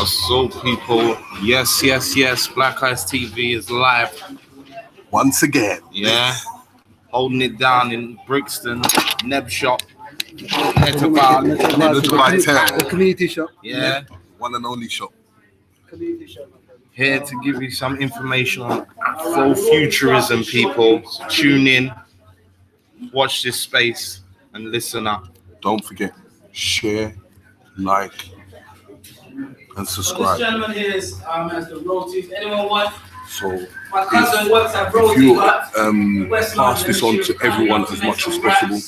Assault people, yes, Black Eyes TV is live once again. Yeah, holding it down in Brixton, Neb Shop, the community shop. Yeah, one and only shop. Here to give you some information on Afrofuturism, people. So tune in, watch this space, and listen up. Don't forget, share, like, and subscribe. So this gentleman here is as the royalties. Anyone want? So my cousin works at if you pass this on to everyone as much as possible,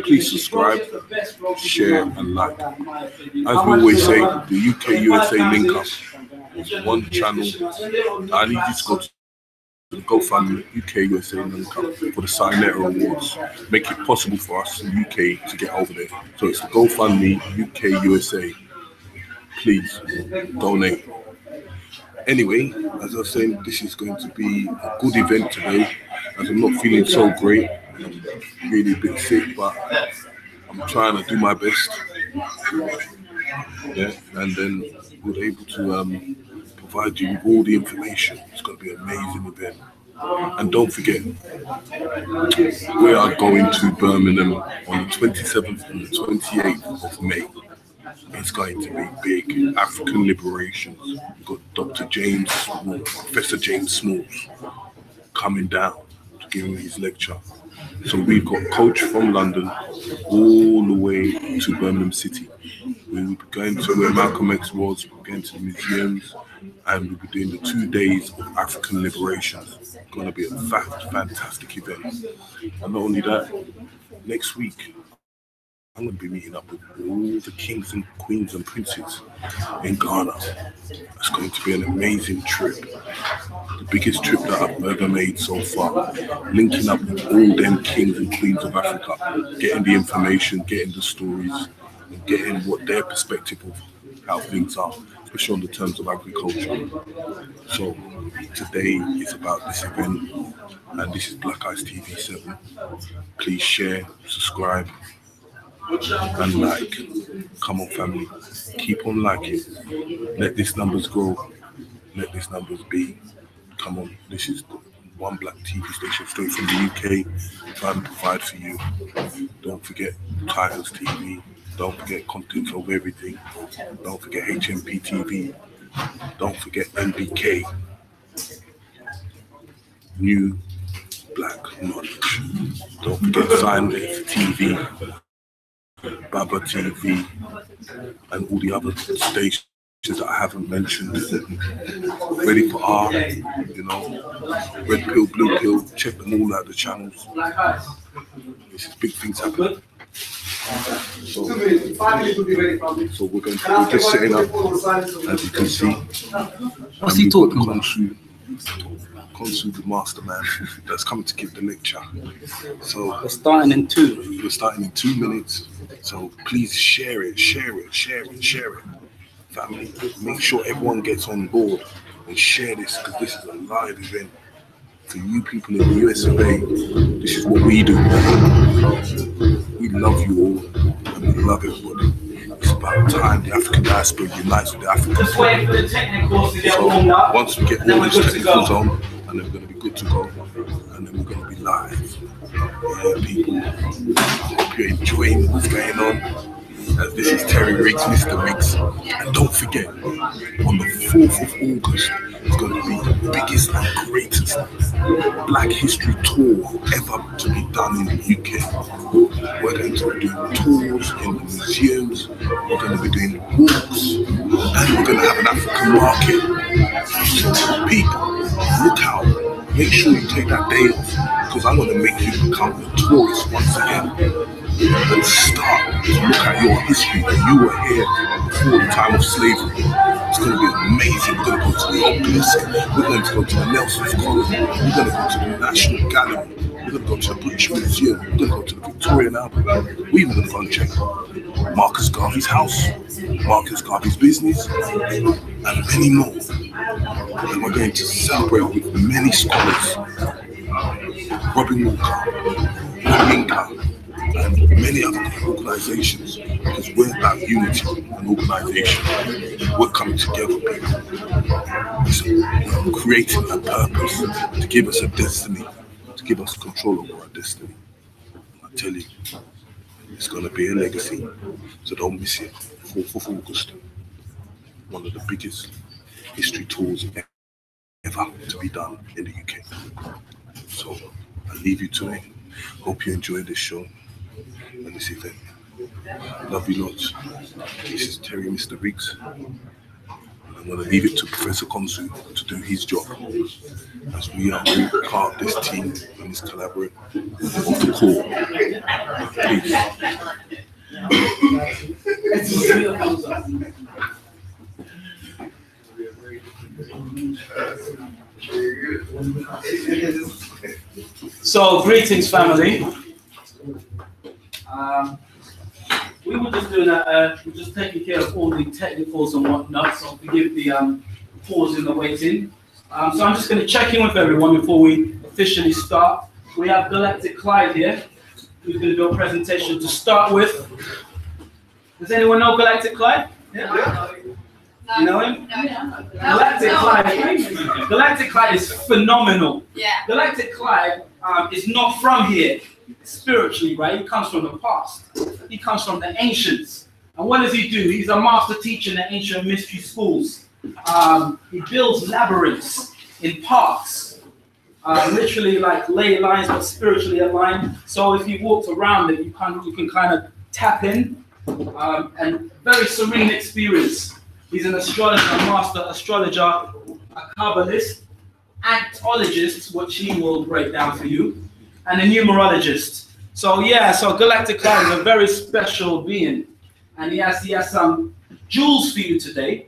please subscribe, share, and like. As we always say, the UK USA link up is one channel. I need you to go to the GoFundMe UK USA link up for the Sinetta Awards. Make it possible for us in the UK to get over there. So it's the GoFundMe UK USA. Please donate. Anyway, as I was saying, this is going to be a good event today, as I'm not feeling so great. I'm really a bit sick, but I'm trying to do my best. Yeah, and then we're able to provide you with all the information. It's going to be an amazing event. And don't forget, we are going to Birmingham on the 27th and the 28th of May. It's going to be big. African Liberations. We've got Dr. James Small, Professor James Smalls, coming down to give him his lecture. So we've got coach from London all the way to Birmingham City. We will be going to where Malcolm X was, we're going to the museums, and we'll be doing the 2 days of African Liberations. It's going to be a fantastic event. And not only that, next week, I'm going to be meeting up with all the kings and queens and princes in Ghana. It's going to be an amazing trip. The biggest trip that I've ever made so far. Linking up with all them kings and queens of Africa. Getting the information, getting the stories, and getting what their perspective of how things are, especially on the terms of agriculture. So today is about this event, and this is Black Eyes TV 7. Please share, subscribe, and like. Come on, family, keep on liking. Let these numbers grow. Let these numbers be. Come on, this is one black TV station straight from the UK, trying to provide for you. Don't forget Titans TV. Don't forget Content Over Everything. Don't forget HMP TV. Don't forget MBK. New Black Knowledge. Don't forget Silence TV. Baba TV, and all the other stations that I haven't mentioned. Ready for R, you know, Red Pill, Blue Pill, check them all out, the channels. This is big things happening. So we're just setting up, as you can see. What's he talking about? KHONSU, the masterman, that's coming to give the lecture. So we're starting in 2. We're starting in 2 minutes. So please share it. Family, make sure everyone gets on board and share this, because this is a live event. For you people in the US of A, this is what we do. We love you all, and we love everybody. It's about time the African diaspora unites with the African people. So once we get all these technicals on, and then we're going to be good to go, and then we're going to be live. Yeah, people, hope you're enjoying what's going on. This is Terry Riggs, Mr. Riggs. And don't forget, on the 4th of August, it's going to be the biggest and greatest Black History tour ever to be done in the UK. We're going to be doing tours in the museums, we're going to be doing walks, and we're going to have an African market. So people, look out. Make sure you take that day off, because I'm going to make you become a tourist once again. And start to look at your history, that you were here before the time of slavery. It's going to be amazing. We're going to go to the Obelisk, we're going to go to the Nelson's Column, we're going to go to the National Gallery, we're going to go to the British Museum, we're going to go to the Victorian Albert, we're even going to go and check Marcus Garvey's house, Marcus Garvey's business, and many more. And we're going to celebrate with many scholars. Robin Walker, Yinka, and many other organizations, because we're about unity and organization. We're coming together, people. We're creating a purpose to give us a destiny, to give us control over our destiny. I tell you, it's going to be a legacy, so don't miss it. 4th of August, one of the biggest history tours ever to be done in the UK. So I leave you to it. Hope you enjoy this show and this event. Love you lots. This is Terry, Mr. Briggs. I'm going to leave it to Professor KHONSU to do his job as we are all part of this team and this collaborate of the core. Peace. So, greetings, family. We were just doing we're just taking care of all the technicals and whatnot, so forgive the pause in the waiting. So I'm just going to check in with everyone before we officially start. We have Galactic Clyde here, who's going to do a presentation to start with. Does anyone know Galactic Clyde? Yeah. You know him? No. Galactic Clyde is phenomenal. Yeah. Galactic Clyde is not from here spiritually, right? He comes from the past. He comes from the ancients. And what does he do? He's a master teacher in the ancient mystery schools. He builds labyrinths in parks, literally like ley lines, but spiritually aligned. So if you walked around it, you can kind of tap in, and very serene experience. He's an astrologer, a master astrologer, a Kabbalist, antologist, which he will break down for you, and a numerologist. So yeah, so Galactic Clyde is a very special being, and he has some jewels for you today.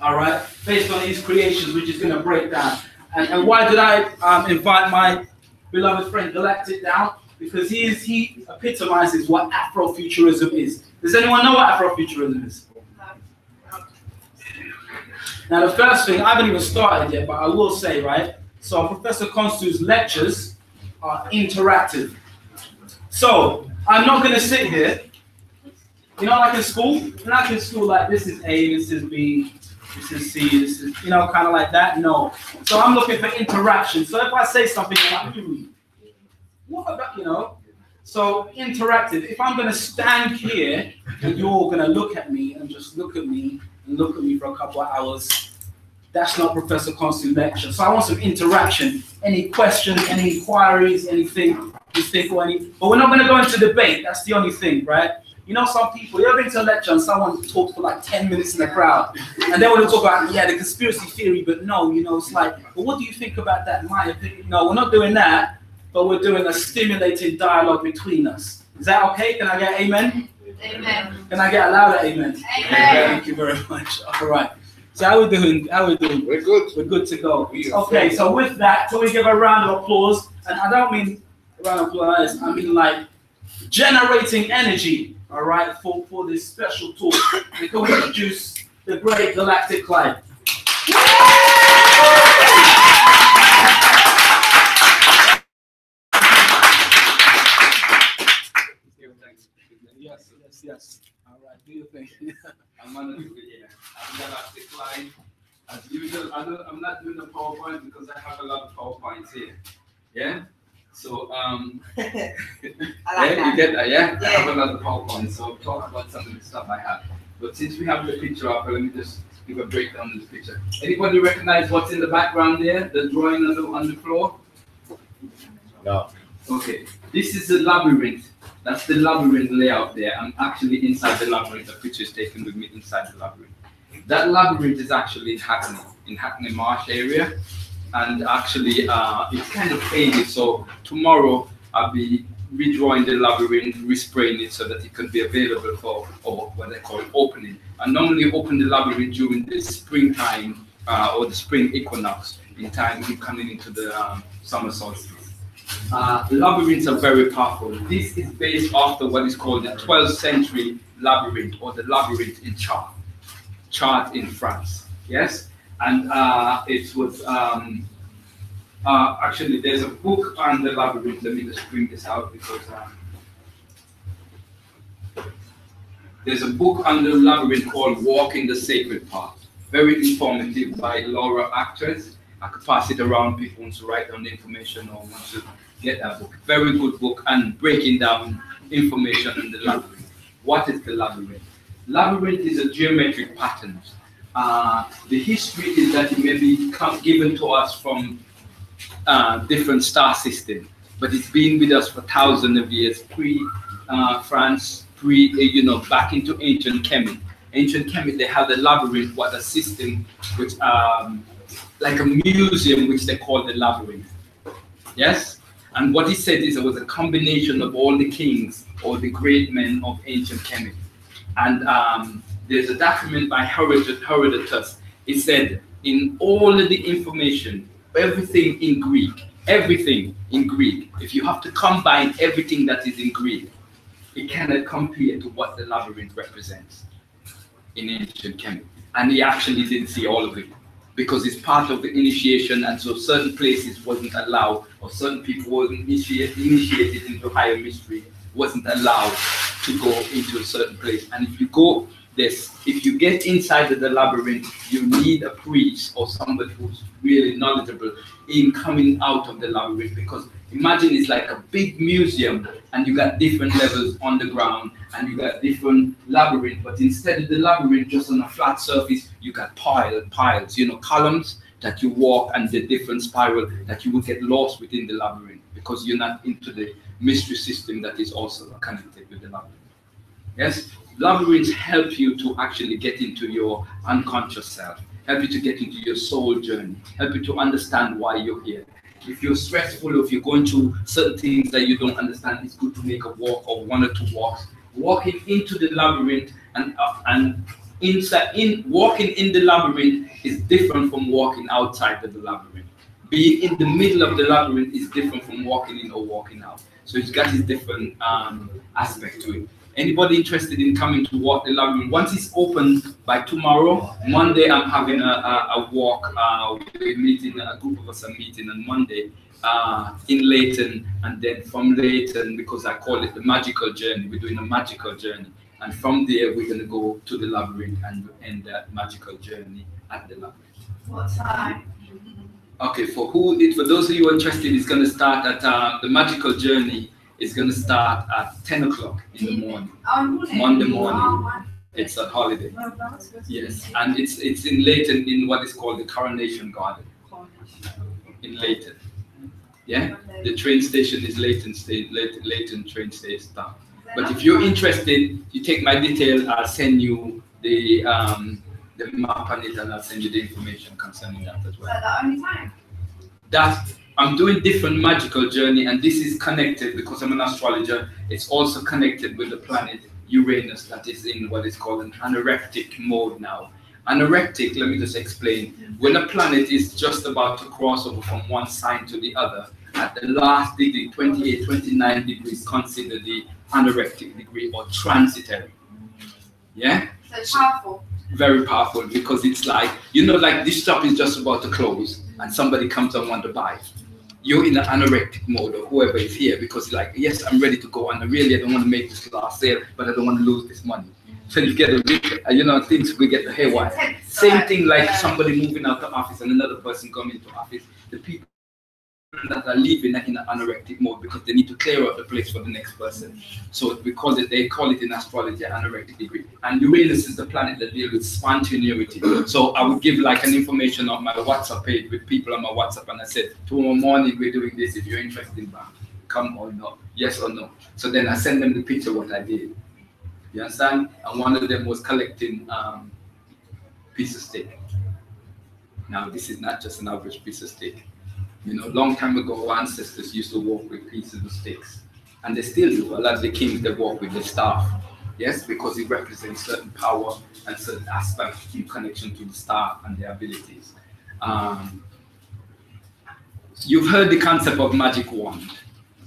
All right, based on his creations, which is going to break down. And why did I invite my beloved friend Galactic down? Because he epitomizes what Afrofuturism is. Does anyone know what Afrofuturism is? Now, the first thing, I haven't even started yet, but I will say, right? So Professor KHONSU's lectures are interactive. So I'm not going to sit here, you know, like in school. Like in school, like this is A, this is B, this is C, this is, you know, kind of like that. No. So I'm looking for interaction. So if I say something like, what about, you know? So interactive. If I'm going to stand here and you're all going to look at me and just look at me and look at me for a couple of hours, that's not Professor KHONSU's lecture. So I want some interaction. Any questions, any inquiries, anything you think or any. But we're not going to go into debate. That's the only thing, right? You know, some people, you ever been to a lecture and someone talks for like 10 minutes in the crowd, and they want to talk about, yeah, the conspiracy theory, but no, you know, it's like, well, what do you think about that? My opinion. No, we're not doing that, but we're doing a stimulating dialogue between us. Is that okay? Can I get amen? Amen. Can I get a louder amen? Amen. Thank you very much. All right. So how are we doing? How are we doing? We're good. We're good to go. Okay, so with that, can we give a round of applause? And I don't mean a round of applause, I mean like generating energy, all right, for this special talk. And can we introduce the great Galactic Clyde? Yes. All right, do your thing. I'm gonna do it, yeah. I'm Galactic Clyde. As usual, I'm not doing the PowerPoint because I have a lot of PowerPoints here. Yeah? So, yeah, you get that, yeah? I have a lot of PowerPoints, so I'll talk about some of the stuff I have. But since we have the picture up, let me just give a breakdown of the picture. Anybody recognize what's in the background there? The drawing on the floor? No. Okay. This is the labyrinth. That's the labyrinth layout there. I'm actually inside the labyrinth. The picture is taken with me inside the labyrinth. That labyrinth is actually in Hackney Marsh area. And actually, it's kind of faded. So tomorrow, I'll be redrawing the labyrinth, respraying it so that it can be available for what they call opening. I normally open the labyrinth during the springtime or the spring equinox, in time we're coming into the summer solstice. Labyrinths are very powerful. This is based after what is called the 12th century labyrinth, or the labyrinth in Chartres in France. Yes, and it was actually there's a book on the labyrinth. Let me just bring this out because There's a book on the labyrinth called Walking the Sacred Path. Very informative by Laura Actress. I could pass it around. People want to write down the information or want to get that book. Very good book and breaking down information on the labyrinth. What is the labyrinth? Labyrinth is a geometric pattern. The history is that it may be given to us from different star systems, but it's been with us for thousands of years, pre-France, back into ancient Kemet. Ancient Kemet, they have the labyrinth, what a system which, like a museum, which they call the labyrinth. Yes? And what he said is it was a combination of all the kings or the great men of ancient Kemet. And there's a document by Herodotus. It said, in all of the information, everything in Greek, if you have to combine everything that is in Greek, it cannot compare to what the labyrinth represents in ancient Kemet. And he actually didn't see all of it because it's part of the initiation, and so certain places wasn't allowed, or certain people wasn't initiated into higher mystery, wasn't allowed to go into a certain place. And if you go if you get inside of the labyrinth, you need a priest or somebody who's really knowledgeable in coming out of the labyrinth, because imagine it's like a big museum and you got different levels on the ground and you got different labyrinth, but instead of the labyrinth just on a flat surface, you got piles, columns that you walk, and the different spiral that you will get lost within the labyrinth because you're not into the mystery system that is also connected with the labyrinth. Yes? Labyrinths help you to actually get into your unconscious self, help you to get into your soul journey, help you to understand why you're here. If you're stressful, or if you're going through certain things that you don't understand, it's good to make a walk or 1 or 2 walks. Walking into the labyrinth and walking in the labyrinth is different from walking outside of the labyrinth. Being in the middle of the labyrinth is different from walking in or walking out. So it's got its different aspect to it. Anybody interested in coming to walk the labyrinth? Once it's open by tomorrow, Monday, I'm having a walk. We're meeting, a group of us are meeting on Monday in Leighton, and then from Leighton, because I call it the magical journey, we're doing a magical journey. And from there, we're going to go to the labyrinth and end that magical journey at the labyrinth. What time? Okay, for those of you interested, it's going to start at the magical journey. It's going to start at 10 o'clock in the morning, Monday morning. It's a holiday. Yes, and it's in Leighton, in what is called the Coronation Garden in Leighton. Yeah, the train station is Leighton train station. But if you're interested, you take my detail. I'll send you the map on it, and I'll send you the information concerning that as well. Is that the only time? That I'm doing different magical journey, and this is connected because I'm an astrologer. It's also connected with the planet Uranus that is in what is called an anorectic mode now. Anorectic, let me just explain. When a planet is just about to cross over from one sign to the other, at the last degree, 28, 29 degrees, consider the anorectic degree or transitory. Yeah? So it's powerful. Very powerful, because it's like, like this shop is just about to close and somebody comes and want to buy. You're in an anorectic mode, or whoever is here, because like, yes, I'm ready to go, and I don't want to make this last sale, but I don't want to lose this money. So you get a bit, things we get the haywire. Same thing like somebody moving out the office and another person coming to office. The people that are leaving are in an anorectic mode because they need to clear out the place for the next person. So they call it in astrology anorectic degree. And Uranus is the planet that deals with spontaneity. So I would give like an information on my WhatsApp page with people on my WhatsApp, and I said, tomorrow morning we're doing this. If you're interested, come or no, yes or no. So then I send them the picture of what I did. You understand? And one of them was collecting piece of steak. Now this is not just an average piece of steak. Long time ago, our ancestors used to walk with pieces of sticks, and they still do. A lot of the kings, they walk with the staff, yes, because it represents certain power and certain aspects in connection to the staff and their abilities. You've heard the concept of magic wand,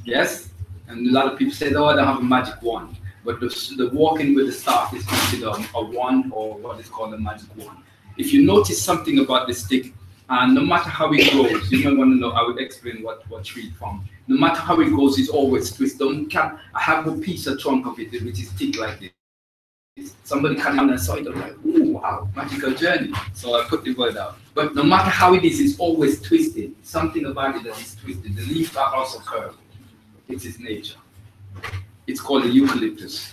yes? And a lot of people say, oh, I don't have a magic wand. But the walking with the staff is considered a wand, or what is called a magic wand. If you notice something about the stick, and no matter how it grows, you might want to know, I will explain what tree from. No matter how it grows, it's always twisted. I have a piece of trunk of it which is thick like this. Somebody came and saw it, I'm like, ooh, wow, magical journey. So I put the word out. But no matter how it is, it's always twisted. Something about it that is twisted. The leaves are also curved. It's its nature. It's called the eucalyptus.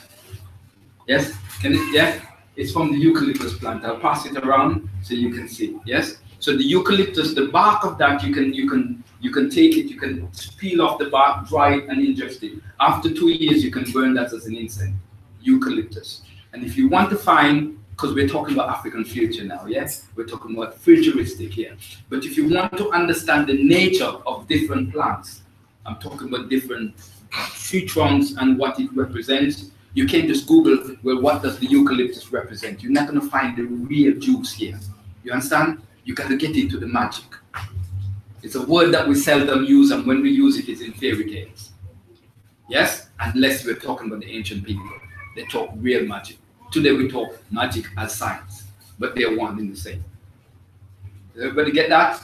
Yes? Can it? Yeah? It's from the eucalyptus plant. I'll pass it around so you can see. Yes? So the eucalyptus, the bark of that, you can take it, you can peel off the bark, dry it, and ingest it. After 2 years, you can burn that as an incense. Eucalyptus. And if you want to find, because we're talking about African future now, yes? We're talking about futuristic here. But if you want to understand the nature of different plants, I'm talking about different futrons and what it represents, you can just Google, well, what does the eucalyptus represent? You're not going to find the real juice here. You understand? You got to get into the magic. It's a word that we seldom use, and when we use it, it's in fairy tales. Yes? Unless we're talking about the ancient people. They talk real magic. Today we talk magic as science, but they're one and the same. Does everybody get that?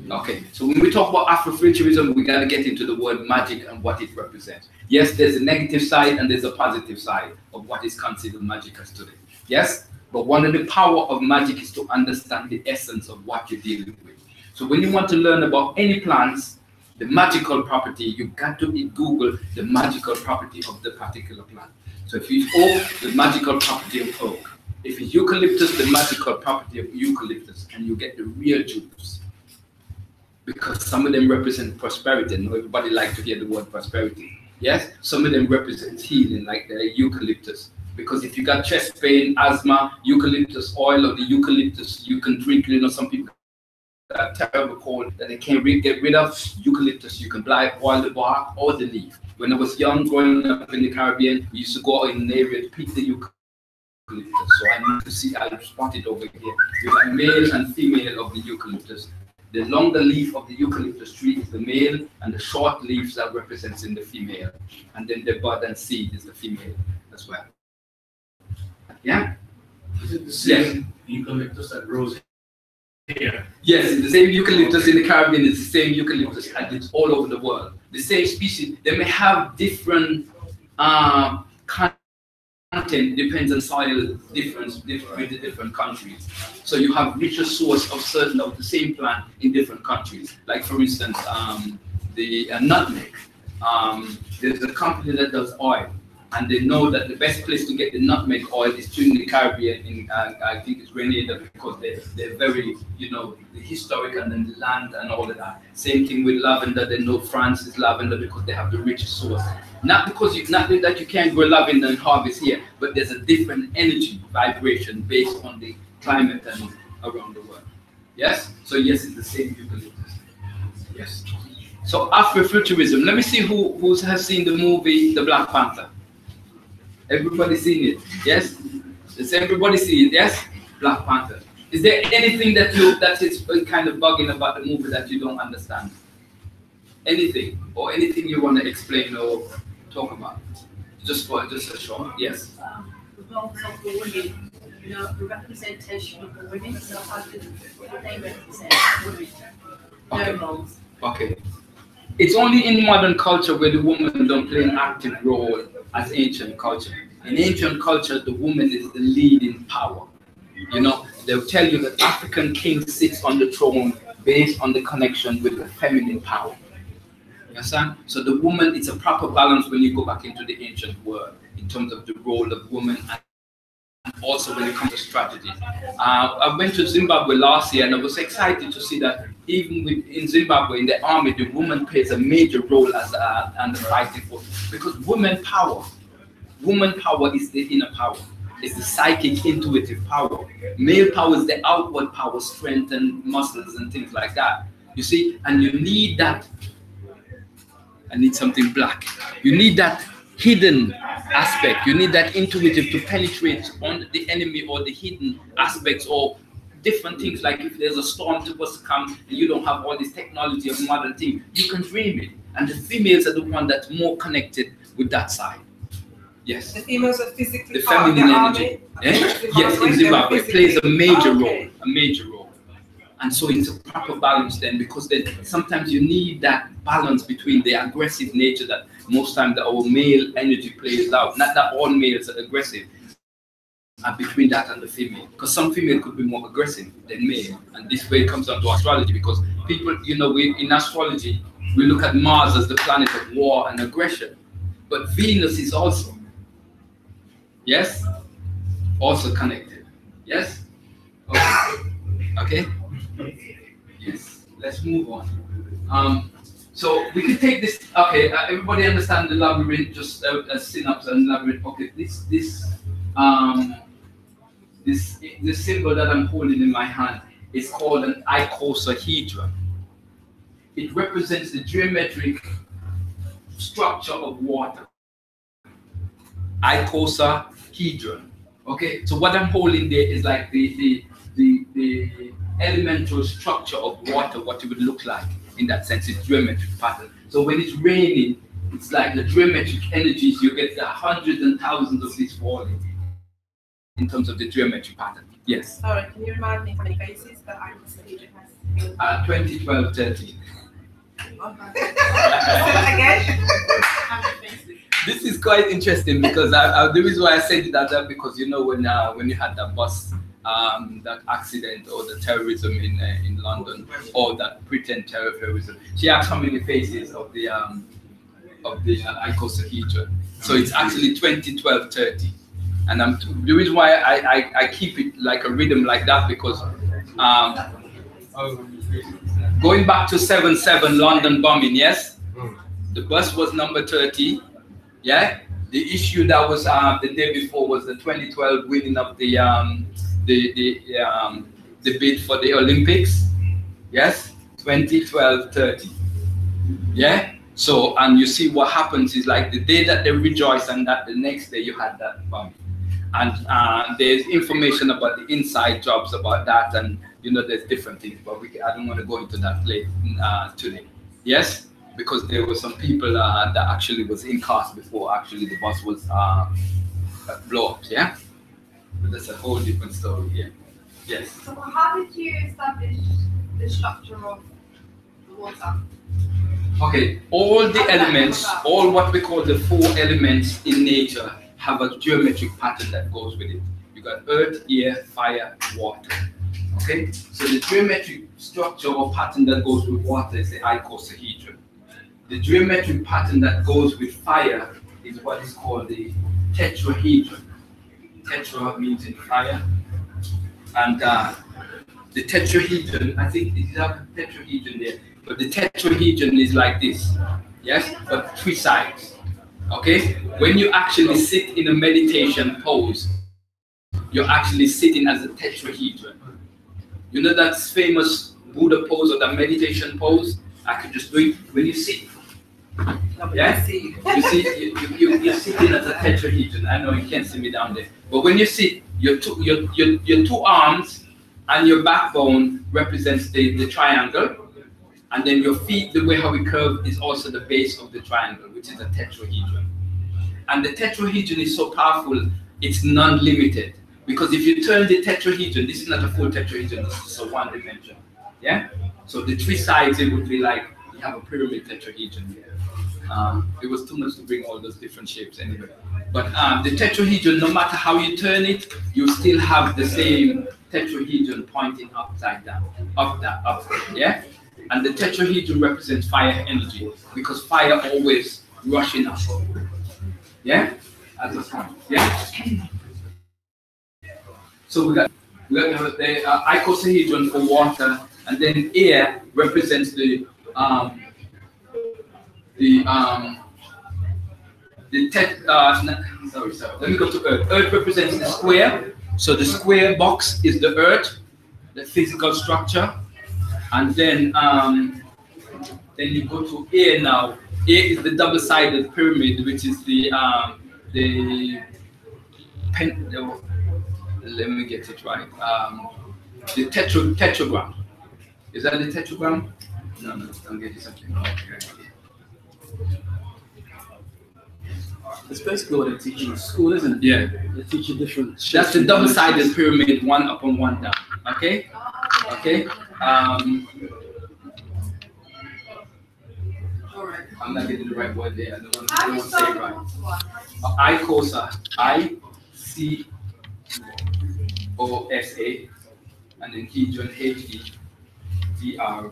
Okay, so when we talk about Afrofuturism, we got to get into the word magic and what it represents. Yes, there's a negative side and there's a positive side of what is considered magic as today. Yes, but one of the power of magic is to understand the essence of what you're dealing with. So when you want to learn about any plants, the magical property, you've got to Google the magical property of the particular plant. So if it's oak, the magical property of oak. If it's eucalyptus, the magical property of eucalyptus, and you get the real juice. Because some of them represent prosperity. Not everybody likes to hear the word prosperity. Yes? Some of them represent healing, like the eucalyptus. Because if you got chest pain, asthma, eucalyptus oil or the eucalyptus, you can drink, you know, some people got terrible cold that they can't get rid of. Eucalyptus, you can apply oil the bark or the leaf. When I was young, growing up in the Caribbean, we used to go out in an area to pick the eucalyptus. So I need to see, I spotted over here. You got male and female of the eucalyptus. The longer leaf of the eucalyptus tree is the male, and the short leaves are representing the female. And then the bud and seed is the female as well. Yeah? Is it the same eucalyptus that grows here? Yes, the same eucalyptus in the Caribbean is the same eucalyptus, and it's all over the world. The same species, they may have different content, depends on soil difference with the different countries. So you have richer source of certain of the same plant in different countries. Like for instance, the nutmeg. There's a company that does oil, and they know that the best place to get the nutmeg oil is in the Caribbean, in I think it's Grenada, because they're very, you know, the historic and then the land and all of that. Same thing with lavender. They know France is lavender because they have the richest source. Not because not that you can't grow lavender and harvest here, but there's a different energy vibration based on the climate and around the world. Yes? So yes, it's the same eucalyptus. Yes. So Afrofuturism. Let me see who has seen the movie The Black Panther. Everybody seen it? Yes? Does everybody see it? Yes? Black Panther. Is there anything that is kind of bugging about the movie that you don't understand? Anything? Or anything you want to explain or talk about? Just a short. Yes? The roles of the women, you know, the representation of the women, so how do they represent women? Their roles. Okay. It's only in modern culture where the woman don't play an active role as ancient culture. In ancient culture, the woman is the leading power. You know, they'll tell you that African king sits on the throne based on the connection with the feminine power. You understand? So the woman, it's a proper balance when you go back into the ancient world in terms of the role of woman and also when it comes to strategy. I went to Zimbabwe last year and I was excited to see that even in Zimbabwe, in the army, the woman plays a major role as and the fighting force. Because woman power is the inner power. It's the psychic, intuitive power. Male power is the outward power, strength and muscles and things like that. You see, and you need that. I need something black. You need that hidden aspect. You need that intuitive to penetrate on the enemy or the hidden aspects or different things. Like if there's a storm supposed to come and you don't have all this technology of modern things, you can dream it. And the females are the one that's more connected with that side. Yes. The females are physically the feminine energy. Yes, in Zimbabwe it plays a major role. And so it's a proper balance then, because then sometimes you need that balance between the aggressive nature that most times our male energy plays out. Not that all males are aggressive. between that and the female, because some female could be more aggressive than male, and this way it comes down to astrology, because people, you know, in astrology we look at Mars as the planet of war and aggression, but Venus is also, yes, also connected, yes, okay, yes, let's move on. So we can take this, okay, everybody understand the labyrinth, just synapse and labyrinth. Okay, this symbol that I'm holding in my hand is called an icosahedron. It represents the geometric structure of water. Icosahedron. Okay, so what I'm holding there is like the elemental structure of water, what it would look like in that sense, it's geometric pattern. So when it's raining, it's like the geometric energies, you get the hundreds and thousands of these falling in terms of the geometric pattern. Yes. Sorry, can you remind me how many faces that icosahedron has? 20, 12, 13. Again? This is quite interesting because the reason why I said that because, you know, when you had that bus, that accident or the terrorism in London, or that pretend terrorism, she asked how many faces of the icosahedron. So it's actually 20, 12, 30. And the reason why I keep it like a rhythm like that, because going back to 7/7 London bombing, yes, the bus was number 30. Yeah, the issue that was the day before was the 2012 winning of the bid for the Olympics. Yes, 2012 30. Yeah. So, and you see what happens is like the day that they rejoice, and that the next day you had that bomb. And there's information about the inside jobs about that, and you know there's different things, but I don't want to go into that today. Yes, because there were some people that actually was in cars before actually the bus was blow up. Yeah, but that's a whole different story. Yeah. Yes. So how did you establish the structure of the water? Okay, all the elements, all what we call the 4 elements in nature have a geometric pattern that goes with it. You got earth, air, fire, water. Okay, so the geometric structure or pattern that goes with water is the icosahedron. The geometric pattern that goes with fire is what is called the tetrahedron. Tetra means in fire, and the tetrahedron, I think it is a tetrahedron there, but the tetrahedron is like this, yes, but 3 sides. Okay, when you actually sit in a meditation pose, you're actually sitting as a tetrahedron. You know that famous Buddha pose or the meditation pose? I could just do it when you sit. Yeah, you see, you're sitting as a tetrahedron. I know you can't see me down there, but when you sit, your 2 arms and your backbone represents the triangle, and then your feet, the way how we curve, is also the base of the triangle, which is a tetrahedron. And the tetrahedron is so powerful, it's non-limited. Because if you turn the tetrahedron, this is not a full tetrahedron, this is a 1 dimension. Yeah? So the 3 sides, it would be like, you have a pyramid tetrahedron here. It was too much to bring all those different shapes anyway. But the tetrahedron, no matter how you turn it, you still have the same tetrahedron pointing upside down, up, yeah? And the tetrahedron represents fire energy, because fire always rushing up. Yeah? As a point. Yeah? So we got the icosahedron for water, and then air represents the let me go to earth. Earth represents the square. So the square box is the earth, the physical structure. And then you go to air now. Air is the double-sided pyramid, which is let me get it right. The tetragram. Is that the tetragram? No, don't get it something. Okay. It's basically what they teach in school, isn't it? Yeah. They teach you different. That's the double-sided pyramid, 1 up and 1 down. Okay. Okay. I'm not getting the right word there. I don't want to say it right. Icosa. I-C. and then hedron, Hedron.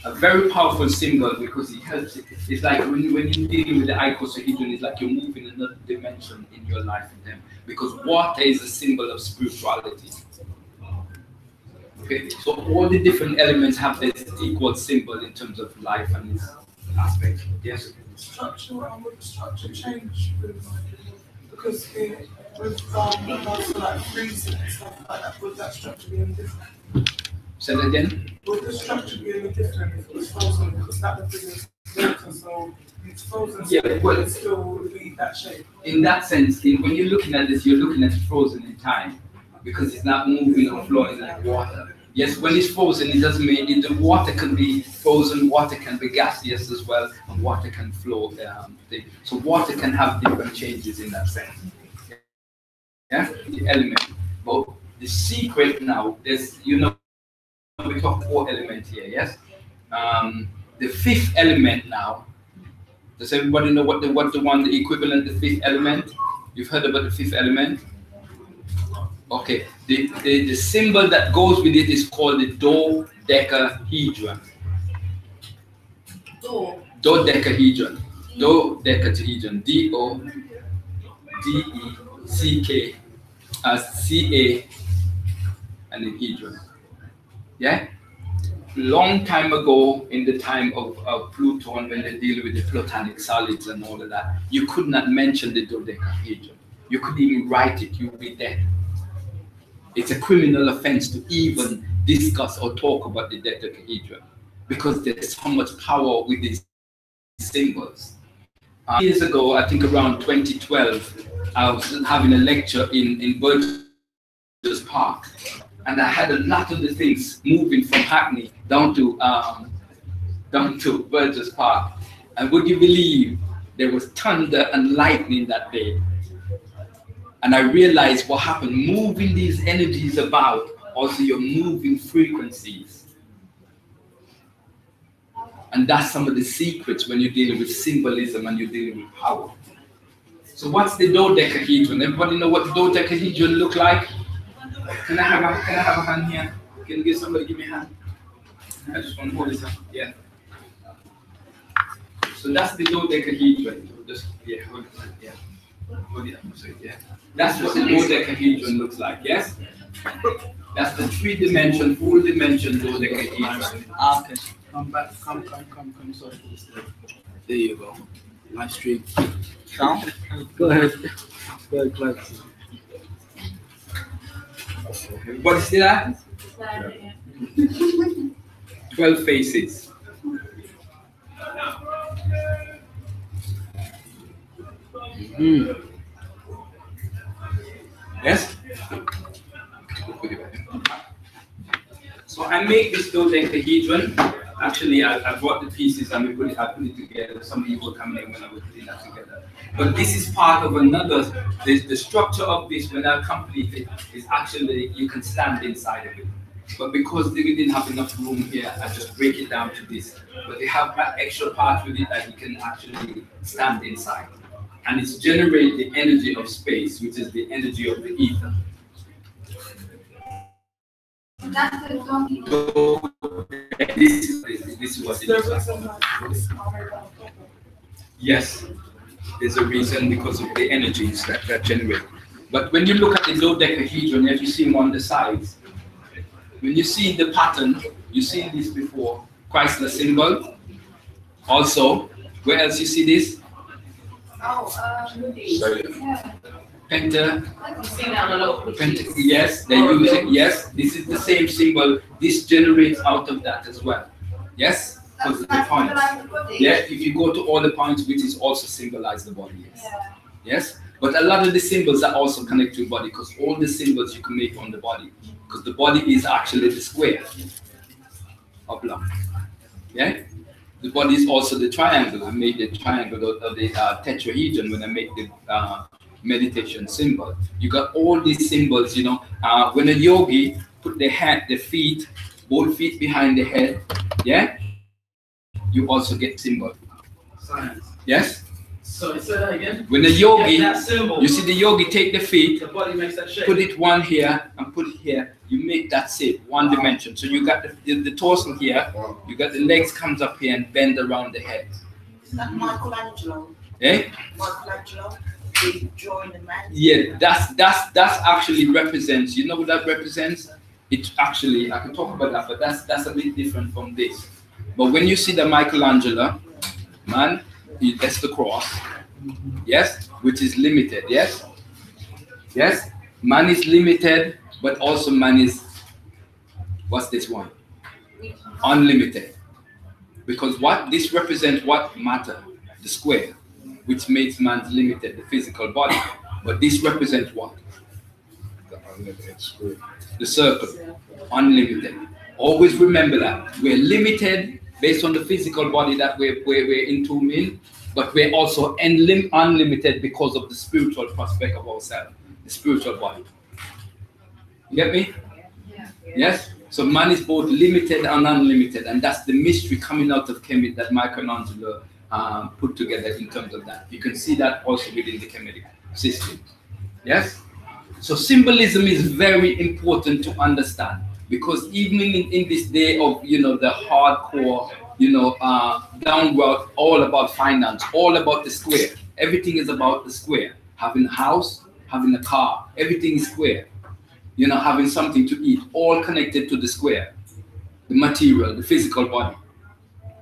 A very powerful symbol because it helps. It's like when you're dealing with the icosahedron, it's like you're moving another dimension in your life with them. Because water is a symbol of spirituality. Okay, so all the different elements have this equal symbol in terms of life and its aspect. Yes. Structure, would the structure change because with also like freezing and stuff like that, would that structure be any different? Say that again? Would the structure be any different if it was frozen? Because that would be water, so it's frozen, so it would still be that shape. In that sense, when you're looking at this, you're looking at it frozen in time because it's not moving or flowing like water. Yes, when it's frozen, it doesn't mean the water can be frozen, water can be gaseous as well, and water can flow. So water can have different changes in that sense. Yeah, the element. But the secret now, there's, we talk 4 elements here, yes? The 5th element now, does everybody know what the equivalent, the 5th element? You've heard about the 5th element? Okay, the symbol that goes with it is called the dodecahedron. Dodecahedron. Dodecahedron. D-O-D-E-C-K-C-A and then hedron. Yeah? Long time ago, in the time of Pluton, when they deal with the platonic solids and all of that, you could not mention the dodecahedron. You couldn't even write it, you would be dead. It's a criminal offense to even discuss or talk about the dodecahedron because there's so much power with these symbols. Years ago, I think around 2012, I was having a lecture in Burgess Park, and I had a lot of the things moving from Hackney down to Burgess Park. And would you believe there was thunder and lightning that day? And I realized what happened, moving these energies about, also you're moving frequencies. And that's some of the secrets when you're dealing with symbolism and you're dealing with power. So what's the dodecahedron? Everybody know what the dodecahedron look like? Can I have a hand here? Can you give somebody give me a hand? I just want to hold this up. Yeah. So that's the dodecahedron. Just hold it. Yeah. Hold it up. Yeah. That's what the dodecahedron looks like. Yes. That's the 3-dimension, 4-dimension dodecahedron. Okay. Come back. Come. So there you go. Live stream. Sound? Go ahead. Clark. What is that? 12 faces. Yes? So I make this dodecahedron. Actually, I brought the pieces and I put it together. Some people come in when I was putting that together. But this is part of another. The structure of this, when I complete it, is actually you can stand inside of it. But because we didn't have enough room here, I just break it down to this. But they have that extra part with it that you can actually stand inside. And it's generate the energy of space, which is the energy of the ether. So, this is what it looks like. Yes, there's a reason because of the energies that generate. But when you look at the dodecahedron, as you see them on the sides, when you see the pattern, you've seen this before, Chrysler symbol. Also, where else you see this? Panther. Yes, they use it. Yes, this is the same symbol. This generates out of that as well. Yes, because of the points. Yes, if you go to all the points, which is also symbolize the body. Yes. Yes, but a lot of the symbols are also connected to the body because all the symbols you can make on the body, because the body is actually the square or block. Yeah. The body is also the triangle. I made the triangle of the tetrahedron when I make the meditation symbol. You got all these symbols, you know. When a yogi put the feet, both feet behind the head, yeah, you also get symbol. Science. Yes? Sorry, say that again. When a yogi, That symbol. you see the yogi take the feet, The body makes that shape. put it one here and put it here, you make that shape, one dimension. So you got the torso here, you got the legs comes up here and bend around the head. Is that Michelangelo? Eh? Michelangelo? The drawing the man? Yeah, that's actually represents, you know what that represents? It actually, I can talk about that, but that's a bit different from this. But when you see the Michelangelo, man, that's the cross, yes, which is limited, yes? Yes, man is limited, but also man is, what's this one? Unlimited. Because what this represents what matter, the square, which makes man's limited, the physical body. But this represents what? The unlimited square. The circle, unlimited. Always remember that. We're limited based on the physical body that we're entombed in, but we're also unlimited because of the spiritual prospect of ourselves, the spiritual body. You get me? Yes? So man is both limited and unlimited, and that's the mystery coming out of Kemet that Michelangelo put together in terms of that. You can see that also within the Kemetic system. Yes? So symbolism is very important to understand, because even in this day of, you know, the hardcore, you know, downward, all about finance, all about the square. Everything is about the square. Having a house, having a car, everything is square. You know, having something to eat, all connected to the square, the material, the physical body,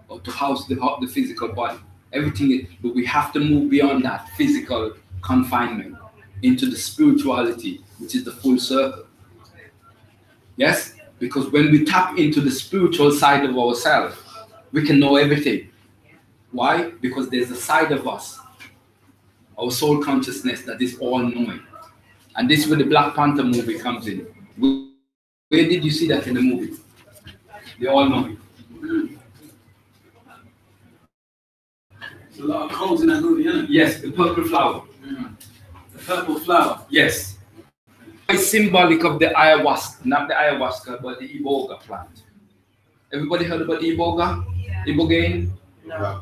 or to house the physical body. Everything is, but we have to move beyond that physical confinement into the spirituality, which is the full circle. Yes? Because when we tap into the spiritual side of ourselves, we can know everything. Why? Because there's a side of us, our soul consciousness, that is all-knowing. And this is where the Black Panther movie comes in. Where did you see that in the movie? The all-knowing. There's a lot of codes in that movie, isn't it? Yes, the purple flower. The purple flower. Yes. It's symbolic of the ayahuasca, not the ayahuasca, but the iboga plant. Everybody heard about the iboga? Yeah. Ibogaine? No.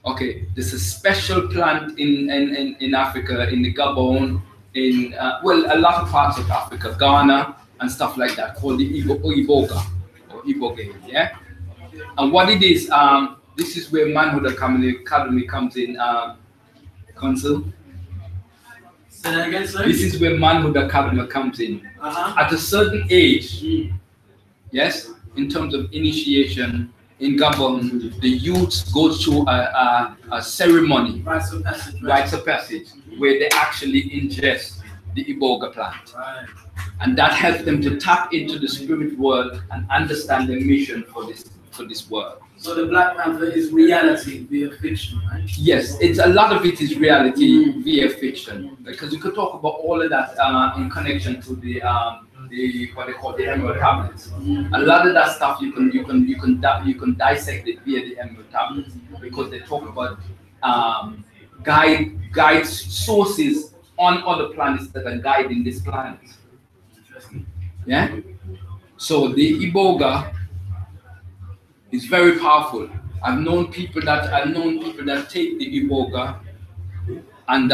Okay, there's a special plant in Africa, in the Gabon, in well, a lot of parts of Africa, Ghana and stuff like that, called the iboga or ibogaine. Yeah. And what it is, this is where Manhood Academy comes in. KHONSU. Say that again, sir. This is where Manhood Academy comes in. At a certain age, yes, in terms of initiation in Gabon, the youths go through a ceremony, Rites of passage. rites of passage, where they actually ingest the iboga plant. Right. And that helps them to tap into the spirit world and understand their mission for this world. So the Black Panther is reality via fiction, right? Yes, it's a lot of it is reality via fiction, because you could talk about all of that in connection to the what they call the emerald tablets. A lot of that stuff you can dissect it via the emerald tablets, because they talk about guide sources on other planets that are guiding this planet. Yeah. So the iboga is very powerful. I've known people that take the iboga, and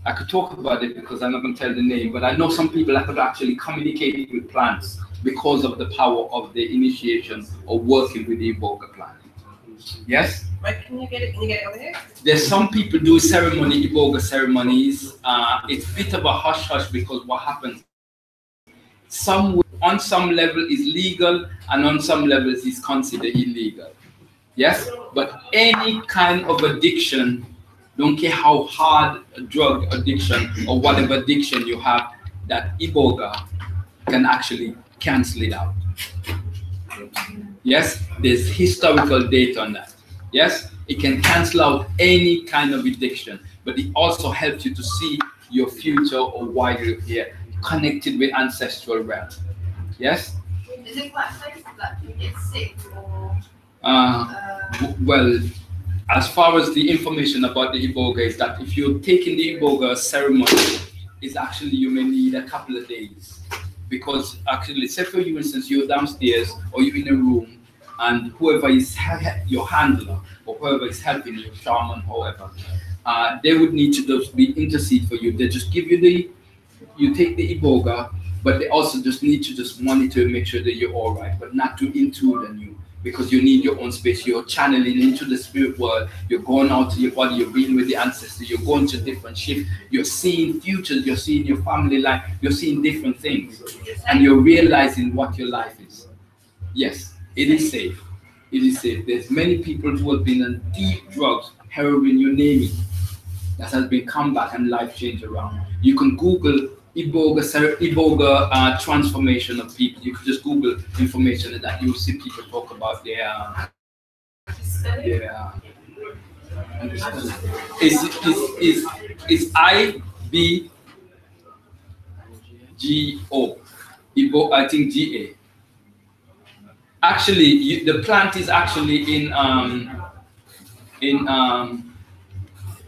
I could talk about it because I'm not going to tell the name, but I know some people that could actually communicate with plants because of the power of the initiation or working with the iboga plant. Yes? Right, can you get it over here? There's some people do ceremony, iboga ceremonies. It's a bit of a hush-hush, because what happens, on some level is legal and on some levels is considered illegal. Yes? But any kind of addiction, don't care how hard a drug addiction or whatever addiction you have, that iboga can actually cancel it out. Yes? There's historical data on that. Yes? It can cancel out any kind of addiction, but it also helps you to see your future or why you're here, connected with ancestral realm. Yes? Is it quite safe that you get sick or? Well, as far as the information about the iboga is that if you're taking the iboga ceremony, it's actually you may need a couple of days, because actually, say for you instance, you're downstairs or you're in a room and whoever is your handler or whoever is helping you, shaman, however, they would need to just be intercede for you. They just give you you take the iboga, but they also just need to just monitor and make sure that you're all right, but not to intrude on you, because you need your own space. You're channeling into the spirit world. You're going out to your body. You're being with the ancestors. You're going to different shifts. You're seeing futures. You're seeing your family life. You're seeing different things, and you're realizing what your life is. Yes, it is safe. It is safe. There's many people who have been on deep drugs, heroin, you name it, that has been come back and life change around. You can Google Iboga transformation of people. You can just Google information and that you'll see people talk about their it's IBGO, Ibo, I think GA. Actually, the plant is actually in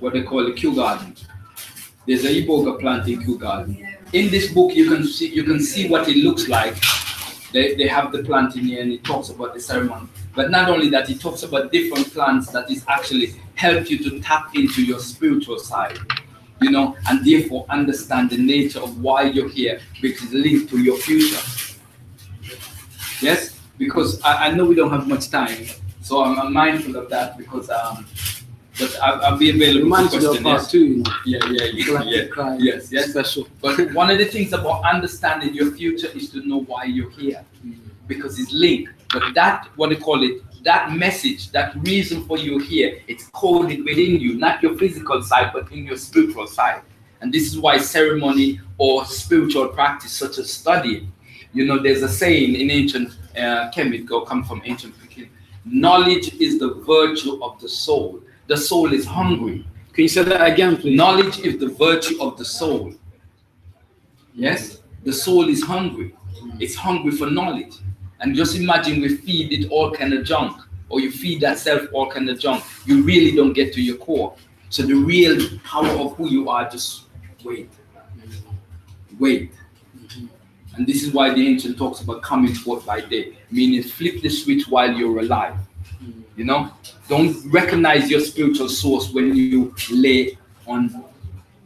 what they call the Kew Garden. There's a iboga plant in Kew Garden. In this book, you can see what it looks like. They have the plant in here, and it talks about the ceremony. But not only that, it talks about different plants that is actually help you to tap into your spiritual side, you know, and therefore understand the nature of why you're here, which is linked to your future. Yes, because I know we don't have much time, so I'm mindful of that, because but I'll be available for questions. Part two, you know? Yes, special. But one of the things about understanding your future is to know why you're here, because it's linked. But that, what they call it, that message, that reason for you here, it's coded within you, not your physical side, but in your spiritual side. And this is why ceremony or spiritual practice, such as studying, you know, there's a saying in ancient Kemet, come from ancient Pekin, knowledge is the virtue of the soul. The soul is hungry. Can you say that again, please? Knowledge is the virtue of the soul. Yes? The soul is hungry. It's hungry for knowledge. And just imagine we feed it all kind of junk, or you feed that self all kind of junk. You really don't get to your core. So the real power of who you are, just wait. Wait. And this is why the ancient talks about coming forth by day, meaning flip the switch while you're alive. You know, don't recognize your spiritual source when you lay on,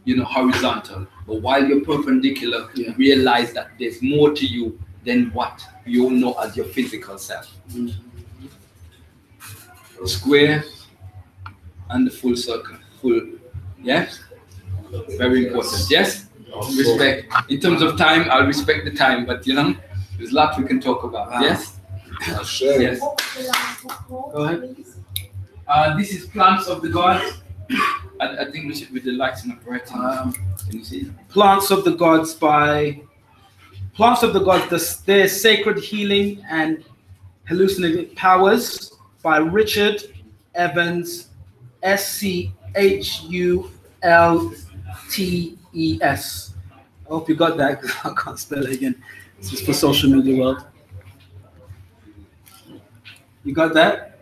you know, horizontal. But while you're perpendicular, realize that there's more to you than what you know as your physical self. Square and the full circle. Full, yes? Very important. Yes? Respect. In terms of time, I'll respect the time, but you know, there's lots we can talk about. Yes? Sure. Yes. Go ahead. This is Plants of the Gods. I think we should, with the lights and apparatus. Can you see? Plants of the Gods by Plants of the Gods, their Sacred Healing and Hallucinating Powers by Richard Evans, SCHULTES. I hope you got that, because I can't spell it again. This is for social media world. You got that?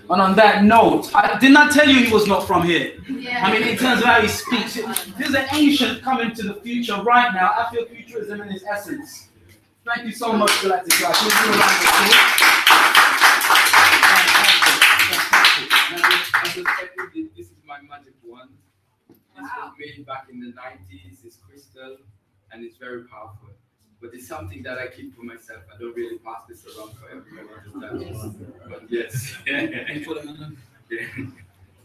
And on that note, I did not tell you he was not from here. Yeah. I mean, in terms of how he speaks, there's an ancient coming to the future right now. Afrofuturism in its essence. Thank you so much, Galactic Class. This is my magic wand. This was made back in the 90s. It's crystal and it's very powerful. But it's something that I keep for myself. I don't really pass this around for everyone. But yes.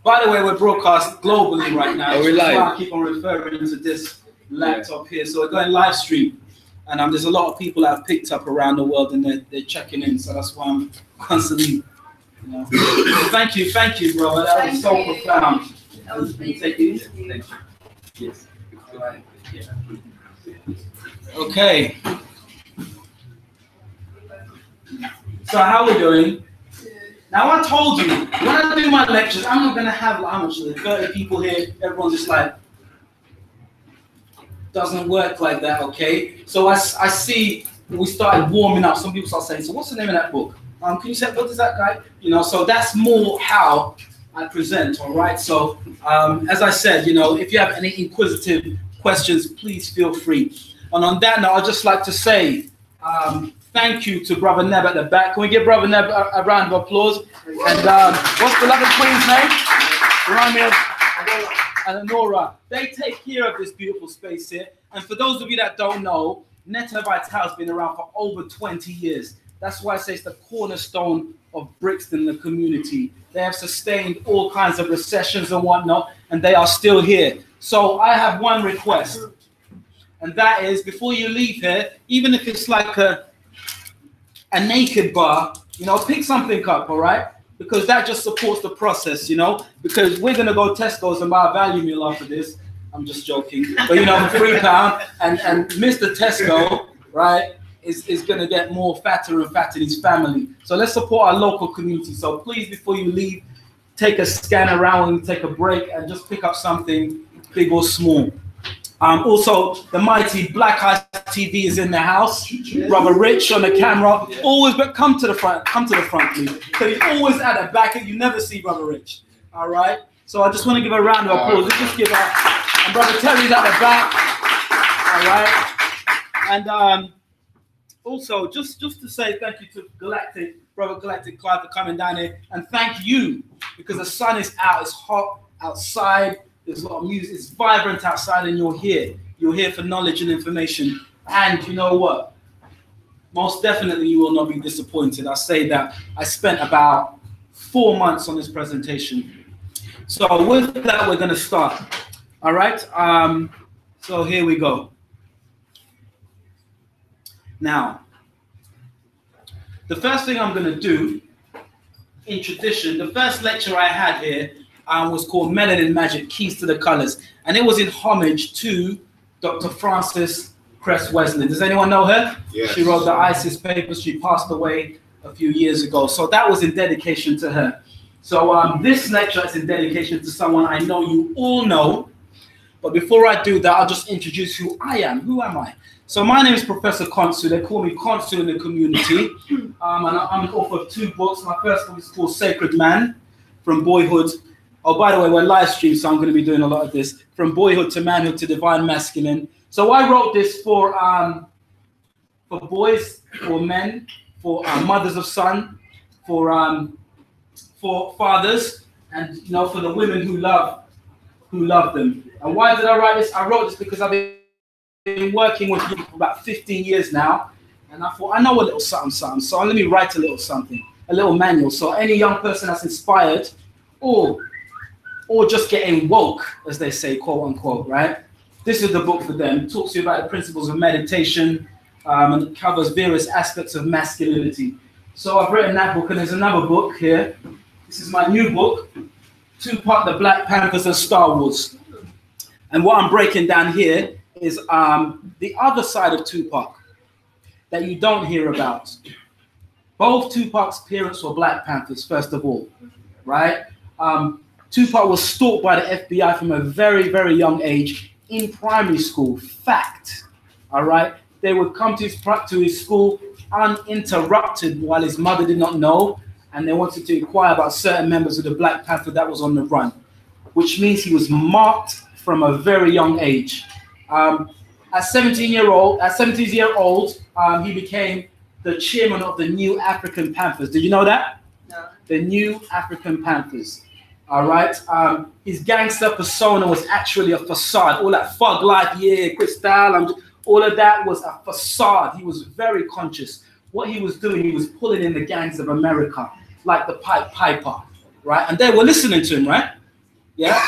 By the way, we're broadcast globally right now. Are we live? I keep on referring to this laptop here. So we're going live stream. And there's a lot of people that have picked up around the world, and they're checking in. So that's why I'm constantly, you know. Thank you, bro. That was so profound. Take it easy. Thank you. Yes. Okay. So how are we doing? Now I told you, when I do my lectures, I'm not gonna have like, how much, 30 people here. Everyone's just like, doesn't work like that, okay? So I see we started warming up. Some people start saying, so what's the name of that book? Can you say, what is that guy? You know, so that's more how I present, all right? So as I said, you know, if you have any inquisitive questions, please feel free. And on that note, I'd just like to say thank you to Brother Neb at the back. Can we give Brother Neb a round of applause? And what's beloved Queen's name? Remind me of Nora. They take care of this beautiful space here. And for those of you that don't know, Netta Vital has been around for over 20 years. That's why I say it's the cornerstone of Brixton, the community. They have sustained all kinds of recessions and whatnot, and they are still here. So I have one request, and that is, before you leave here, even if it's like a naked bar, you know, pick something up, all right? Because that just supports the process, you know? Because we're going to go Tesco's and buy a value meal after this. I'm just joking. But, you know, for £3, and Mr. Tesco, right, is going to get more fatter and fatter in his family. So let's support our local community. So please, before you leave, take a scan around and take a break and just pick up something big or small. Also, the mighty Black Ice TV is in the house. Brother Rich on the camera. Always, but come to the front, please. Because he's always at the back and you never see Brother Rich. All right? So I just want to give a round of applause. Let's just give and Brother Terry's at the back. All right? And also, just to say thank you to Brother Galactic Clive for coming down here. And thank you, because the sun is out, it's hot outside. There's a lot of music. It's vibrant outside, and you're here. You're here for knowledge and information. And you know what? Most definitely, you will not be disappointed. I say that. I spent about 4 months on this presentation. So with that, we're going to start. All right? So here we go. Now, the first thing I'm going to do, in tradition, the first lecture I had here was called Melanin Magic, Keys to the Colors. And it was in homage to Dr. Frances Cress Wesley. Does anyone know her? Yes. She wrote the ISIS papers. She passed away a few years ago. So that was in dedication to her. So this lecture is in dedication to someone I know you all know. But before I do that, I'll just introduce who I am. Who am I? So my name is Professor KHONSU. They call me KHONSU in the community. And I'm an author of 2 books. My first book is called Sacred Man, From Boyhood. Oh, by the way, we're live stream, so I'm going to be doing a lot of this. From Boyhood to Manhood to Divine Masculine. So I wrote this for boys, for men, for mothers of son, for fathers, and you know, for the women who love them. And why did I write this? I wrote this because I've been working with you for about 15 years now, and I thought I know a little something, so let me write a little something, a little manual. So any young person that's inspired, or just getting woke, as they say, quote unquote, right? This is the book for them. It talks to you about the principles of meditation, and it covers various aspects of masculinity. So I've written that book, and there's another book here. This is my new book, 2-part, The Black Panthers and Star Wars. And what I'm breaking down here is the other side of Tupac that you don't hear about. Both Tupac's parents were Black Panthers, first of all, right? Tupac was stalked by the FBI from a very, very young age in primary school. Fact, all right? They would come to his school uninterrupted while his mother did not know, and they wanted to inquire about certain members of the Black Panther that was on the run, which means he was marked from a very young age. At 17 years old, he became the chairman of the New African Panthers. Did you know that? No. The New African Panthers. All right. His gangster persona was actually a facade. All that thug life, yeah, Cristal, all of that was a facade. He was very conscious. What he was doing, he was pulling in the gangs of America, like the Pied Piper, right? And they were listening to him, right? Yeah.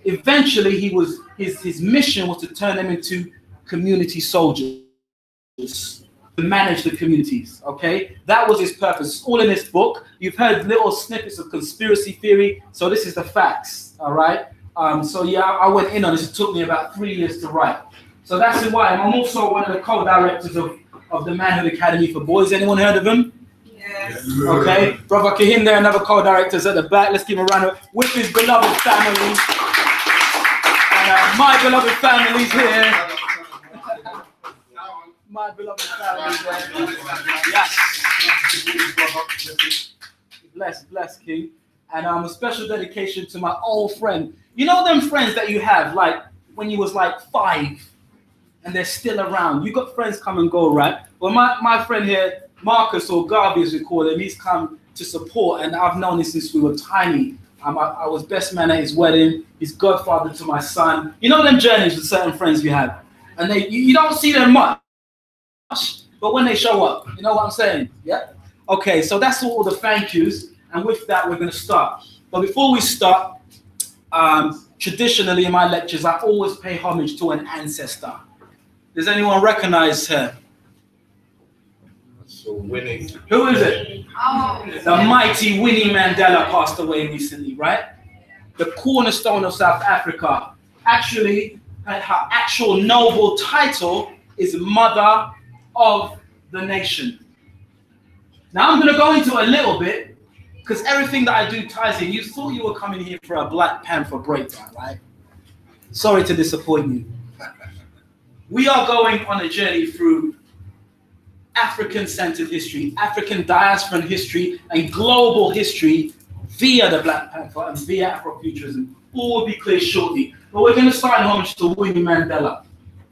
Eventually, his mission was to turn them into community soldiers, to manage the communities, okay? That was his purpose. It's all in this book. You've heard little snippets of conspiracy theory, so this is the facts, all right? So yeah, I went in on this. It took me about 3 years to write. So that's why I'm also one of the co-directors of the Manhood Academy for Boys. Anyone heard of him? Yes. Okay, Brother Kahim there, another co-director's at the back. Let's give him a round of with his beloved family. And my beloved family's here. My beloved family's here. Yes. Bless, King. And a special dedication to my old friend. You know them friends that you have, like when you was like 5, and they're still around. You got friends come and go, right? Well, my friend here, Marcus, or Garvey as we call him, he's come to support, and I've known him since we were tiny. I was best man at his wedding, his godfather to my son. You know them journeys with certain friends we have, and you don't see them much, but when they show up, you know what I'm saying? Yeah? Okay, so that's all the thank yous, and with that, we're going to start. But before we start, traditionally in my lectures, I always pay homage to an ancestor. Does anyone recognize her? So Winnie. Who is it? Oh. The mighty Winnie Mandela passed away recently, right? The cornerstone of South Africa. Actually, her actual noble title is Mother of the Nation. Now I'm going to go into a little bit, because everything that I do ties in. You thought you were coming here for a Black Panther breakdown, right? Sorry to disappoint you. We are going on a journey through African-centered history, African diasporan history, and global history via the Black Panther and via Afrofuturism. All will be clear shortly. But we're going to start in homage to Winnie Mandela.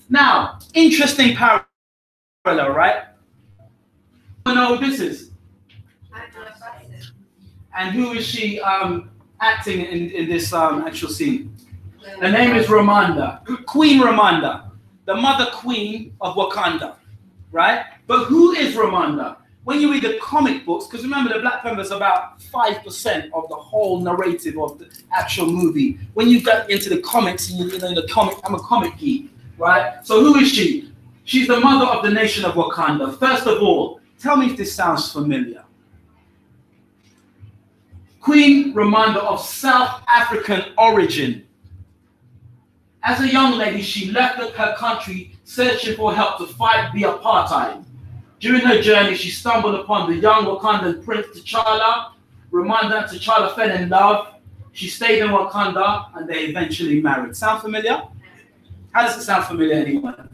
Now, interesting parallel, right? You know who this is? And who is she acting in this actual scene? Her name is Ramonda, Queen Ramonda, the mother queen of Wakanda, right? But who is Ramonda? When you read the comic books, because remember the Black Panther is about 5% of the whole narrative of the actual movie. When you get into the comics, and you know the comic, I'm a comic geek, right? So who is she? She's the mother of the nation of Wakanda. First of all, tell me if this sounds familiar. Queen Ramonda of South African origin. As a young lady, she left her country searching for help to fight the apartheid. During her journey, she stumbled upon the young Wakandan Prince T'Challa. Ramonda and T'Challa fell in love. She stayed in Wakanda, and they eventually married. Sound familiar? How does it sound familiar, anyone?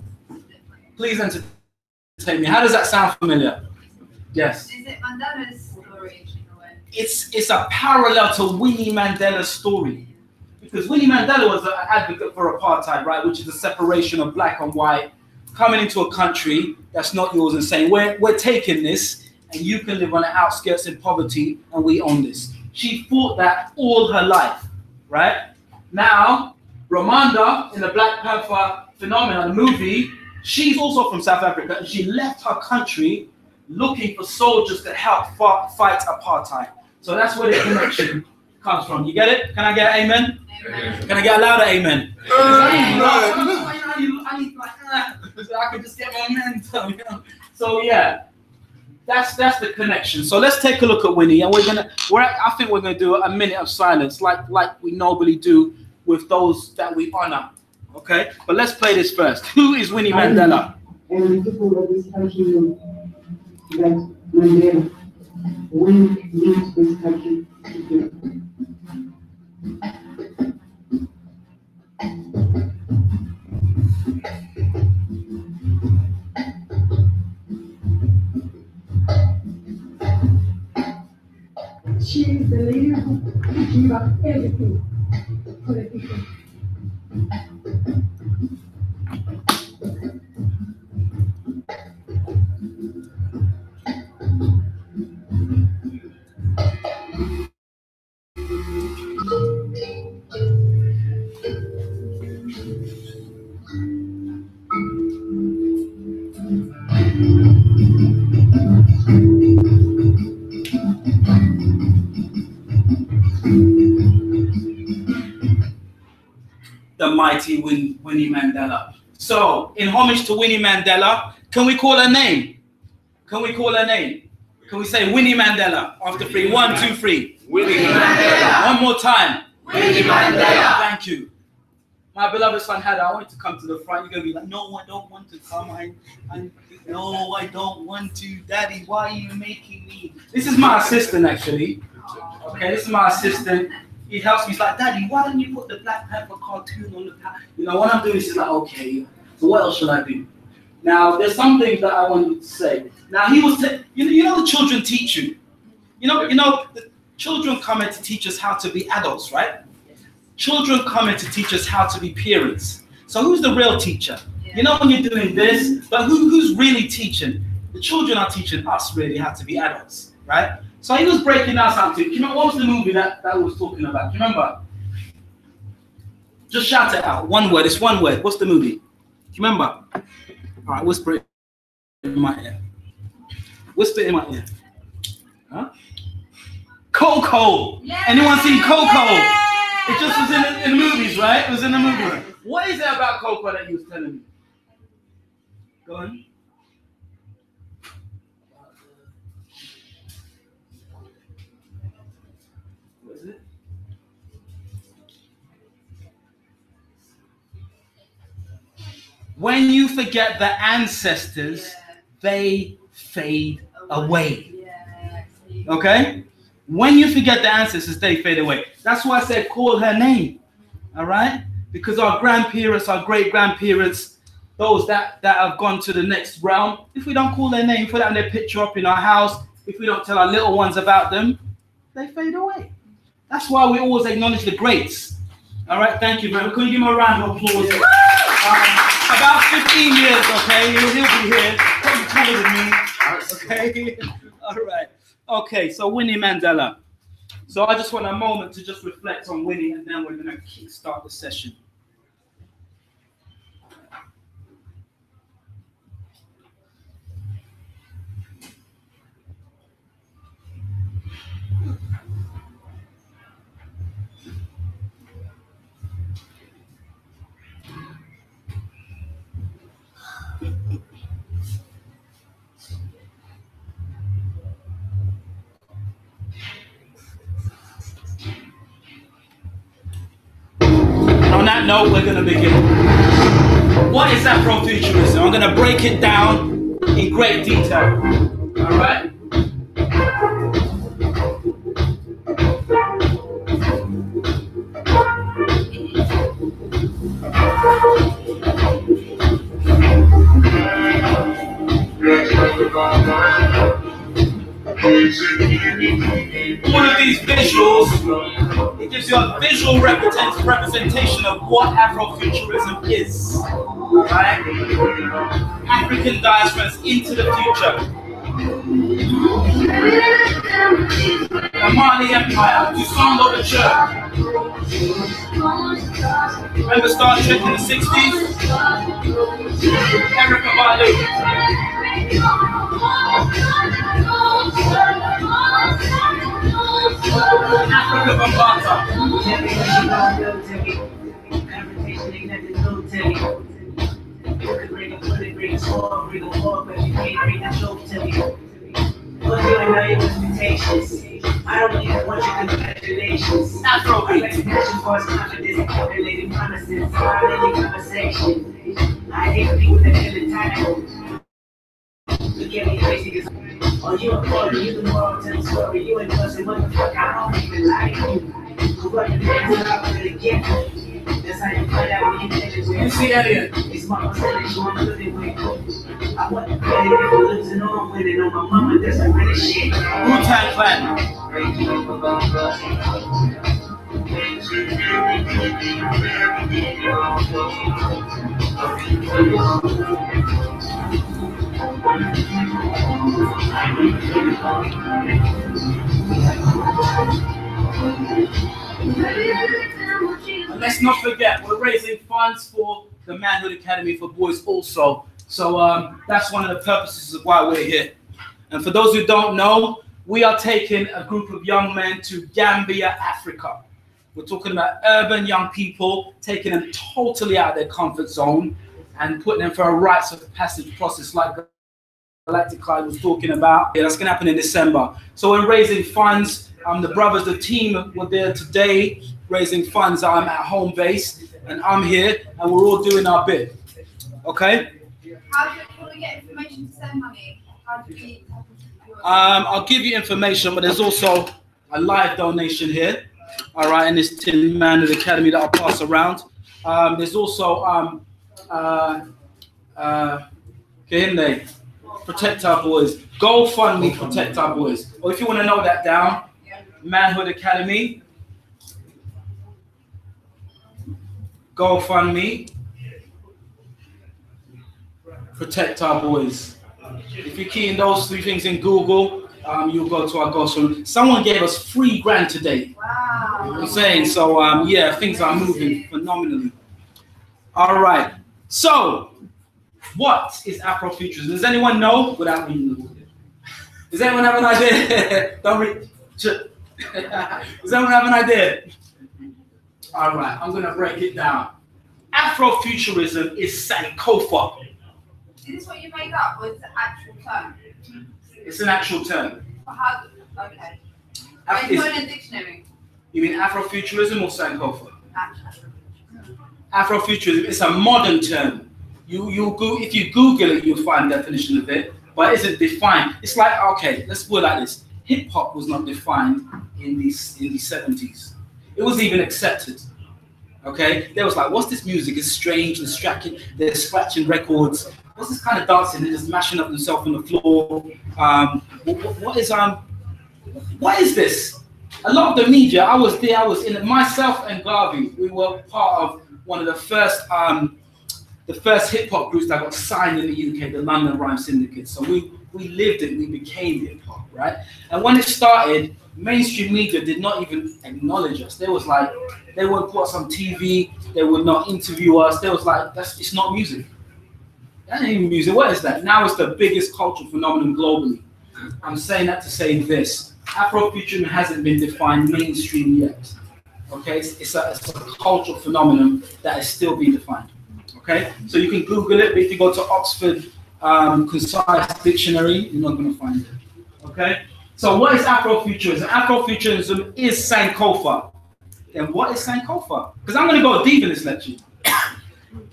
Please entertain me. How does that sound familiar? Yes. Is it Mandela's story in a way? It's a parallel to Winnie Mandela's story. Because Winnie Mandela was an advocate for apartheid, right? Which is the separation of black and white, coming into a country that's not yours and saying, we're taking this, and you can live on the outskirts in poverty, and we own this. She fought that all her life, right? Now, Ramonda, in the Black Panther phenomenon, the movie, she's also from South Africa, and she left her country looking for soldiers to help fight apartheid. So that's where the connection comes from. You get it? Can I get an amen? Amen. Can I get a louder amen? I could just get momentum. You know? So yeah, that's the connection. So let's take a look at Winnie, and I think we're gonna do a minute of silence, like we normally do with those that we honor. Okay, but let's play this first. Who is Winnie Mandela? And people of this country know that Mandela went into this country to do. She is the leader who gave up everything for the people. The mighty Winnie Mandela. So, in homage to Winnie Mandela, can we call her name? Can we call her name? Can we say Winnie Mandela after three? 1, 2, 3. Winnie Mandela. One more time. Winnie Mandela. Thank you. My beloved son Hada, I want you to come to the front. You're going to be like, no, I don't want to come. No, I don't want to. Daddy, why are you making me? This is my assistant, actually. Okay, this is my assistant. He helps me. He's like, Daddy, why don't you put the Black Panther cartoon on the You know, when I'm doing this, he's like, okay, so what else should I do? Now, there's something that I want you to say. Now, he was, you know, the children teach you. You know, the children come in to teach us how to be adults, right? Children come in to teach us how to be parents. So who's the real teacher? You know when you're doing this, but who's really teaching? The children are teaching us really how to be adults, right? So he was breaking down something. You know, what was the movie that we was talking about? Do you remember? Just shout it out. One word. It's one word. What's the movie? Do you remember? All right, whisper it in my ear. Whisper it in my ear. Huh? Coco. Yeah. Anyone seen Coco? It just was in the movies, right? It was in the movie. What is it about Coco that you was telling me? Go on. What is it? When you forget the ancestors, they fade away. Okay? When you forget the ancestors, they fade away. That's why I said call her name. All right? Because our grandparents, our great-grandparents, those that have gone to the next realm, if we don't call their name, put out their picture up in our house, if we don't tell our little ones about them, they fade away. That's why we always acknowledge the greats. All right? Thank you, man. Can you give him a round of applause? About 15 years, okay? He'll be here. Probably taller than me. Okay? All right. Okay, so Winnie Mandela. So I just want a moment to just reflect on Winnie, and then we're going to kickstart the session. On that note, we're going to begin. What is Afrofuturism? I'm going to break it down in great detail. All right? All of these visuals, it gives you a visual representation of what Afrofuturism is. Right? African diasporas into the future. The Mali Empire, to Song of the Church. Remember Star Trek in the 60s? Erica Badu. Africa Bambata. I don't even want your congratulations. Afrobeat. I hate people that kill the title. You get me crazy. Oh, you a boy, you the moral to the story. You ain't pussy, motherfucker. I don't even like you. What the things I'm gonna get. That's how you find out when you get it. You see Elliot? It's my percentage, so I'm good with. I want to play it if we're losing on winning on my mama. That's a really shit. Wu-Tang Clan. And let's not forget, we're raising funds for the Manhood Academy for Boys also. So that's one of the purposes of why we're here. And for those who don't know, we are taking a group of young men to Gambia, Africa. We're talking about urban young people, taking them totally out of their comfort zone and putting them for a rites of passage process like Galactic Clyde was talking about. Yeah, that's going to happen in December. So we're raising funds. The brothers, the team were there today raising funds. I'm at home base and I'm here and we're all doing our bit. Okay? How do we get information to send money? I'll give you information, but there's also a live donation here. All right, and this Tin Man of the Academy that I'll pass around. There's also Protect Our Boys. GoFundMe, Protect Our Boys. Or if you want to know that down, Manhood Academy. GoFundMe. protect our boys. If you key in those three things in Google, you'll go to our goals. So someone gave us $3,000 today. Wow. I'm saying, so yeah, things are moving phenomenally. All right. So, what is Afrofuturism? Does anyone know? Without reading the book. Does anyone have an idea? Don't read. Does anyone have an idea? All right, I'm gonna break it down. Afrofuturism is Sankofa. Is this what you made up, or is it the actual term? It's an actual term. How, okay. Wait, put in a dictionary. You mean Afrofuturism or Sankofa? Afrofuturism is a modern term. If you Google it, you'll find a definition of it, but it isn't defined. It's like, okay, let's put it like this. Hip hop was not defined in the 70s. It wasn't even accepted. Okay, they was like, what's this music? It's strange, distracting. They're scratching records. What's this kind of dancing? They're just mashing up themselves on the floor. What is this? A lot of the media, I was there. I was in it. Myself and Garvey, we were part of one of the first hip hop groups that got signed in the UK, the London Rhyme Syndicate. So we lived it. We became hip hop, right? And when it started, mainstream media did not even acknowledge us. They was like, they would put us on TV. They would not interview us. They was like, it's not music. That ain't even music. What is that? Now it's the biggest cultural phenomenon globally. I'm saying that to say this. Afrofuturism hasn't been defined mainstream yet. Okay, it's a cultural phenomenon that is still being defined. Okay, so you can Google it, but if you go to Oxford Concise Dictionary, you're not going to find it. Okay, so what is Afrofuturism? Afrofuturism is Sankofa. Then what is Sankofa? Because I'm going to go deep in this lecture.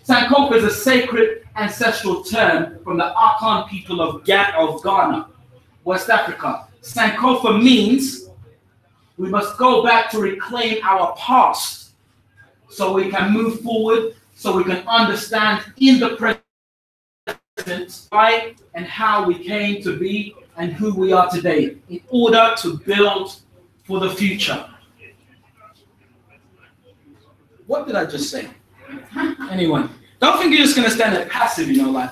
Sankofa is a sacred ancestral term from the Akan people of Ghana, West Africa. Sankofa means we must go back to reclaim our past so we can move forward, so we can understand in the present why and how we came to be and who we are today in order to build for the future. What did I just say? Anyone? Don't think you're just going to stand there passive, you know, like.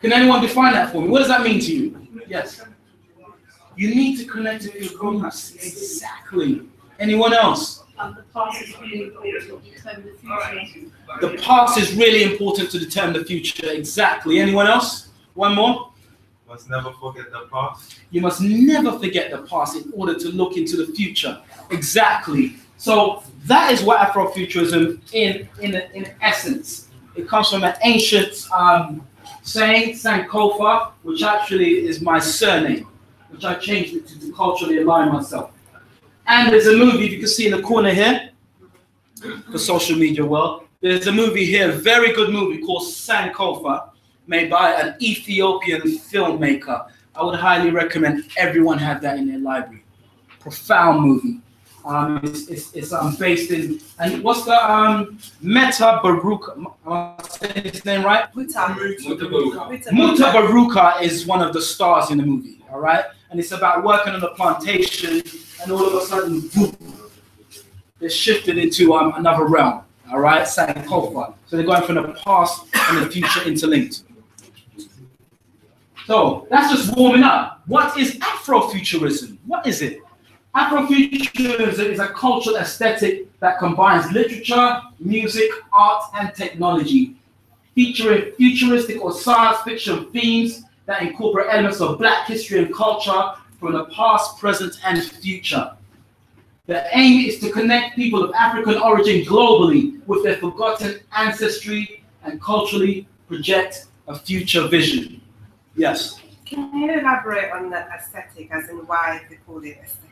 Can anyone define that for me? What does that mean to you? Yes. You need to connect to your groups. Exactly. Anyone else? The past is really important to determine the future. The past is really important to determine the future. Exactly. Anyone else? One more? Must never forget the past. You must never forget the past in order to look into the future. Exactly. So that is what Afrofuturism in essence. It comes from an ancient saying, Sankofa, which actually is my surname, which I changed it to culturally align myself. And there's a movie, if you can see in the corner here, for social media world, there's a movie here, a very good movie called Sankofa, made by an Ethiopian filmmaker. I would highly recommend everyone have that in their library. Profound movie. It's based in, and what's the Meta Baruka? Am I saying his name right? Muta Baruka is one of the stars in the movie, all right? And it's about working on a plantation, and all of a sudden, boom, they're shifted into another realm, all right? Sankofa. So they're going from the past and the future interlinked. So that's just warming up. What is Afrofuturism? What is it? Afrofuturism is a cultural aesthetic that combines literature, music, art, and technology, featuring futuristic or science fiction themes that incorporate elements of Black history and culture from the past, present, and future. The aim is to connect people of African origin globally with their forgotten ancestry and culturally project a future vision. Yes? Can you elaborate on the aesthetic, as in why they call it aesthetic?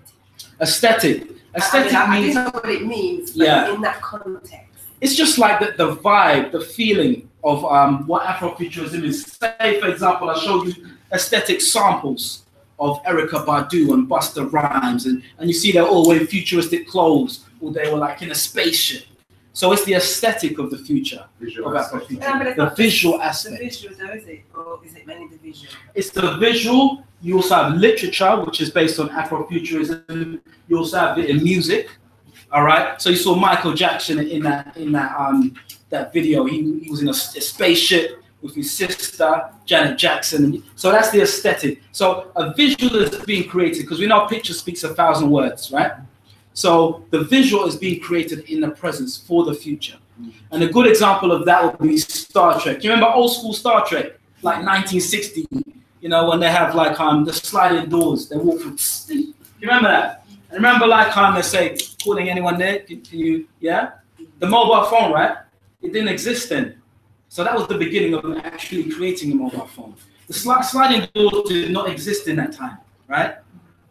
Aesthetic. Aesthetic means... I don't know what it means, but in that context. It's just like the vibe, the feeling of what Afrofuturism is. Say, for example, I showed you aesthetic samples of Erykah Badu and Busta Rhymes, and you see they're all wearing futuristic clothes, or they were like in a spaceship. So it's the aesthetic of the future of Afrofuturism, the visual aspect. The visual, though, is it? Or is it mainly the visual? It's the visual. You also have literature, which is based on Afrofuturism. You also have it in music. All right. So you saw Michael Jackson in that video. He was in a spaceship with his sister, Janet Jackson. So that's the aesthetic. So a visual is being created, because we know picture speaks 1,000 words, right? So the visual is being created in the presence for the future. And a good example of that would be Star Trek. You remember old school Star Trek, like 1960, you know, when they have like the sliding doors, they walk through. You remember that? And remember like they say, calling anyone there, can you, yeah? The mobile phone, right? It didn't exist then. So that was the beginning of actually creating a mobile phone. The sliding doors did not exist in that time, right?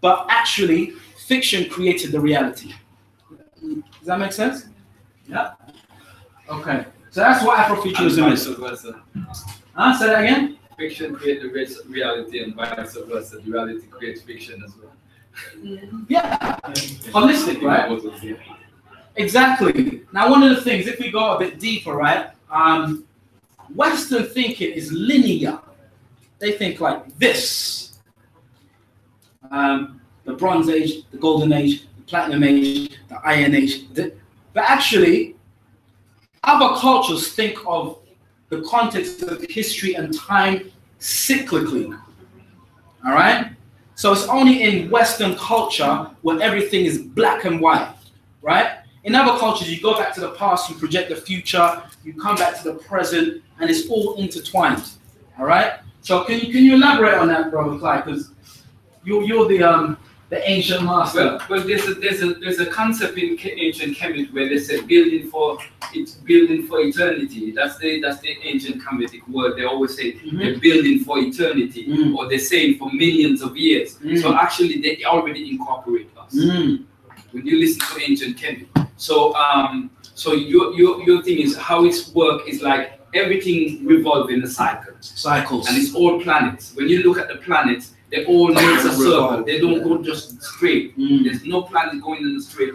But actually, fiction created the reality. Does that make sense? Yeah. Okay. So that's what Afrofuturism is. Say that again? Fiction creates the reality, and vice versa. The reality creates fiction as well. Yeah. Holistic, right? Exactly. Now, one of the things, if we go a bit deeper, right? Western thinking is linear. They think like this. The Bronze Age, the Golden Age, the Platinum Age, the Iron Age. But actually, other cultures think of the context of history and time cyclically. All right? So it's only in Western culture where everything is black and white, right? In other cultures, you go back to the past, you project the future, you come back to the present, and it's all intertwined. All right? So can you elaborate on that, Brother Clyde? Because you're the ancient master. Well, there's a concept in ancient chemistry where they say building for eternity. That's the ancient Kemetic word. They always say they're building for eternity, or they're saying for millions of years. So actually, they already incorporate us. When you listen to ancient chemistry. So so your thing is how its work is like everything revolves in a cycle. Cycles. And it's all planets. When you look at the planets, they all make a circle. They don't go just straight. There's no planet going in a straight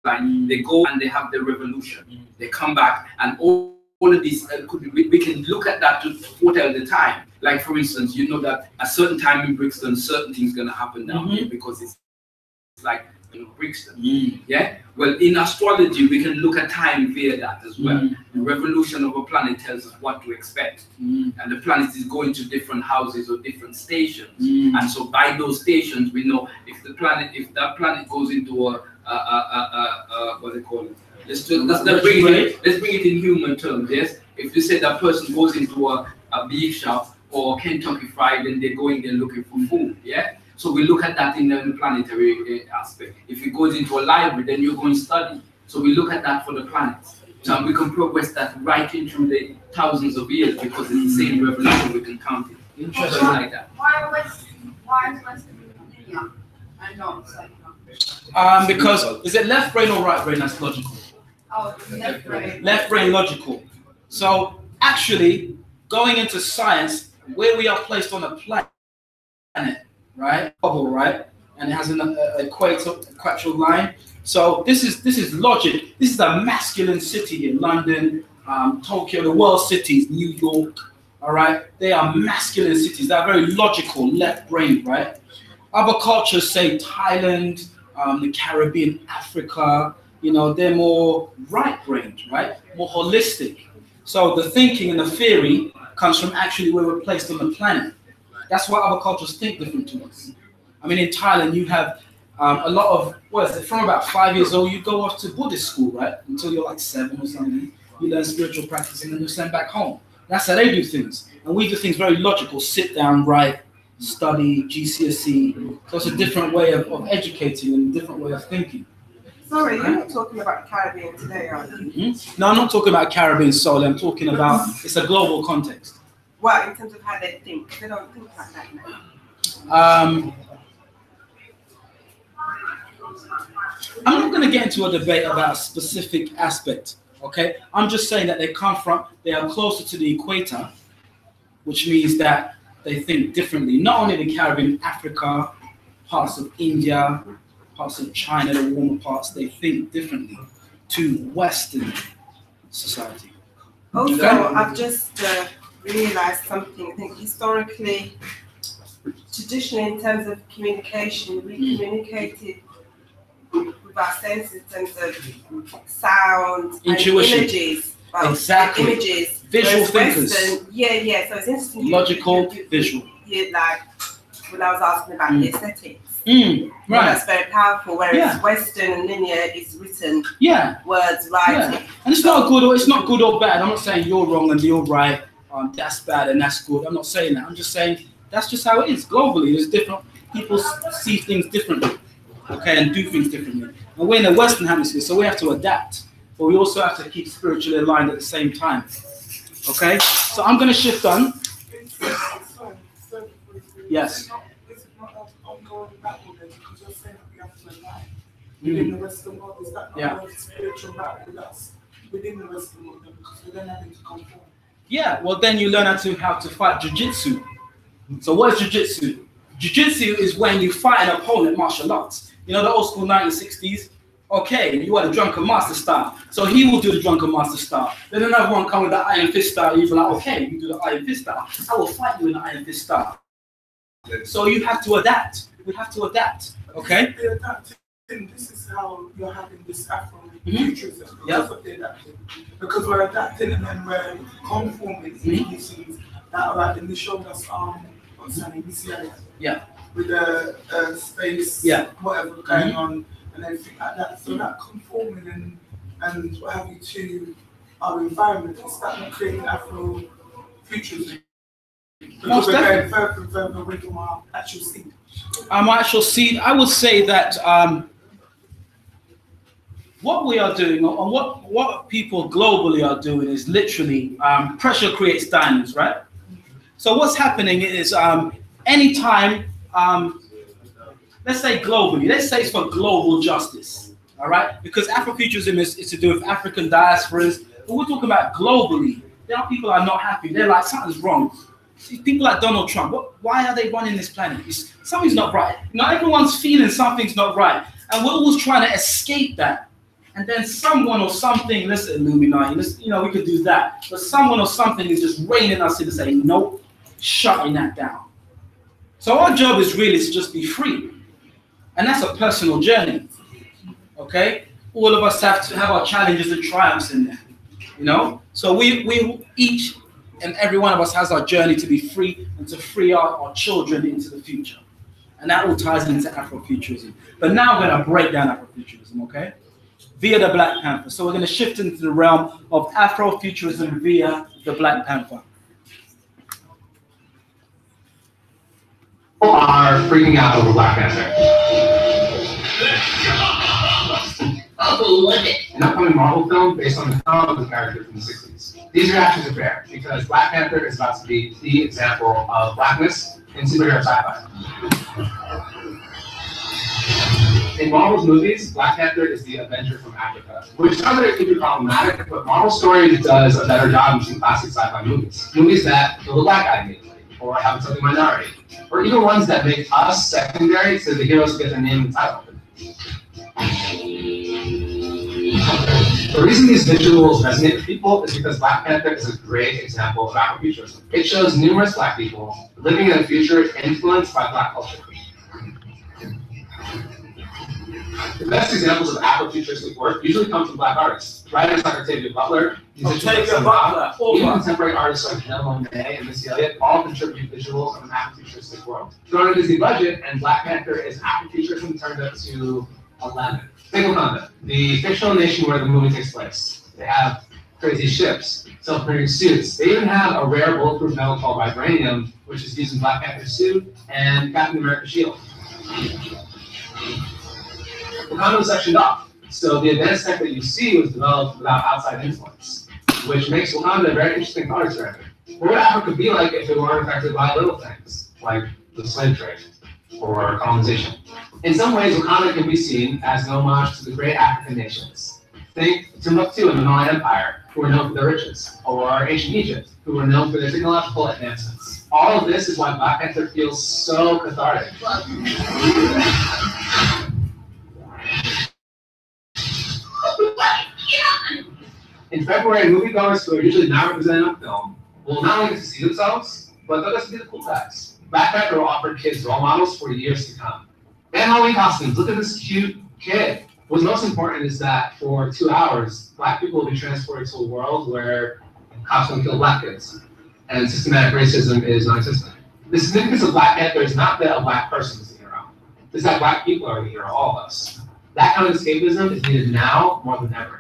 line. They go and they have their revolution. They come back, and all of these we can look at that to foretell the time. Like for instance, you know that a certain time in BRIXTON, certain things gonna happen down here because it's like BRIXTON. Yeah. Well, in astrology, we can look at time via that as well. The revolution of a planet tells us what to expect, and the planet is going to different houses or different stations. And so, by those stations, we know if that planet goes into a what they call it. Let's bring it in human terms. Yes. If you say that person goes into a beef shop or Kentucky Fried, and they're going there looking for food. Yeah. So we look at that in the planetary aspect. If it goes into a library, then you're going to study. So we look at that for the planets. So we can progress that right into the thousands of years because it's the same revolution we can count it. Interesting like that. Why is Western linear and not circular? Because is it left brain or right brain that's logical? Oh, left brain. Left brain logical. So actually, going into science, where we are placed on a planet, right, bubble, right, and it has an equatorial line. So this is logic. This is a masculine city in London, Tokyo, the world cities, New York. All right, they are masculine cities. They are very logical, left brain, right. Other cultures say Thailand, the Caribbean, Africa. You know, they're more right brained, right, more holistic. So the thinking and the theory comes from actually where we're placed on the planet. That's why other cultures think different to us. I mean, in Thailand, you have a lot of, what is it, from about 5 years old, you go off to Buddhist school, right? Until you're like 7 or something. You learn spiritual practice and then you're sent back home. That's how they do things. And we do things very logical, sit down, write, study, GCSE. So it's a different way of educating and a different way of thinking. Sorry, you're not talking about the Caribbean today, are you? No, I'm not talking about Caribbean solely. I'm talking about, it's a global context. Well, in terms of how they think. They don't think like that now. I'm not going to get into a debate about a specific aspect, okay? I'm just saying that they are closer to the equator, which means that they think differently. Not only the Caribbean, Africa, parts of India, parts of China, the warmer parts, they think differently to Western society. Also, Okay? I've just realized something. I think historically, traditionally, in terms of communication, we communicated with our senses in terms of sound Intuition. and images. Exactly. Images. Visual Whereas thinkers. Western, yeah. So it's interesting. Logical, visual. Yeah, like when I was asking about the aesthetics. Right. That's very powerful. Whereas Yeah. Western and linear is written. Yeah. Words, writing. Yeah. And it's not good or bad. I'm not saying you're wrong and you're right. That's bad and that's good. I'm not saying that. I'm just saying that's just how it is globally. There's different people see things differently, okay, and do things differently. And we're in the Western Hemisphere, so we have to adapt, but we also have to keep spiritually aligned at the same time. Okay, so I'm going to shift on. Yes. It's not ongoing battle then, because you're saying that we have to align within the Western world. Is that not a spiritual battle with us within the Western world then, because we're then having to conform? Yeah, well then you learn how to fight jiu-jitsu. So what is jiu-jitsu? Jiu-jitsu is when you fight an opponent martial arts. You know the old school 1960s? Okay, you are the drunken master style. So he will do the drunken master style. Then another one come with the iron fist style. You'll be like, okay, you do the iron fist style. I will fight you in the iron fist style. So you have to adapt. We have to adapt, okay? The adapting, this is how you're having this Afrofuturism. Because we're adapting and then we're conforming species that are like, and they showed us what's her name, yeah, with the space, whatever going on and everything like that. So that conforming and what have you to our environment, is that not creating Afrofuturism? Because we're going further and further away from our actual seed. Our actual seed, I would say that what we are doing, or what people globally are doing, is literally pressure creates diamonds, right? So what's happening is anytime, let's say globally, let's say it's for global justice, all right? Because Afrofuturism is to do with African diasporas, but we're talking about globally. There are people are not happy. They're like, something's wrong. See, people like Donald Trump, why are they running this planet? Something's not right. Not everyone's feeling something's not right. And we're always trying to escape that. And then someone or something, let's Illuminati, we could do that. But someone or something is just reining us in to say, nope, shutting that down. So our job is really to just be free. And that's a personal journey, okay? All of us have to have our challenges and triumphs in there, So we each and every one of us has our journey to be free and to free our children into the future. And that all ties into Afrofuturism. But now I'm going to break down Afrofuturism, okay? Via the Black Panther. So we're going to shift into the realm of Afrofuturism via the Black Panther. People are freaking out over Black Panther. An upcoming Marvel film based on the comic character from the 60s. These reactions are fair because Black Panther is about to be the example of blackness in superhero sci-fi. In Marvel's movies, Black Panther is the Avenger from Africa, which sounds like it could be problematic, but Marvel Stories does a better job using classic sci-fi movies. Movies that kill the black guy immediately, or have a something minority, or even ones that make us secondary so the heroes get their name and title. The reason these visuals resonate with people is because Black Panther is a great example of Afrofuturism. It shows numerous black people living in a future influenced by black culture. The best examples of Afrofuturistic work usually come from black artists. Writers like Octavia Butler, musicians like even contemporary artists like Janelle Monáe and Missy Elliott all contribute visuals of an Afrofuturistic world. Thrown a Disney budget, and Black Panther is Afrofuturism turned up to 11. Think of Wakanda, the fictional nation where the movie takes place. They have crazy ships, self-printing suits. They even have a rare bulletproof metal called vibranium, which is used in Black Panther's suit and Captain America's shield. Wakanda was sectioned off, so the advanced tech that you see was developed without outside influence, which makes Wakanda a very interesting thought experiment. What would Africa be like if it weren't affected by little things, like the slave trade or colonization? In some ways, Wakanda can be seen as an homage to the great African nations. Think Timbuktu and the Malian Empire, who were known for their riches, or ancient Egypt, who were known for their technological advancements. All of this is why Black Panther feels so cathartic. In February, moviegoers who are usually not represented on film will not only get to see themselves, but they'll get to see the cool guys. Black Panther will offer kids role models for years to come. And Halloween costumes. Look at this cute kid What's most important is that for 2 hours, Black people will be transported to a world where cops don't kill Black kids, and systematic racism is non-existent. The significance of Black Panther is not that a Black person is the hero. It's that Black people are the hero, all of us. That kind of escapism is needed now more than ever.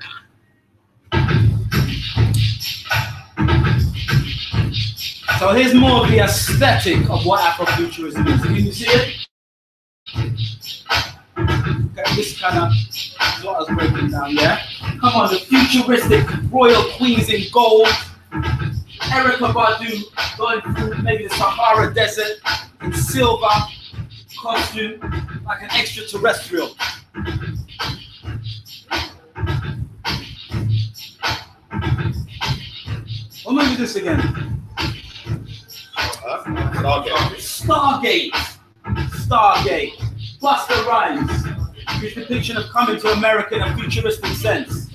So here's more of the aesthetic of what Afrofuturism is. Can you see it? Okay, this kind of is what I was breaking down, yeah? Come on, the futuristic royal queens in gold. Erica Badu going through maybe the Sahara Desert in silver costume, like an extraterrestrial. Or maybe this again. Stargate. Stargate. Busta Rhymes. His depiction of coming to America in a futuristic sense.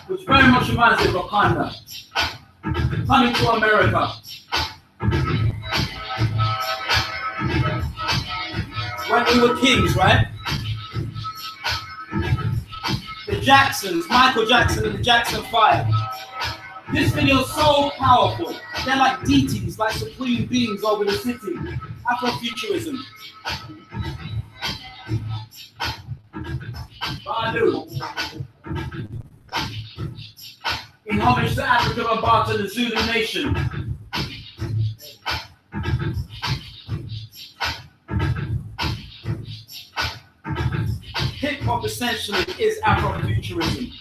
Which very much reminds me of Wakanda. Coming to America. When we were kings, right? The Jacksons, Michael Jackson and the Jackson 5. This video is so powerful. They're like deities, like supreme beings over the city. Afrofuturism. Badu. In homage to Africa and Bata, the Zulu nation. Hip-hop essentially is Afrofuturism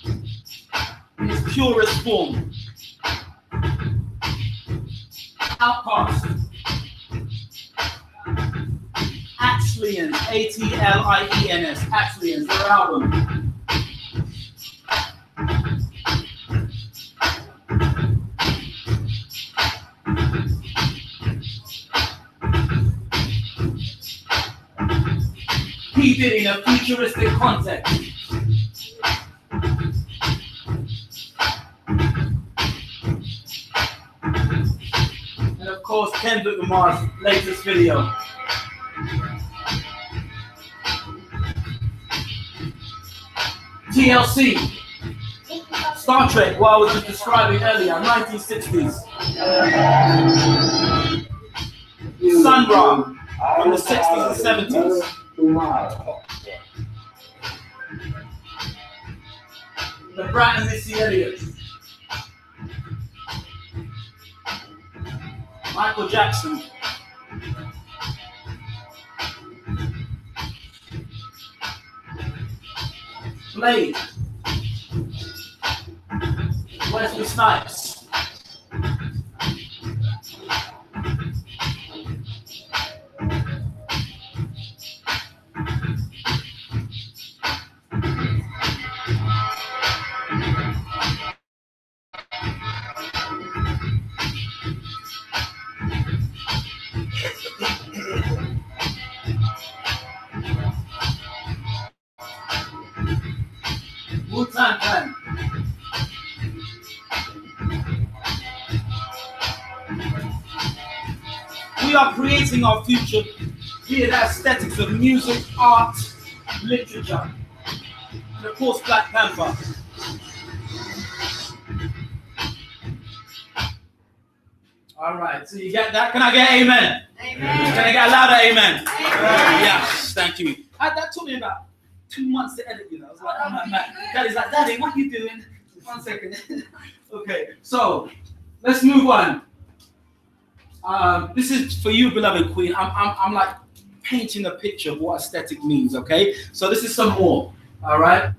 in its purest form. Outcast. Atlians, A-T-L-I-E-N-S, Atlians, their album. He did in a futuristic context. And of course, Kendrick Lamar's latest video. TLC. Star Trek, what I was just describing earlier, 1960s. Sun Ra from the 60s and 70s. The Brat and Missy Elliott. Michael Jackson. Blade. Wesley Snipes. Wu-Tang. We are creating our future via the aesthetics of music, art, literature, and of course Black Panther. All right, so you get that? Can I get amen? Amen. Can I get a louder amen? Amen. Yes, thank you. That took me about 2 months to edit, you know. I was like, oh my man. Daddy's like, Daddy, what are you doing? 1 second. Okay, so let's move on. This is for you, beloved queen. I'm like painting a picture of what aesthetic means, okay? So this is some more, all right?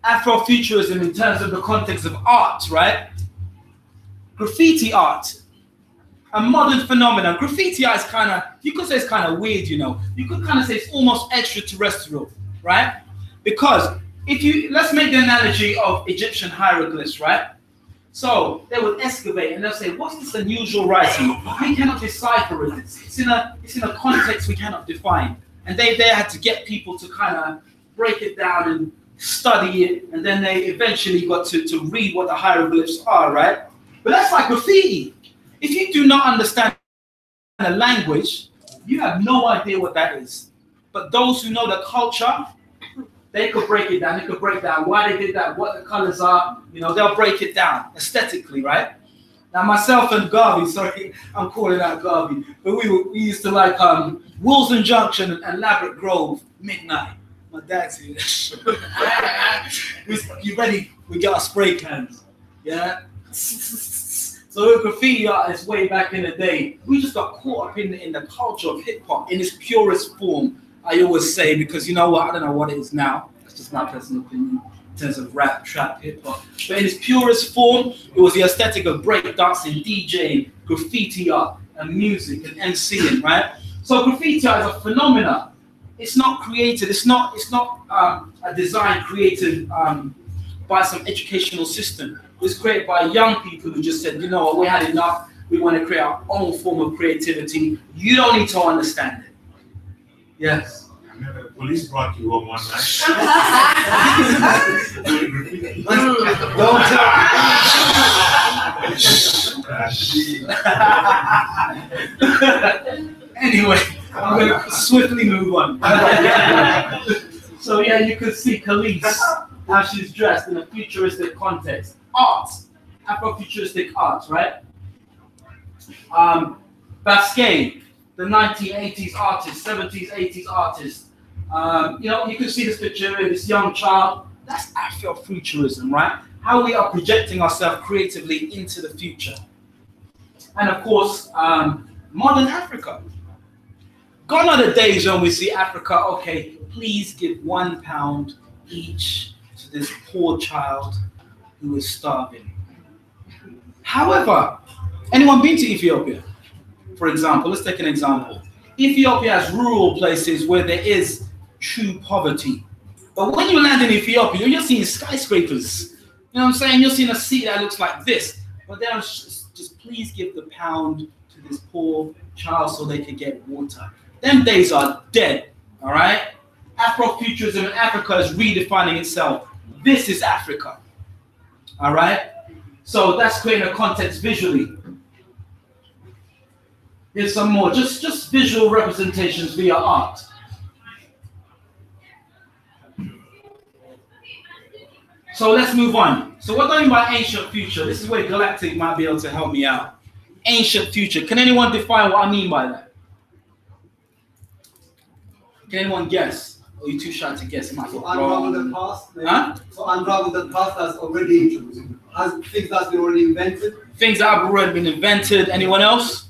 Afrofuturism in terms of the context of art, right? Graffiti art, a modern phenomenon. Graffiti art is kind of, you could say it's kind of weird, you know. You could kind of say it's almost extraterrestrial, right? Because if you, let's make the analogy of Egyptian hieroglyphs, right? So they would excavate and they'll say, what's this unusual writing? We cannot decipher it. It's in a context we cannot define. And they had to get people to kind of break it down and study it, and then they eventually got to read what the hieroglyphs are, right? But that's like graffiti. If you do not understand a language, you have no idea what that is. But those who know the culture, they could break it down. They could break down why they did that, what the colors are. You know, they'll break it down aesthetically, right? Now, myself and Garvey, sorry, I'm calling out Garvey, but we used to like Wilson Junction and Labrador Grove, midnight. My dad's here. You ready? We got our spray cans. Yeah? So graffiti artists way back in the day, we just got caught up in the culture of hip hop in its purest form, I always say, because you know what, I don't know what it is now. It's just my personal opinion in terms of rap, trap, hip hop. But in its purest form, it was the aesthetic of breakdancing, DJing, graffiti art, and music and MCing, right? So graffiti art is a phenomenon. It's not created, it's not a design created by some educational system. It was created by young people who just said, you know what, we had enough, we want to create our own form of creativity. You don't need to understand it. Yes. The police brought you home one night. Don't tell. Anyway, I'm going to swiftly move on. So yeah, you could see Khalees, how she's dressed in a futuristic context. Art, Afrofuturistic art, right? Basquiat, the 1980s artist, 70s, 80s artist. You know, you can see this picture of this young child. That's Afrofuturism, right? How we are projecting ourselves creatively into the future. And of course, modern Africa. Gone are the days when we see Africa, okay, please give £1 each to this poor child who is starving. However, anyone been to Ethiopia? For example, let's take an example. Ethiopia has rural places where there is true poverty. But when you land in Ethiopia, you're seeing skyscrapers. You know what I'm saying? You're seeing a city that looks like this. But they're just please give the £1 to this poor child so they can get water. Them days are dead, all right? Afrofuturism in Africa is redefining itself. This is Africa, all right? So that's creating a context visually. Here's some more, just visual representations via art. So let's move on. So what do I mean by ancient future? This is where Galactic might be able to help me out. Ancient future. Can anyone define what I mean by that? Can anyone guess? Or are you too shy to guess? It might So unravel the past. Huh? So unravel the past that's already has things that's been already invented. Things that have already been invented. Anyone else?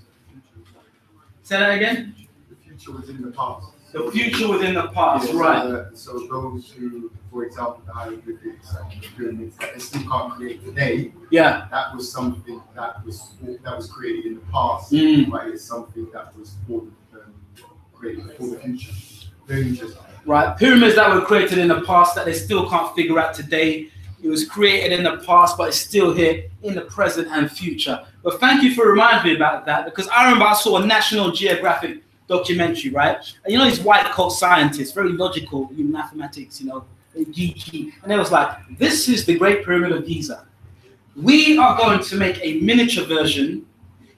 Say that again. The future within the past. The future within the past, right? So those who, for example, the hieroglyphics and the pyramids that they still can't create today. Yeah. That was something that was created in the past, but it's something that was created for the future. Very interesting. Right, pyramids that were created in the past that they still can't figure out today. It was created in the past, but it's still here in the present and future. But thank you for reminding me about that, because I remember I saw a National Geographic documentary, right? And you know these white coat scientists, very logical in mathematics, you know, geeky. And it was like, this is the Great Pyramid of Giza. We are going to make a miniature version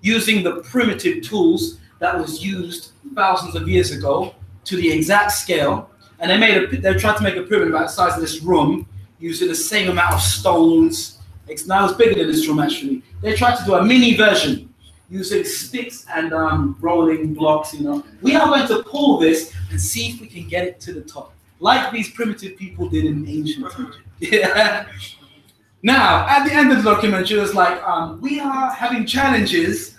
using the primitive tools that was used thousands of years ago to the exact scale. And they tried to make a pyramid about the size of this room using the same amount of stones. Now it's bigger than this room, actually. They tried to do a mini version using sticks and rolling blocks, you know. We are going to pull this and see if we can get it to the top, like these primitive people did in ancient Egypt. Yeah. Now, at the end of the documentary, it was like, we are having challenges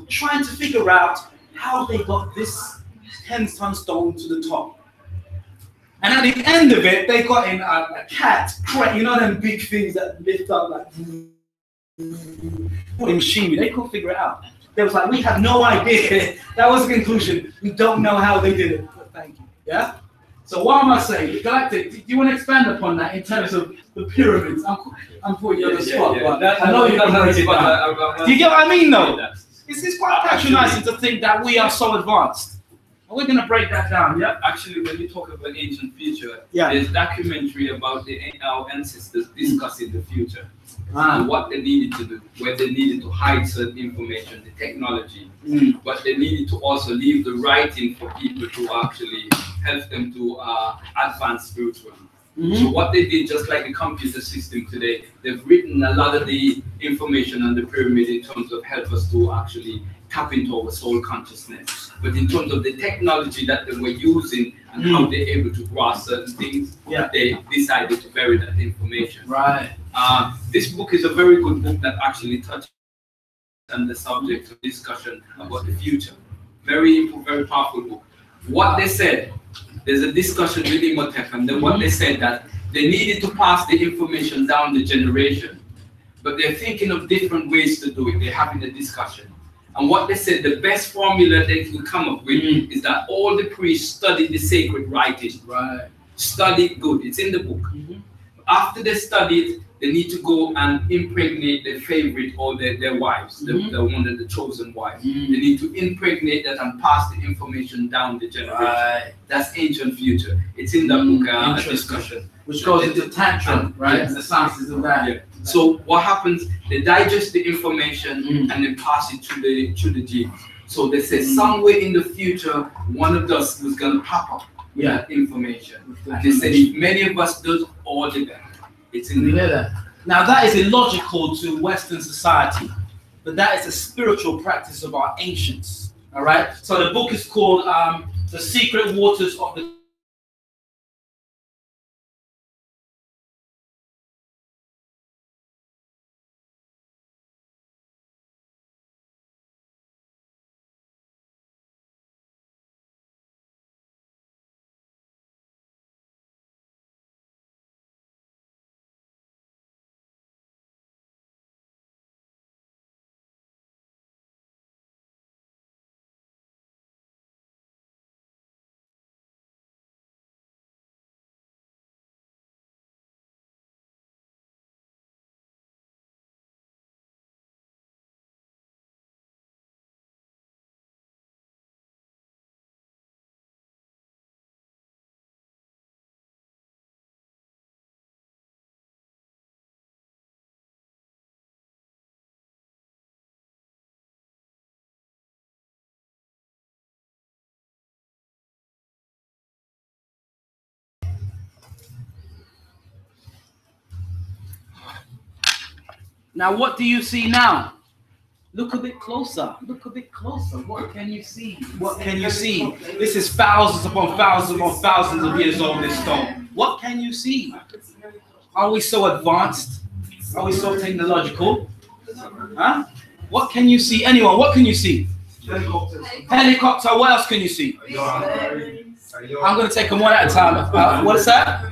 trying to figure out how they got this 10-ton stone to the top. And at the end of it, they got in a cat crate, you know them big things that lift up like machinery. They couldn't figure it out. They was like, we have no idea. That was the conclusion. We don't know how they did it. But thank you. Yeah? So what am I saying? Galactic, do you want to expand upon that in terms of the pyramids? I'm putting you on the spot, but I know you can break it down. Do you get what I mean though? It's quite patronizing to think that we are so advanced. We're going to break that down, yeah? Actually, when you talk about ancient future, Yeah. there's documentary about our ancestors discussing the future. Ah. What they needed to do, where they needed to hide certain information, the technology, but they needed to also leave the writing for people to actually help them to advance spiritually. So what they did, just like the computer system today, they've written a lot of the information on the pyramid in terms of help us to actually tap into our soul consciousness. But in terms of the technology that they were using and how they're able to grasp certain things, they decided to bury that information. Right. This book is a very good book that actually touches on the subject of discussion about the future. Very powerful book. What they said, there's a discussion with Imhotep, and then what they said that they needed to pass the information down the generation, but they're thinking of different ways to do it. They're having a discussion. And what they said, the best formula they could come up with is that all the priests studied the sacred writing. Right. Study good. It's in the book. After they studied, they need to go and impregnate their favorite or their wives, the one of the chosen wives. They need to impregnate that and pass the information down the generation. Right. That's ancient future. It's in that book, discussion. Which goes into Tantra, right? And the sciences of that. Yeah. So what happens, they digest the information and then pass it to the genes. So they say somewhere in the future, one of us was going to pop up with that information. And they said if many of us do, all the better. It's in the Now that is illogical to Western society, but that is a spiritual practice of our ancients. All right. So the book is called "The Secret Waters of the." Now, what do you see now? Look a bit closer. Look a bit closer. What can you see? What can you see? This is thousands upon thousands of years old, this stone. What can you see? Are we so advanced? Are we so technological? Huh? What can you see? Anyone, what can you see? Helicopter. What else can you see? I'm going to take them one at a time. What is that?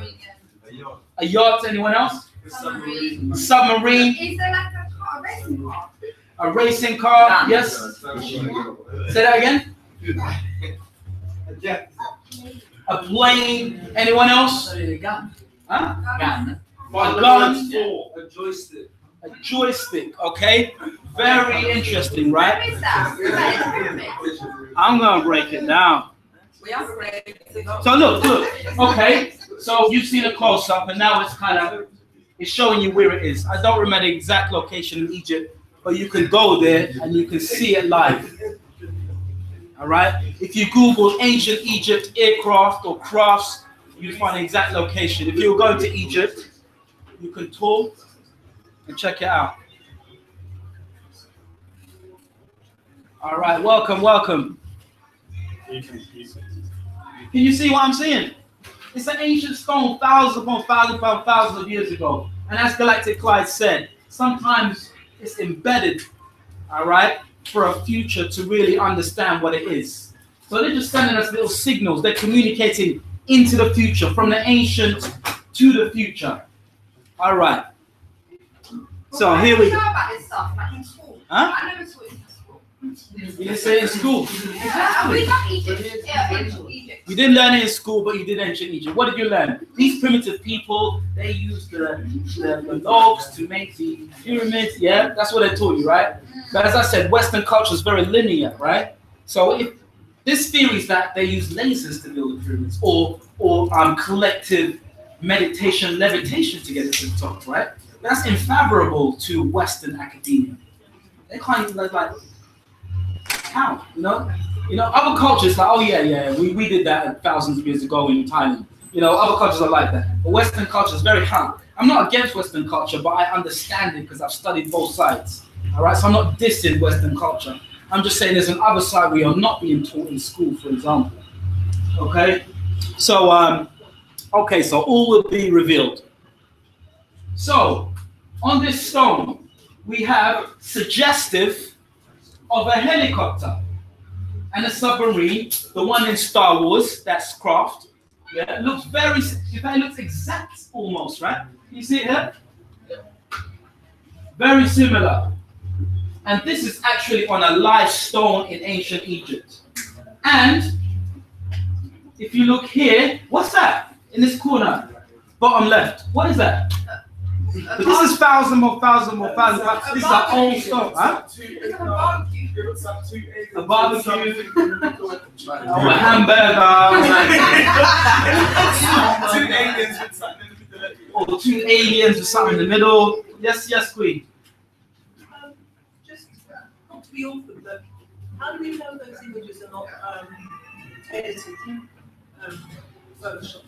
A yacht. Anyone else? Submarine. Is there like a racing car? A racing car, yes. Say that again. A plane. Anyone else? A gun. Huh? Gun. A gun. A joystick. A joystick. Okay. Very interesting, right? What is that? I'm gonna break it down. So look. Okay. So you've seen a close up, and now it's showing you where it is. I don't remember the exact location in Egypt, but you can go there and you can see it live. All right. If you Google ancient Egypt aircraft or crafts, you find the exact location. If you're going to Egypt, you can tour and check it out. All right. Welcome. Can you see what I'm saying? It's an ancient stone, thousands upon thousands of years ago. And as Galactic Clyde said, sometimes it's embedded, all right, for a future to really understand what it is. So they're just sending us little signals. They're communicating into the future, from the ancient to the future. All right. So here we go. About this stuff, like in school. Huh? I never taught it in school. You didn't say it in school. Yeah, we got Egypt. Yeah, ancient Egypt. You didn't learn it in school, but you did ancient Egypt. What did you learn? These primitive people, they used the logs to make the pyramids. Yeah, that's what they taught you, right? But as I said, Western culture is very linear, right? So if There's theories that they use lasers to build the pyramids, or collective meditation, levitation to get it to the top, right? That's unfavorable to Western academia. They can't even like how, you know, other cultures like, oh yeah, we did that thousands of years ago in Thailand. You know, other cultures are like that. But Western culture is very hard. I'm not against Western culture, but I understand it because I've studied both sides. All right, so I'm not dissing Western culture. I'm just saying there's an other side we are not being taught in school, for example. Okay, so so all will be revealed. So on this stone, we have suggestive of a helicopter and a submarine, the one in Star Wars, that's Craft. Yeah, it looks very, in fact, it looks exact almost, right? You see it here? Very similar. And this is actually on a live stone in ancient Egypt. And if you look here, what's that in this corner? Bottom left. What is that? This is thousand more. This is our own stone, huh? A barbecue. A hamburger. Or 2 aliens with something in the middle. Yes, Queen. Just not to be awkward, but how do we know those images are not edited? Photoshop.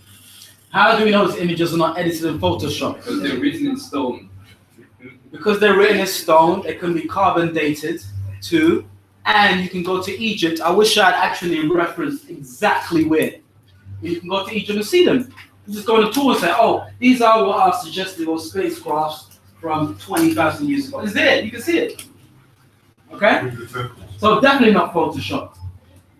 How do we know those images are not edited in Photoshop? Because they're written in stone. Because they're written in stone, they can be carbon dated too, and you can go to Egypt. I wish I'd actually referenced exactly where. You can go to Egypt and see them. You just go on a tour and say, oh, these are what are suggestive of spacecrafts from 20,000 years ago. It's there, you can see it. Okay? So definitely not Photoshop.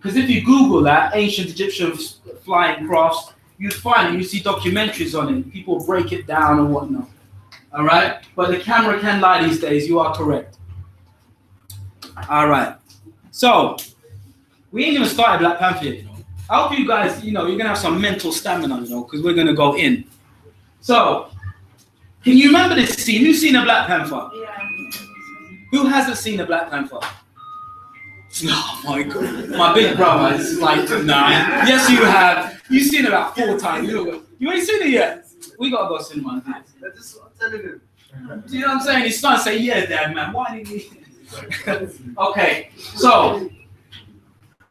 Because if you Google that, ancient Egyptian flying crafts, you'd find it, you see documentaries on it. People break it down and whatnot. All right? But the camera can lie these days, you are correct. All right. So, we ain't even started Black Panther yet, you know. I hope you guys, you know, you're going to have some mental stamina, you know, because we're going to go in. So, can you remember this scene? Who's seen a Black Panther? Yeah. Who hasn't seen a Black Panther? Oh my God. My big brother is like 9. Yes, you have. You've seen it about 4 times. You ain't seen it yet. We got to go cinema. That's just what I'm telling him. Do you know what I'm saying? He's trying to say, yeah, Dad, man. Why didn't he? Okay, so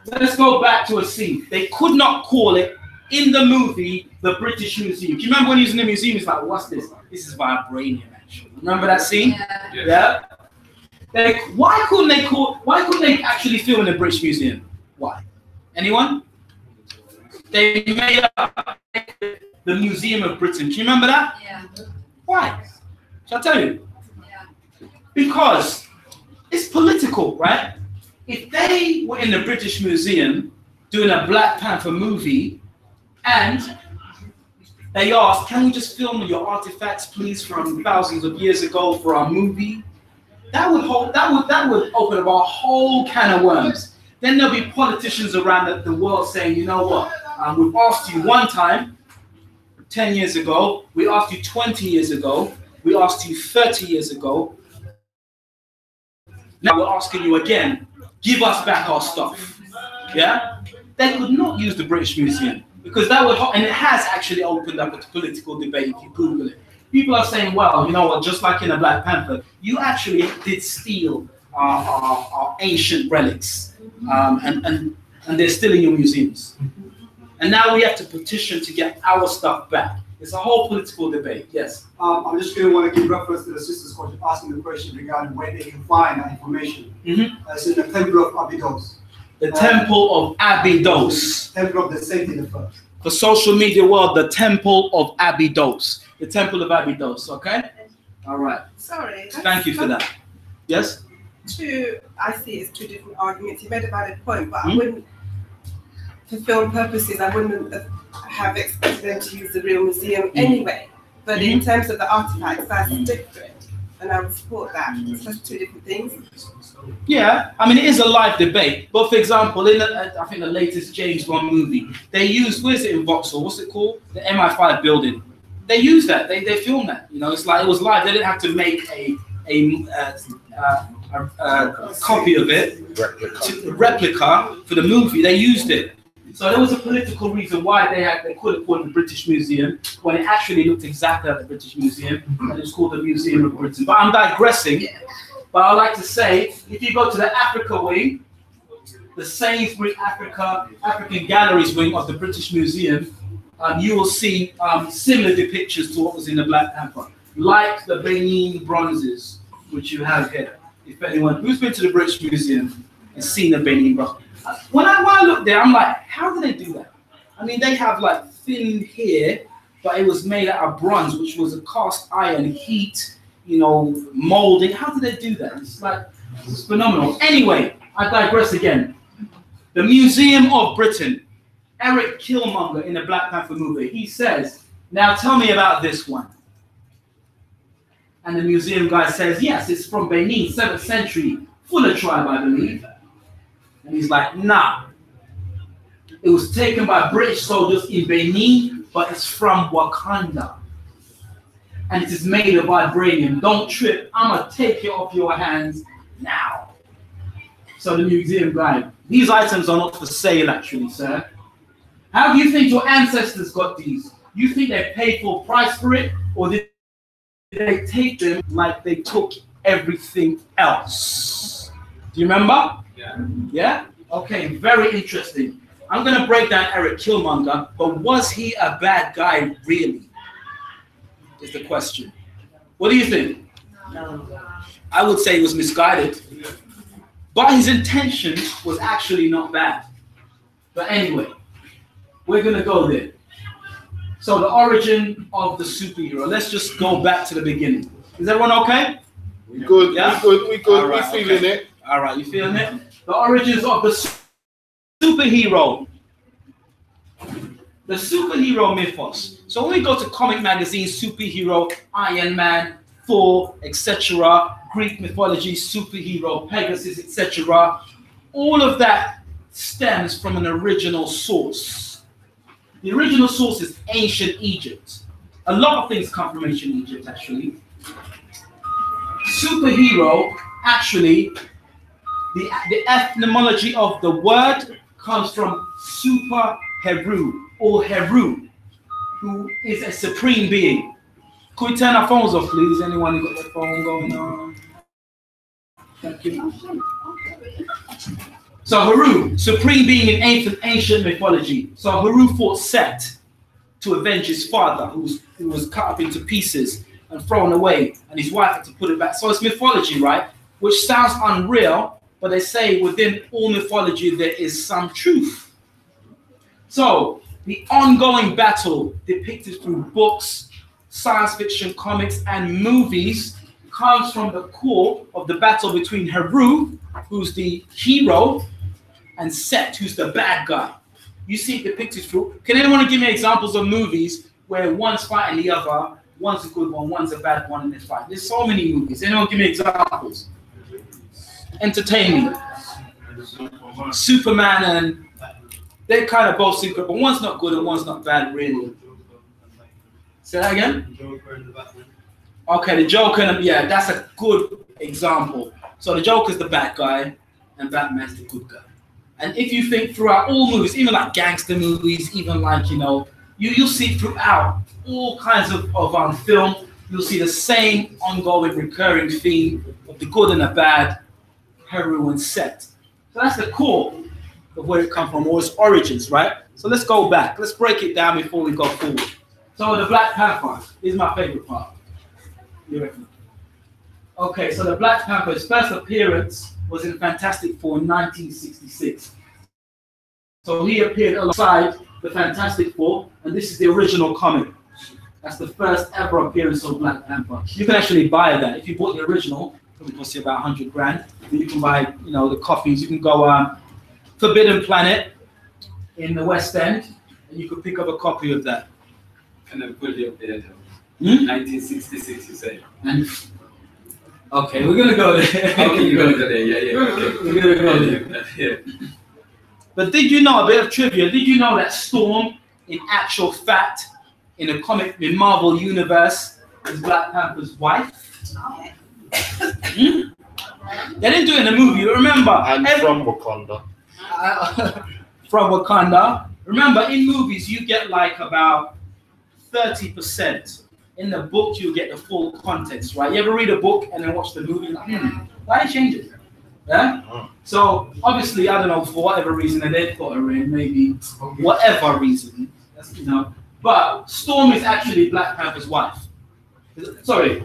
let's go back to a scene. They could not call it in the movie the British Museum. Do you remember when he was in the museum? He's like, what's this? This is vibranium, actually. Remember that scene? Yeah. Why couldn't they actually film in the British Museum? Why? Anyone? They made up the Museum of Britain. Do you remember that? Yeah. Why? Shall I tell you? Yeah. Because it's political, right? If they were in the British Museum doing a Black Panther movie and they asked, can we just film your artifacts, please, from thousands of years ago for our movie? That would open up a whole can of worms. Then there'll be politicians around the world saying, you know what? We've asked you one time, 10 years ago. We asked you 20 years ago. We asked you 30 years ago. Now we're asking you again. Give us back our stuff. Yeah? They could not use the British Museum because that would, and it has actually opened up a political debate if you Google it. People are saying, well, you know what, just like in a Black Panther, you actually did steal our ancient relics, and they're still in your museums. And now we have to petition to get our stuff back. It's a whole political debate, yes. I'm just going to want to give reference to the sister's question, asking the question regarding where they can find that information. It's in the Temple of Abydos. The Temple of Abydos. Temple of the Safety first. For social media world, the Temple of Abydos. The Temple of Abydos, okay? All right. Sorry. Thank you for that. Yes? I see it's 2 different arguments. You made a valid point, but I wouldn't, for film purposes, I wouldn't have expected them to use the real museum anyway. But in terms of the artifacts, that's different. And I would support that. It's just 2 different things. Yeah, I mean, it is a live debate. But for example, in I think the latest James Bond movie, they used, where's it in Vauxhall? What's it called? The MI5 building. They used that. They filmed that. You know, it's like it was live. They didn't have to make a a copy of it, replica for the movie. They used it. So there was a political reason why they could have called it the British Museum when it actually looked exactly like the British Museum, and it's called the Museum of Britain. But I'm digressing. But I like to say, if you go to the Africa wing, the Sainsbury African Galleries wing of the British Museum, you will see similar depictions to what was in the Black Panther, like the Benin bronzes, which you have here. If anyone who's been to the British Museum and seen the Benin bronze, when I look there, I'm like, how do they do that? I mean, they have like thin hair, but it was made out of bronze, which was a cast iron heat, you know, molding. How do they do that? It's phenomenal. Anyway, I digress again. The Museum of Britain, Eric Killmonger in the Black Panther movie, he says, now tell me about this one. And the museum guy says, yes, it's from Benin, 7th century, Fuller tribe, I believe. And he's like, nah. It was taken by British soldiers in Benin, but it's from Wakanda. And it is made of vibranium. Don't trip. I'm going to take it off your hands now. So the museum guy, these items are not for sale, actually, sir. How do you think your ancestors got these? You think they paid full price for it, or did they take them like they took everything else? Do you remember? Yeah. Yeah? Okay, very interesting. I'm going to break down Eric Killmonger, but was he a bad guy, really? Is the question. What do you think? No. I would say he was misguided, but his intention was actually not bad. But anyway, we're going to go there. So the origin of the superhero. Let's just go back to the beginning. Is everyone okay? We good, yeah? we good, right, we feeling it. All right, you feeling it? The origins of the superhero. The superhero mythos. So when we go to comic magazines, superhero, Iron Man, Thor, etc., Greek mythology, superhero, Pegasus, etc., all of that stems from an original source. The original source is ancient Egypt. A lot of things come from ancient Egypt, actually. Superhero, actually, the etymology of the word comes from super Heru, or Heru, who is a supreme being. Could we turn our phones off, please? Anyone who got their phone going on? Thank you. So Heru, supreme being in ancient mythology. So Heru fought Set to avenge his father, who was cut up into pieces and thrown away, and his wife had to put it back. So it's mythology, right? Which sounds unreal, but they say within all mythology there is some truth. So the ongoing battle depicted through books, science fiction, comics, and movies comes from the core of the battle between Heru, who's the hero, and Set, who's the bad guy. You see it depicted through. Can anyone give me examples of movies where one's fighting the other, one's a good one, one's a bad one, and they fight? There's so many movies. Anyone give me examples? Entertain me. Superman and they're kind of both secret, but one's not good and one's not bad, really. Say that again? Okay, the Joker, yeah, that's a good example. So the Joker's the bad guy and Batman's the good guy. And if you think throughout all movies, even like gangster movies, even like, you know, you'll see throughout all kinds of film, you'll see the same ongoing recurring theme of the good and the bad, Heru and Set. So that's the core of where it comes from, or its origins, right? So let's go back. Let's break it down before we go forward. So the Black Panther is my favorite part. You reckon? Okay, so the Black Panther's first appearance was in Fantastic Four in 1966. So he appeared alongside the Fantastic Four, and this is the original comic. That's the first ever appearance of Black Panther. You can actually buy that. If you bought the original, it would cost you about 100 grand. Then you can buy, you know, the copies. You can go Forbidden Planet in the West End, and you could pick up a copy of that. Can I put it up there? 1966, you say. And okay, we're gonna go there. Okay, you're gonna go there. Yeah. Okay. We're gonna go there. Yeah. But did you know, a bit of trivia? Did you know that Storm, in actual fact, in the comic, in Marvel universe, is Black Panther's wife? They didn't do it in the movie. Remember, from Wakanda. From Wakanda. Remember, in movies you get like about 30%. In the book, you get the full context, right? You ever read a book and then watch the movie? Like, why change it? Yeah. So obviously, I don't know, for whatever reason, and they put her in, maybe whatever reason, you know. But Storm is actually Black Panther's wife. Sorry,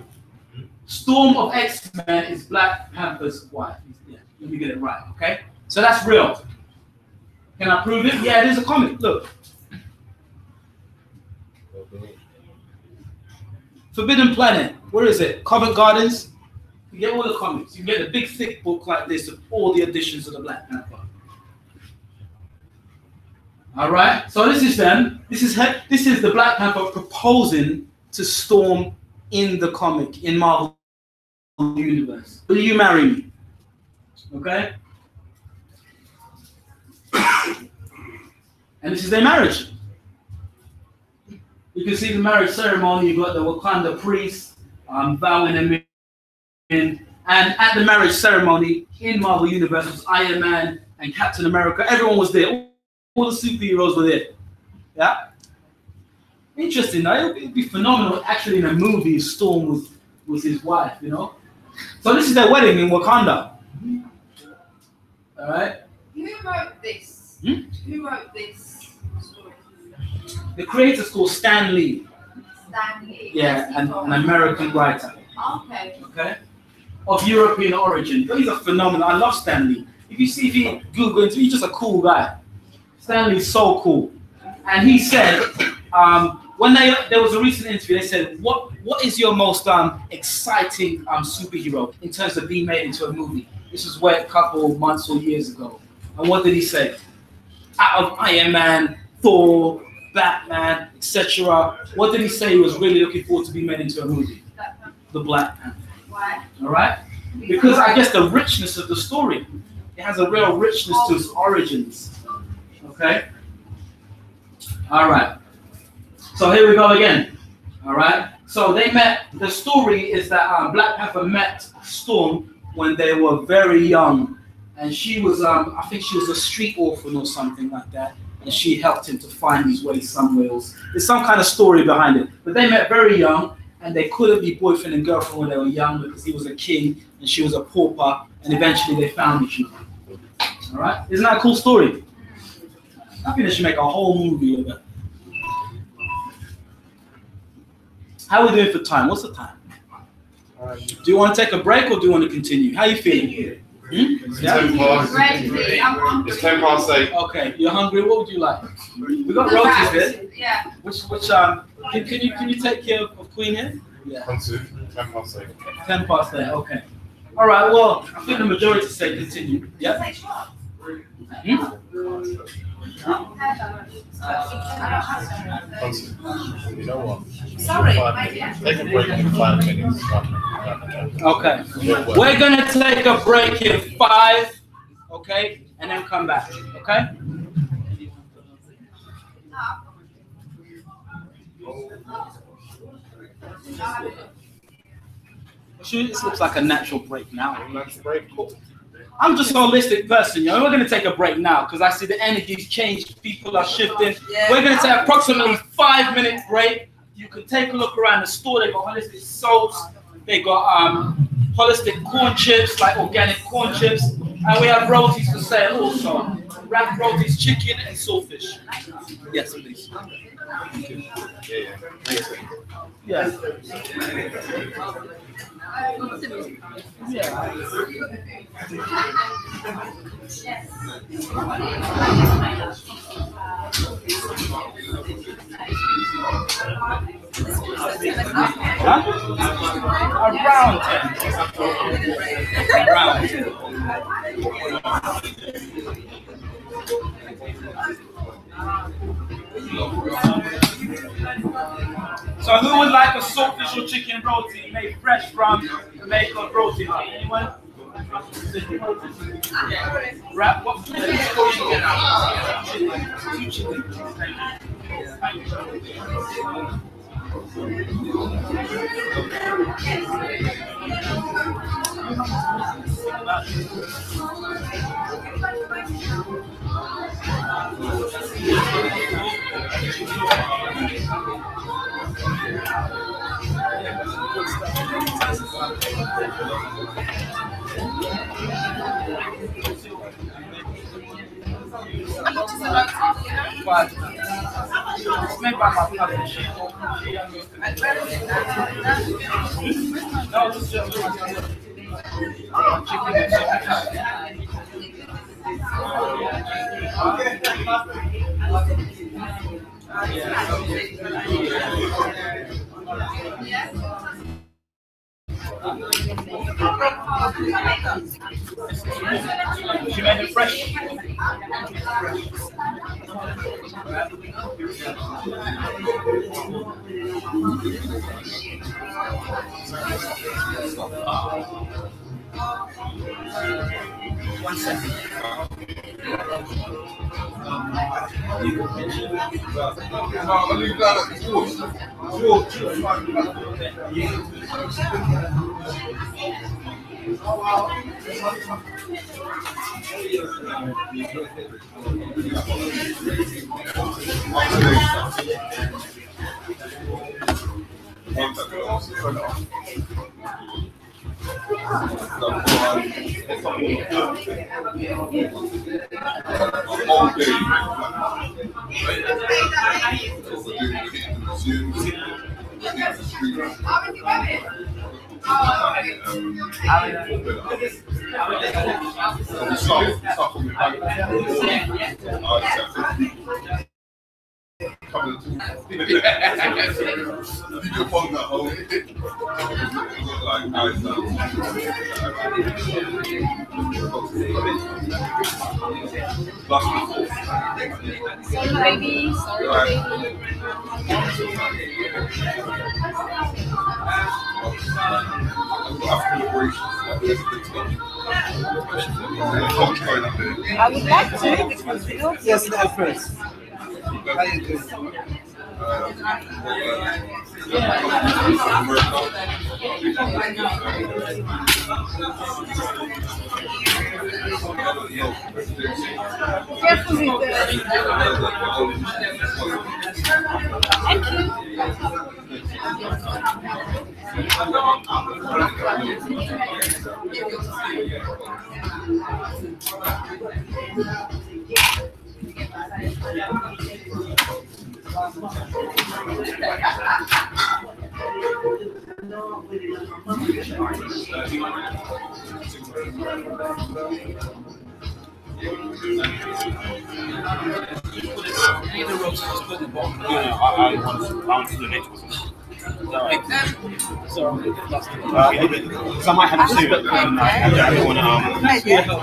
Storm of X-Men is Black Panther's wife. Yeah, let me get it right, okay? So that's real. Can I prove it? Yeah, it is a comic. Look. Forbidden Planet. Where is it? Covent Gardens. You get all the comics. You get a big thick book like this of all the editions of the Black Panther. All right. So this is them. This is the Black Panther proposing to Storm in the comic in Marvel Universe. Will you marry me? Okay. And this is their marriage. You can see the marriage ceremony. You got the Wakanda priest vowing them in, and at the marriage ceremony in Marvel Universe was Iron Man and Captain America. Everyone was there. All the superheroes were there. Yeah. Interesting. Now it'd be phenomenal. Actually, in a movie, Storm was his wife. You know. So this is their wedding in Wakanda. All right. Who wrote this? Who wrote this story? The creator's called Stan Lee. Stan Lee. Yeah, an American writer. Okay. Okay. Of European origin. But he's a phenomenon. I love Stan Lee. If you Google him, he's just a cool guy. Stan Lee's so cool. And he said, when there was a recent interview, they said, what is your most exciting superhero in terms of being made into a movie? This was a couple of months or years ago. And what did he say? Out of Iron Man, Thor, Batman, etc. What did he say he was really looking forward to be made into a movie? The Black Panther. Why? All right? Because I guess the richness of the story. It has a real richness to its origins. Okay? All right. So here we go again. All right? So they met. The story is that Black Panther met Storm when they were very young. And she was, I think she was a street orphan or something like that. And she helped him to find his way somewhere else. There's some kind of story behind it. But they met very young, and they couldn't be boyfriend and girlfriend when they were young because he was a king and she was a pauper, and eventually they found each other. All right? Isn't that a cool story? I think they should make a whole movie of it. How are we doing for time? What's the time? Do you want to take a break or do you want to continue? How are you feeling? It's 10 past. It's 10 past 8. Okay, you're hungry. What would you like? We got rotis here. Yeah. Which can you take care of Queen here? Yeah. 10 past 8. 10 past 8. Okay. All right. Well, I think the majority say continue. Yeah. You know what? Sorry. Take a break in 5 minutes. Okay. We're gonna take a break in 5. Okay, and then come back. Okay. This looks like a natural break now. Natural break. I'm just a holistic person, you know. We're going to take a break now because I see the energy's changed. People are shifting. Yeah. We're going to take approximately 5-minute break. You can take a look around the store. They've got holistic soaps. They got holistic corn chips, like organic corn chips. And we have rotis for sale also. Wrapped rotis, chicken, and saltfish. Yes, please. Yeah. Around 10. So who would like a saltfish or chicken roti made fresh from Jamaica roti? Anyone? Wrap what? She made it fresh. One second. Sorry, baby. Sorry, baby. I would like to because we also Yes, no, first. Careful with the... Thank you. I want to do the next one. So, because I might have two, but I don't want to.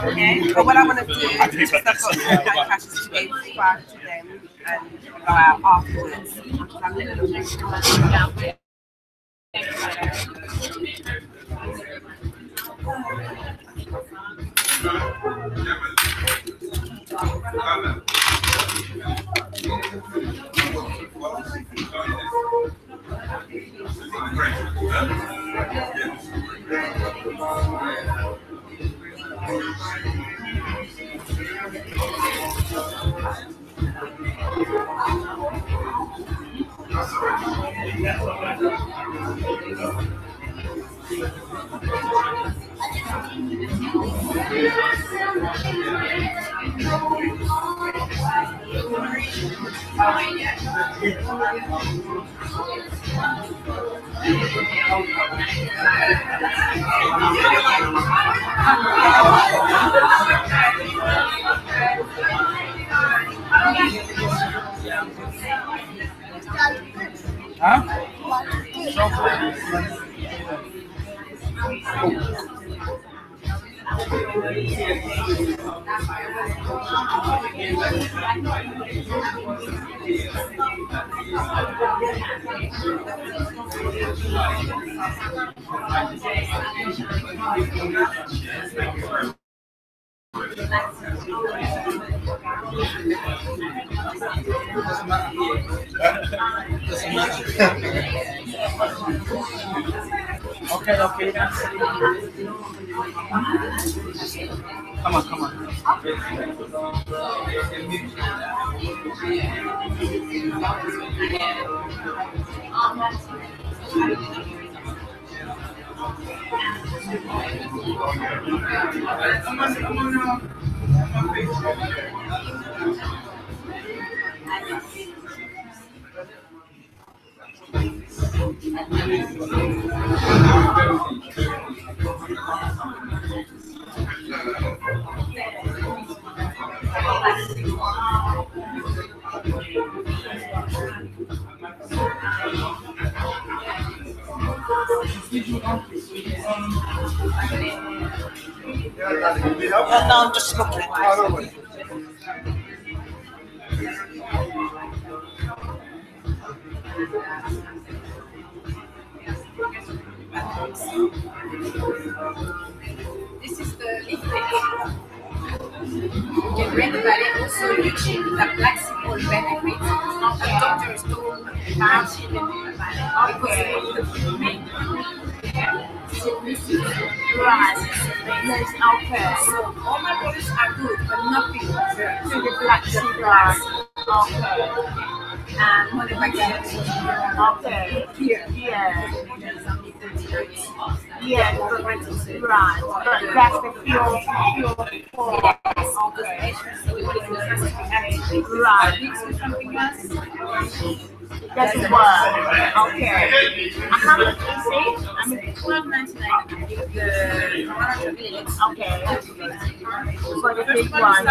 Okay. But what I want to do is just I've got cash to give back to them and go out afterwards. I'm letting them down. Okay. Okay. Come on. No, I'm just looking. This is the leaflet. You can read about it. Also, reaching the black symbol benefits. The doctor is told about it. Right. Okay. So all my products are good, but nothing to the black symbol. Okay. And what about that? Okay. Here. Yeah, right. But that's the fuel for. Okay. Right. That's what. Okay. How much is it? I mean, $12.99. Okay. For the big one.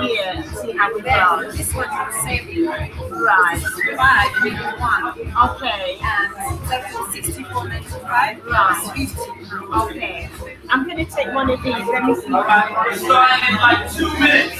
Here, see how it goes. This one is saving. Right. Five, big one. Okay. And that's $64.95. Right. Okay. I'm gonna take one of these. Let me see. Alright, starting in like 2 minutes.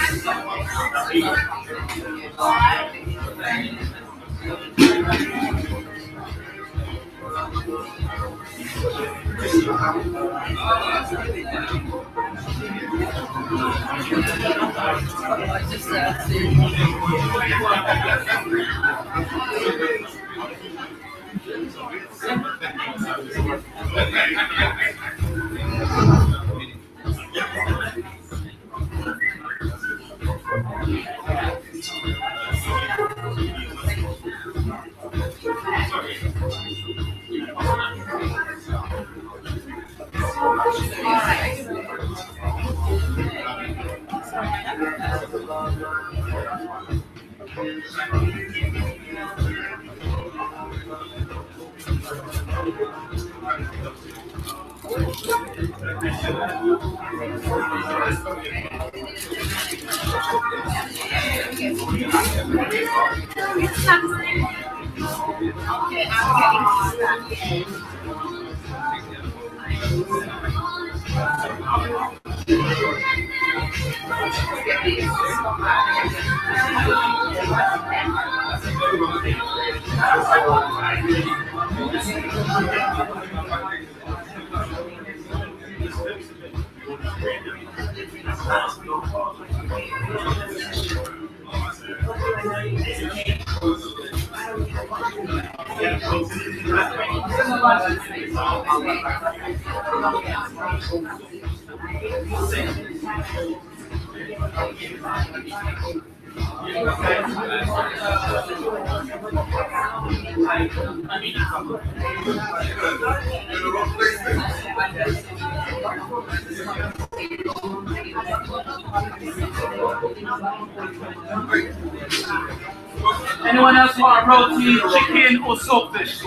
Anyone else want roti, chicken, or saltfish?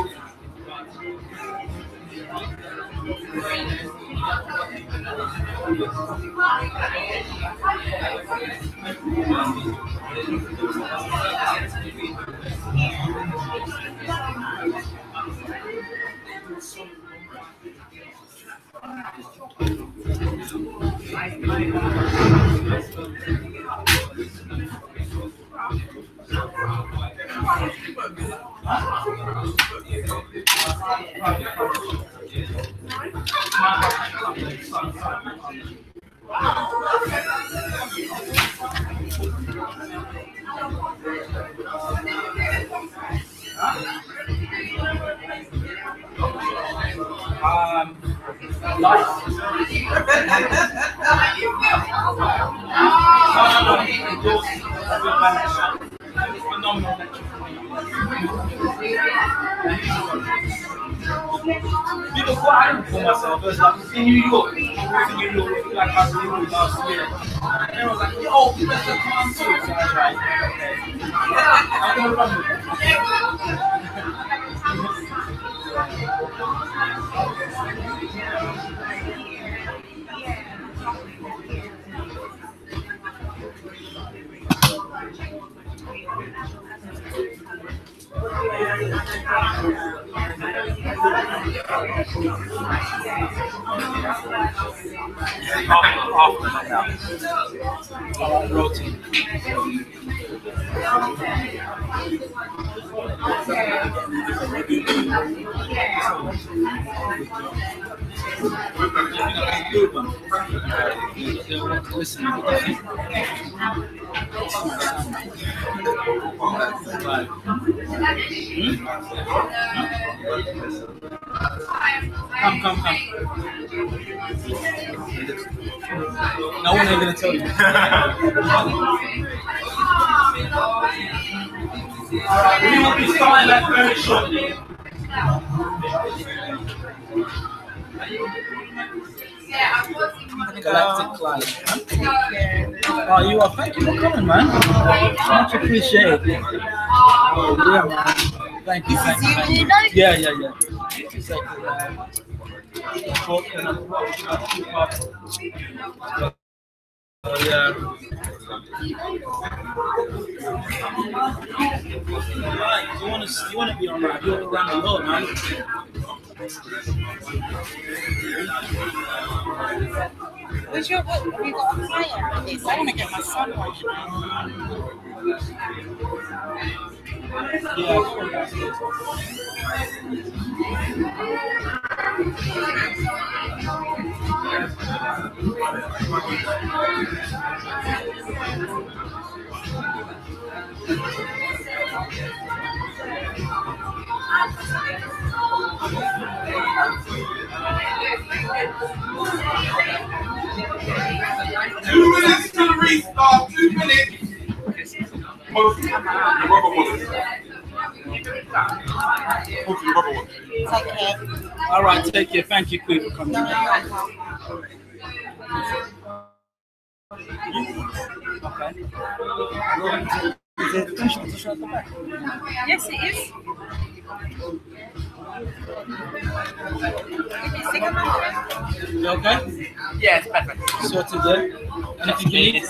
Phenomenal lecture. Because what I didn't call myself was like in New York. I was in New York like I was in New York last year. And they were like, yo, you better come too. So I was like, okay. I'm gonna run with it. Routine. Listen. Come. No one ain't gonna tell you. Alright, we will be starting that very shortly. Galactic Client. Oh, you are. Thank you for coming, man. Much appreciated. Oh, yeah, man. Thank you. Yeah. Oh, yeah. Right. You want to be on that? You're around the world, man. What's your what? Have you got a client for this? I want to get my son one. Two minutes to restart. 2 minutes. All right, take care. Thank you, Queen, for coming. Okay. Is it intentional to show the back? Yes, it is. You okay? Yes, perfect. Sorted there. Anything you need?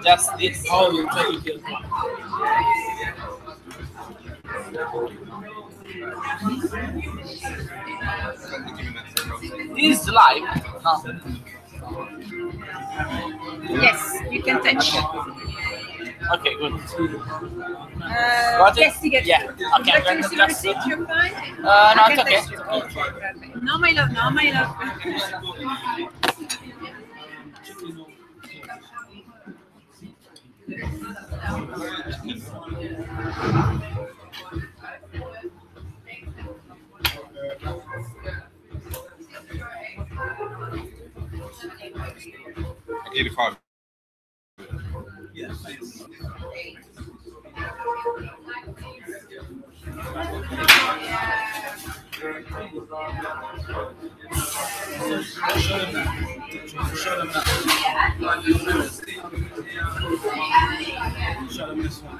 Just this. Oh, you take it. This is live. No. Yes, you can touch. Okay, good. Yes, you get. Yeah. Okay, I'm going to just. You're fine. No, it's okay. No, my love. No, my love. $85. Yeah, thanks. Show them this one.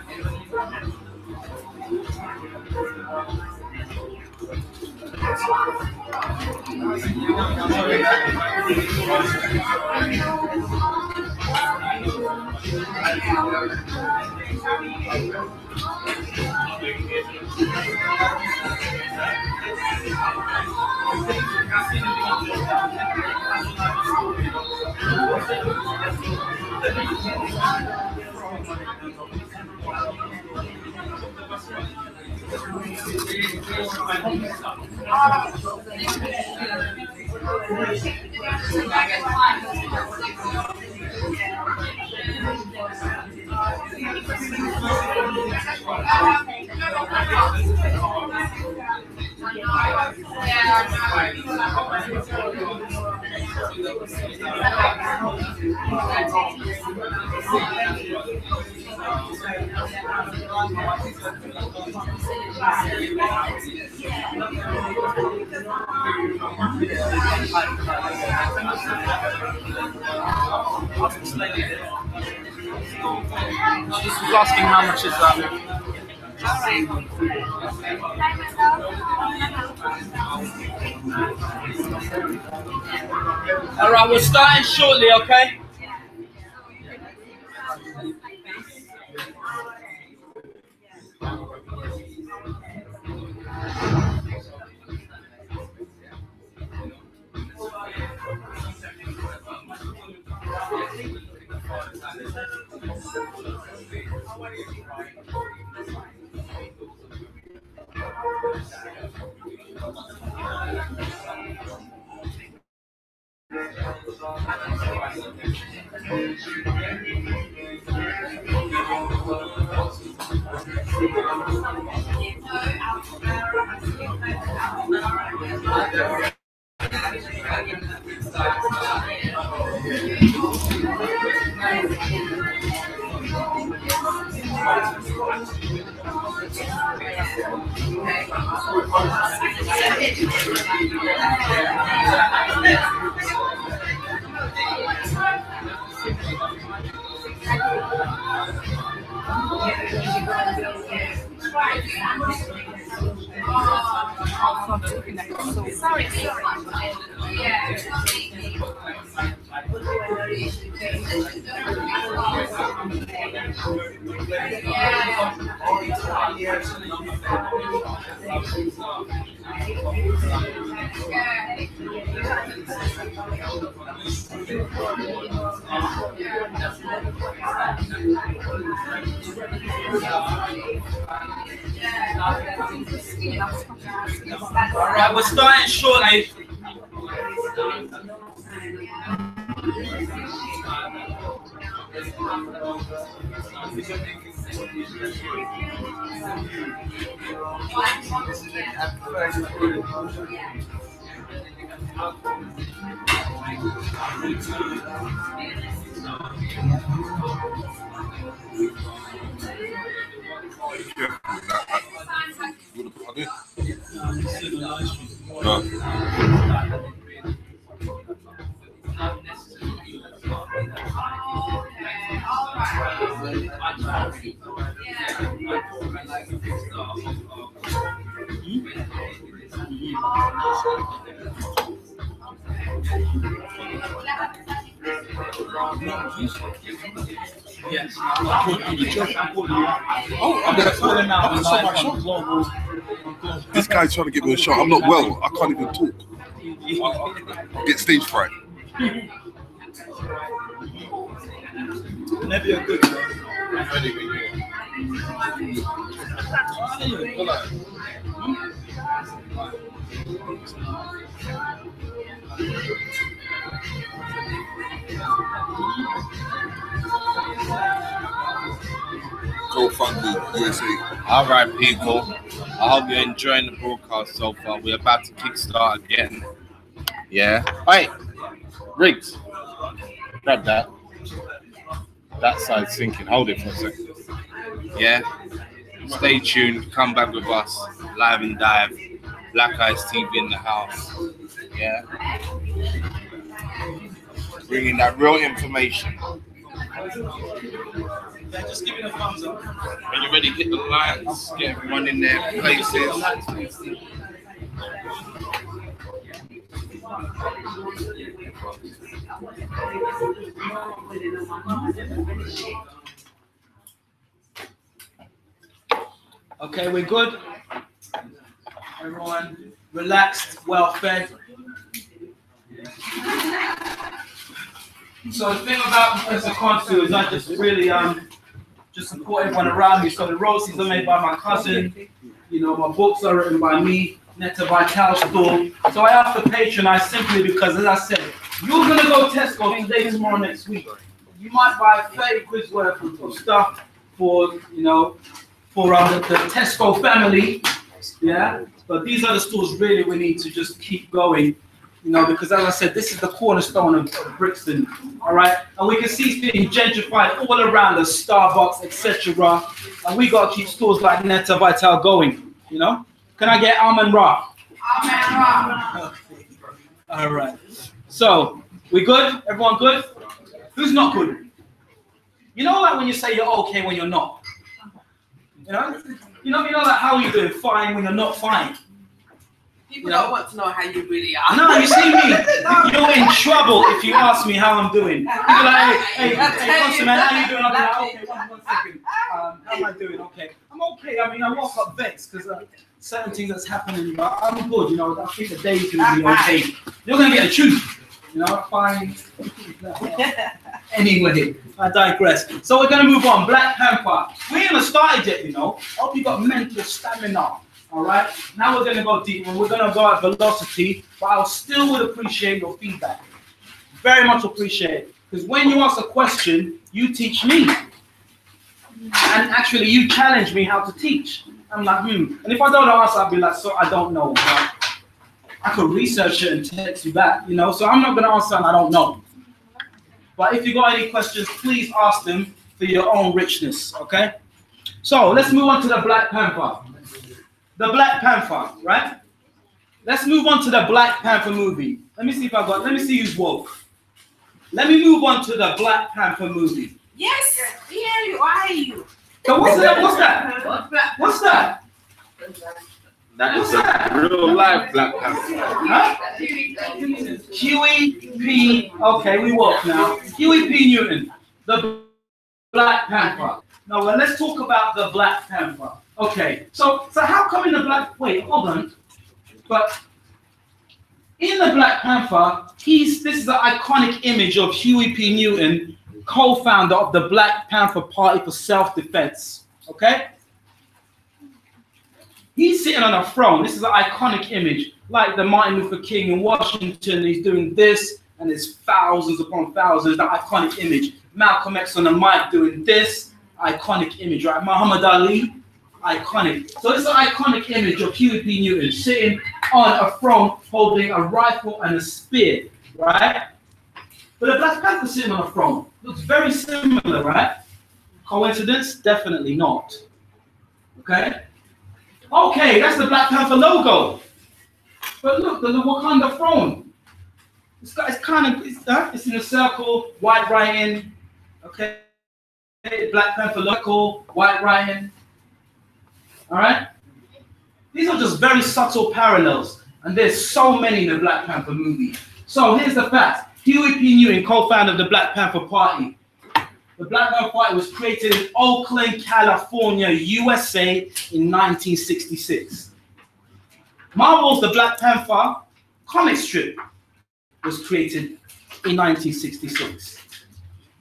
This was asking how much is all right, we're starting shortly, okay? All right, we're starting shortly. Yes. This guy's trying to give me a shot. I'm not well. I can't even talk. I get stage fright. Maybe a good Go Funky, USA. All right, people. I hope you're enjoying the broadcast so far. We're about to kickstart again. Yeah. Hey, Riggs, grab that. That side's sinking. Hold it for a second. Yeah. Stay tuned. Come back with us. Live and dive. Black Eyes TV in the house. Yeah. Bringing that real information. Yeah, just give it a thumbs up. When you're ready, hit the lines. Get everyone in their places. Okay, we're good. Everyone relaxed, well fed. So the thing about Professor KHONSU is I just really just support everyone around me. So the roses are made by my cousin. You know, my books are written by me, Netta Vital Store. So I have to patronize simply because, as I said, you're gonna go Tesco today, tomorrow, next week. You might buy 30 quid's worth of stuff for, you know, for the Tesco family, yeah. But these are the stores really we need to just keep going. You know, because as I said, this is the cornerstone of Brixton, all right? And we can see it's being gentrified all around us, Starbucks, etc. And we got to keep stores like Netta Vital going, you know? Can I get Almond Ra? Almond Ra. All right. So, we good? Everyone good? Who's not good? You know, like when you say you're okay when you're not. You know like how you doing fine when you're not fine. People don't want to know how you really are. No, you see me. You're in trouble if you ask me how I'm doing. People are like, hey, Constance, man, how you doing? I'm like, okay, one second. How am I doing? Okay, I'm okay. I mean, I woke up vexed because certain things that's happening. But I'm good. You know, I think the day's gonna be okay. You're gonna get the truth. You know, fine. Anyway, I digress. So we're gonna move on. Black Panther. We ain't even started yet. You know, I hope you got mental stamina. All right, now we're going to go deep and we're going to go at velocity, but I still would appreciate your feedback. Very much appreciate it. Because when you ask a question, you teach me. And actually, you challenge me how to teach. I'm like, And if I don't answer, I'll be like, so I don't know. Right? I could research it and text you back, you know, so I'm not going to answer and I don't know. But if you got any questions, please ask them for your own richness, okay? So let's move on to the Black Panther. The Black Panther, right? Let's move on to the Black Panther movie. Let me see who's woke. Let me move on to the Black Panther movie. Yes, we hear you. I hear you. So what's that? What's that? That is a real life Black Panther. Huh? Huey P. Okay, we woke now. Huey P. Newton, the Black Panther. Now, let's talk about the Black Panther. Okay, so how come in the Black... Wait, hold on. But in the Black Panther, this is the iconic image of Huey P. Newton, co-founder of the Black Panther Party for Self-Defense. Okay? He's sitting on a throne. This is an iconic image. Like the Martin Luther King in Washington, he's doing this, and there's thousands upon thousands, that iconic image. Malcolm X on the mic doing this, iconic image, right? Muhammad Ali, iconic. So it's an iconic image of Huey P. Newton sitting on a throne holding a rifle and a spear, right? But the Black Panther sitting on a throne looks very similar, right? Coincidence? Definitely not. Okay? Okay, that's the Black Panther logo. But look, the Wakanda throne. It's in a circle, white writing. Okay? Black Panther logo, white writing. All right? These are just very subtle parallels, and there's so many in the Black Panther movie. So here's the fact. Huey P. Newton, co-founder of the Black Panther Party. The Black Panther Party was created in Oakland, California, USA in 1966. Marvel's The Black Panther comic strip was created in 1966.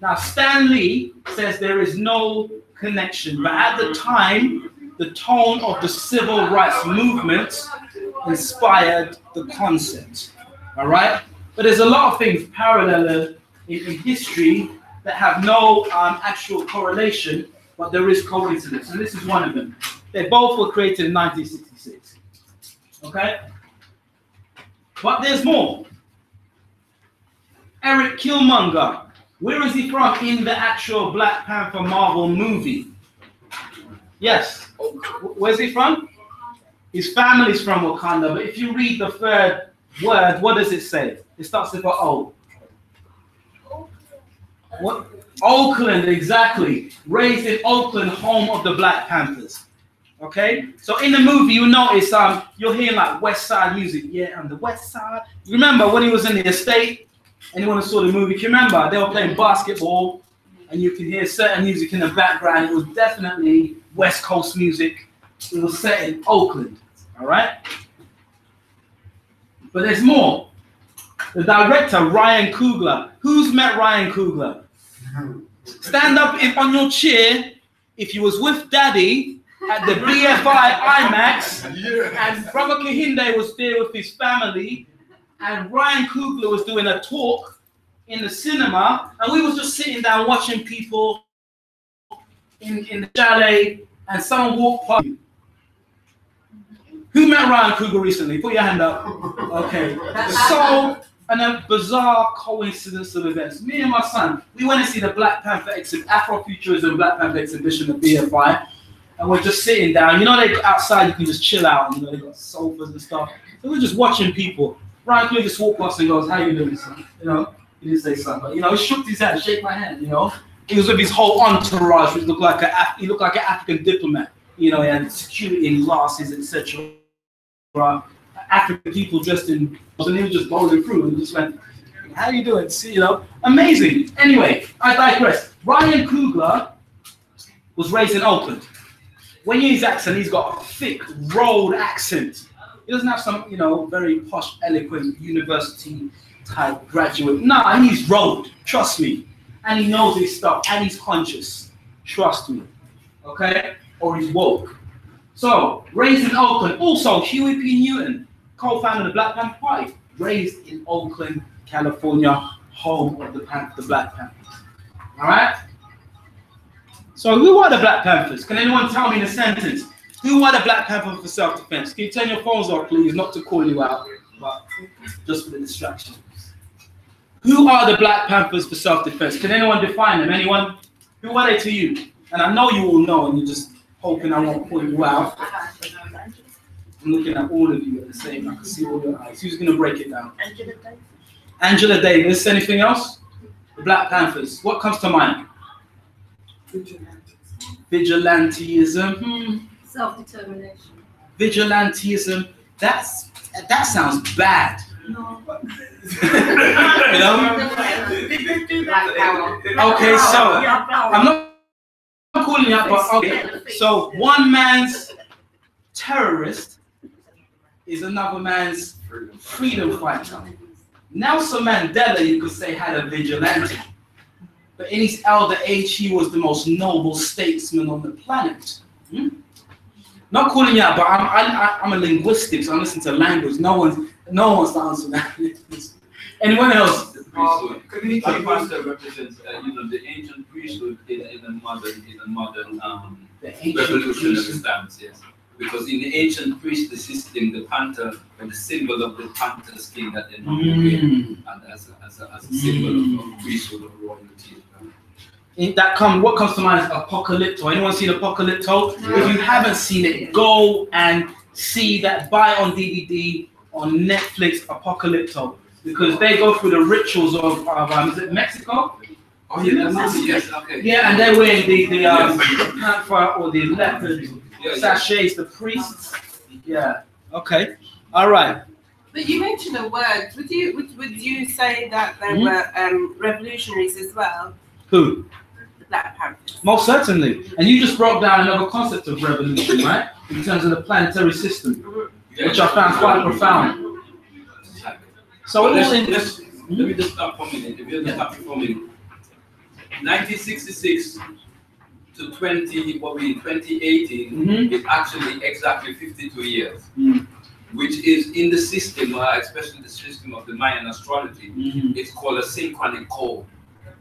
Now, Stan Lee says there is no connection, but at the time, the tone of the civil rights movement inspired the concept, all right? But there's a lot of things parallel in history that have no actual correlation, but there is coincidence, and this is one of them. They both were created in 1966, okay? But there's more. Eric Killmonger, where is he from in the actual Black Panther Marvel movie? Yes. Where's he from? His family's from Wakanda, but if you read the third word, what does it say? It starts with an O. What? Oakland, exactly. Raised in Oakland, home of the Black Panthers. Okay? So in the movie, you notice you're hearing like West Side music. Yeah, on the West Side. Remember when he was in the estate? Anyone who saw the movie can remember they were playing basketball, and you can hear certain music in the background. It was definitely West Coast music. It was set in Oakland, all right? But there's more. The director, Ryan Coogler. Who's met Ryan Coogler? Stand up on your chair if you was with Daddy at the BFI IMAX, and Brother Kahinde was there with his family, and Ryan Coogler was doing a talk in the cinema, and we was just sitting down watching people in the chalet, and someone walked past. Who met Ryan Coogler recently? Put your hand up. Okay. So, and a bizarre coincidence of events. Me and my son, we went to see the Black Panther exhibit, Afrofuturism Black Panther exhibition at BFI. And we're just sitting down. You know, they outside, you can just chill out. You know, they got sofas and stuff. So we're just watching people. Ryan Coogler just walked past and goes, "How you doing, son?" You know, he didn't say something, but, you know, he shook his hand, shake my hand, you know. He was with his whole entourage, which looked like he looked like an African diplomat. You know, he had security and glasses, etc. African people dressed in, and he was just bowling through and just went, "How you doing?" See, you know, amazing. Anyway, I digress. Ryan Coogler was raised in Oakland. When you hear his accent, he's got a thick, rolled accent. He doesn't have some, you know, very posh, eloquent university type graduate. Nah, he's rolled. Trust me. And he knows his stuff, and he's conscious. Trust me. Okay? Or he's woke. So, raised in Oakland. Also, Huey P. Newton, co-founder of the Black Panther Party, raised in Oakland, California, home of the Black Panthers. All right? So, who are the Black Panthers? Can anyone tell me in a sentence? Who are the Black Panthers for self-defense? Can you turn your phones off, please? Not to call you out, but just for the distraction. Who are the Black Panthers for self-defense? Can anyone define them? Anyone? Who are they to you? And I know you all know, and you're just hoping I won't point you out. I'm looking at all of you at the same time. I can see all your eyes. Who's going to break it down? Angela Davis. Angela Davis. Anything else? The Black Panthers. What comes to mind? Vigilantism. Self-determination. Vigilantism. That sounds bad. No. You know? Okay, so I'm not calling you out, but okay. So one man's terrorist is another man's freedom fighter. Nelson Mandela, you could say, had a vigilante, but in his elder age, he was the most noble statesman on the planet. Not calling you out, but I'm a linguistic, so I listen to language. No one's to answer that. Anyone else? Pastor represents, the ancient priesthood in a modern revolutionary stance, yes. Because in the ancient priesthood system, the panther was the symbol of the panther skin that they normally wear, and as a symbol of priesthood or royalty. What comes to mind is Apocalypto. Anyone seen Apocalypto? If you haven't seen it, go and see that. Buy on DVD on Netflix, Apocalypto, because they go through the rituals of is it Mexico? Oh yeah, yes, okay. Yeah, and they're wearing the panther or the leopard sachets, the priests. Yeah. Okay. All right. But you mentioned a word. Would you say that there were revolutionaries as well? Who? The Black Panthers. Most certainly. And you just broke down another concept of revolution, right? In terms of the planetary system, which I found quite profound. So let me just stop for a minute. If you're just happy for a minute. 1966 to 2018 is actually exactly 52 years, which is in the system, especially the system of the Mayan astrology, it's called a synchronic code.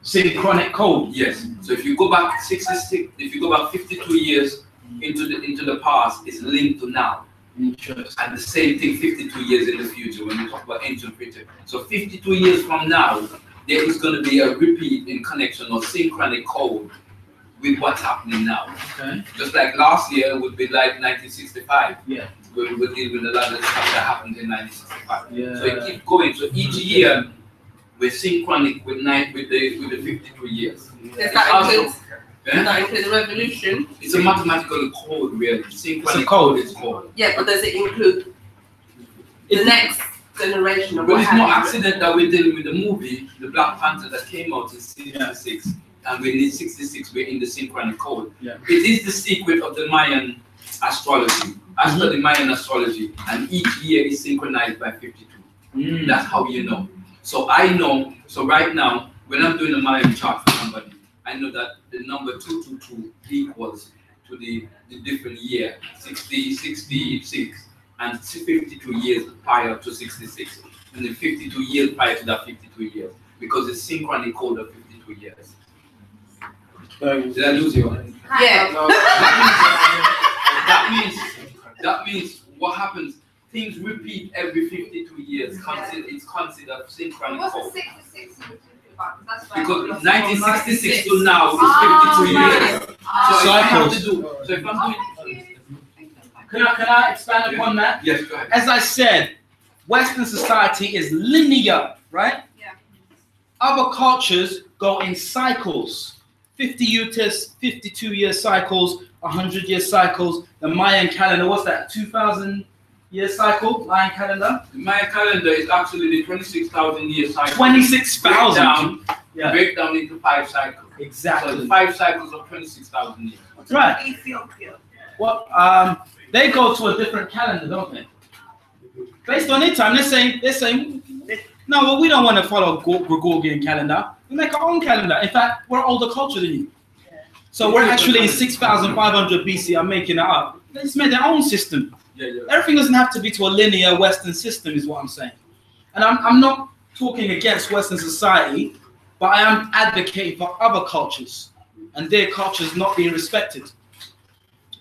Synchronic code. Yes. So if you go back 66, if you go back 52 years into the past, it's linked to now. And the same thing 52 years in the future when we talk about ancient future. So 52 years from now, there is going to be a repeat in connection or synchronic code with what's happening now. Okay. Just like last year would be like 1965. Yeah. We would deal with a lot of stuff that happened in 1965. Yeah. So it keeps going. So each year we're synchronic with the 52 years. Does that include the revolution? It's a mathematical code, really. Synchronic it's a code. It's called. Yeah, but does it include the next generation of But what it's no happens? accident that we're dealing with the movie, The Black Panther, that came out in 66, and we're in 66, we're in the synchronic code. Yeah. It is the secret of the Mayan astrology. I study Mayan astrology, and each year is synchronized by 52. That's how you know. So I know, so right now, when I'm doing a Mayan chart for somebody, I know that the number 222 equals to the different year, 60, 66, and 52 years prior to 66, and then 52 years prior to that 52 years, because it's synchronic code of 52 years. Did I lose you? Yeah. That means what happens? Things repeat every 52 years. It's considered synchronic code. What's the 66 you were talking about? That's right. Because 1966 to now is 52 years. So I have to do. So if I'm doing. Can I expand upon that? Yes, go ahead. As I said, Western society is linear, right? Yeah. Other cultures go in cycles. 52-year cycles, 100-year cycles. The Mayan calendar, what's that? 2,000-year cycle, Mayan calendar? The Mayan calendar is actually the 26,000-year cycle. 26,000. Break down into 5 cycles. Exactly. So the 5 cycles of 26,000 years. That's right. Ethiopia. Well, they go to a different calendar, don't they? Based on their time, they're saying, no, well, we don't want to follow Gregorian calendar. We make our own calendar. In fact, we're older culture than you. So we're actually in 6,500 BC. I'm making it up. They just made their own system. Everything doesn't have to be to a linear Western system, is what I'm saying. And I'm not talking against Western society, but I am advocating for other cultures and their cultures not being respected.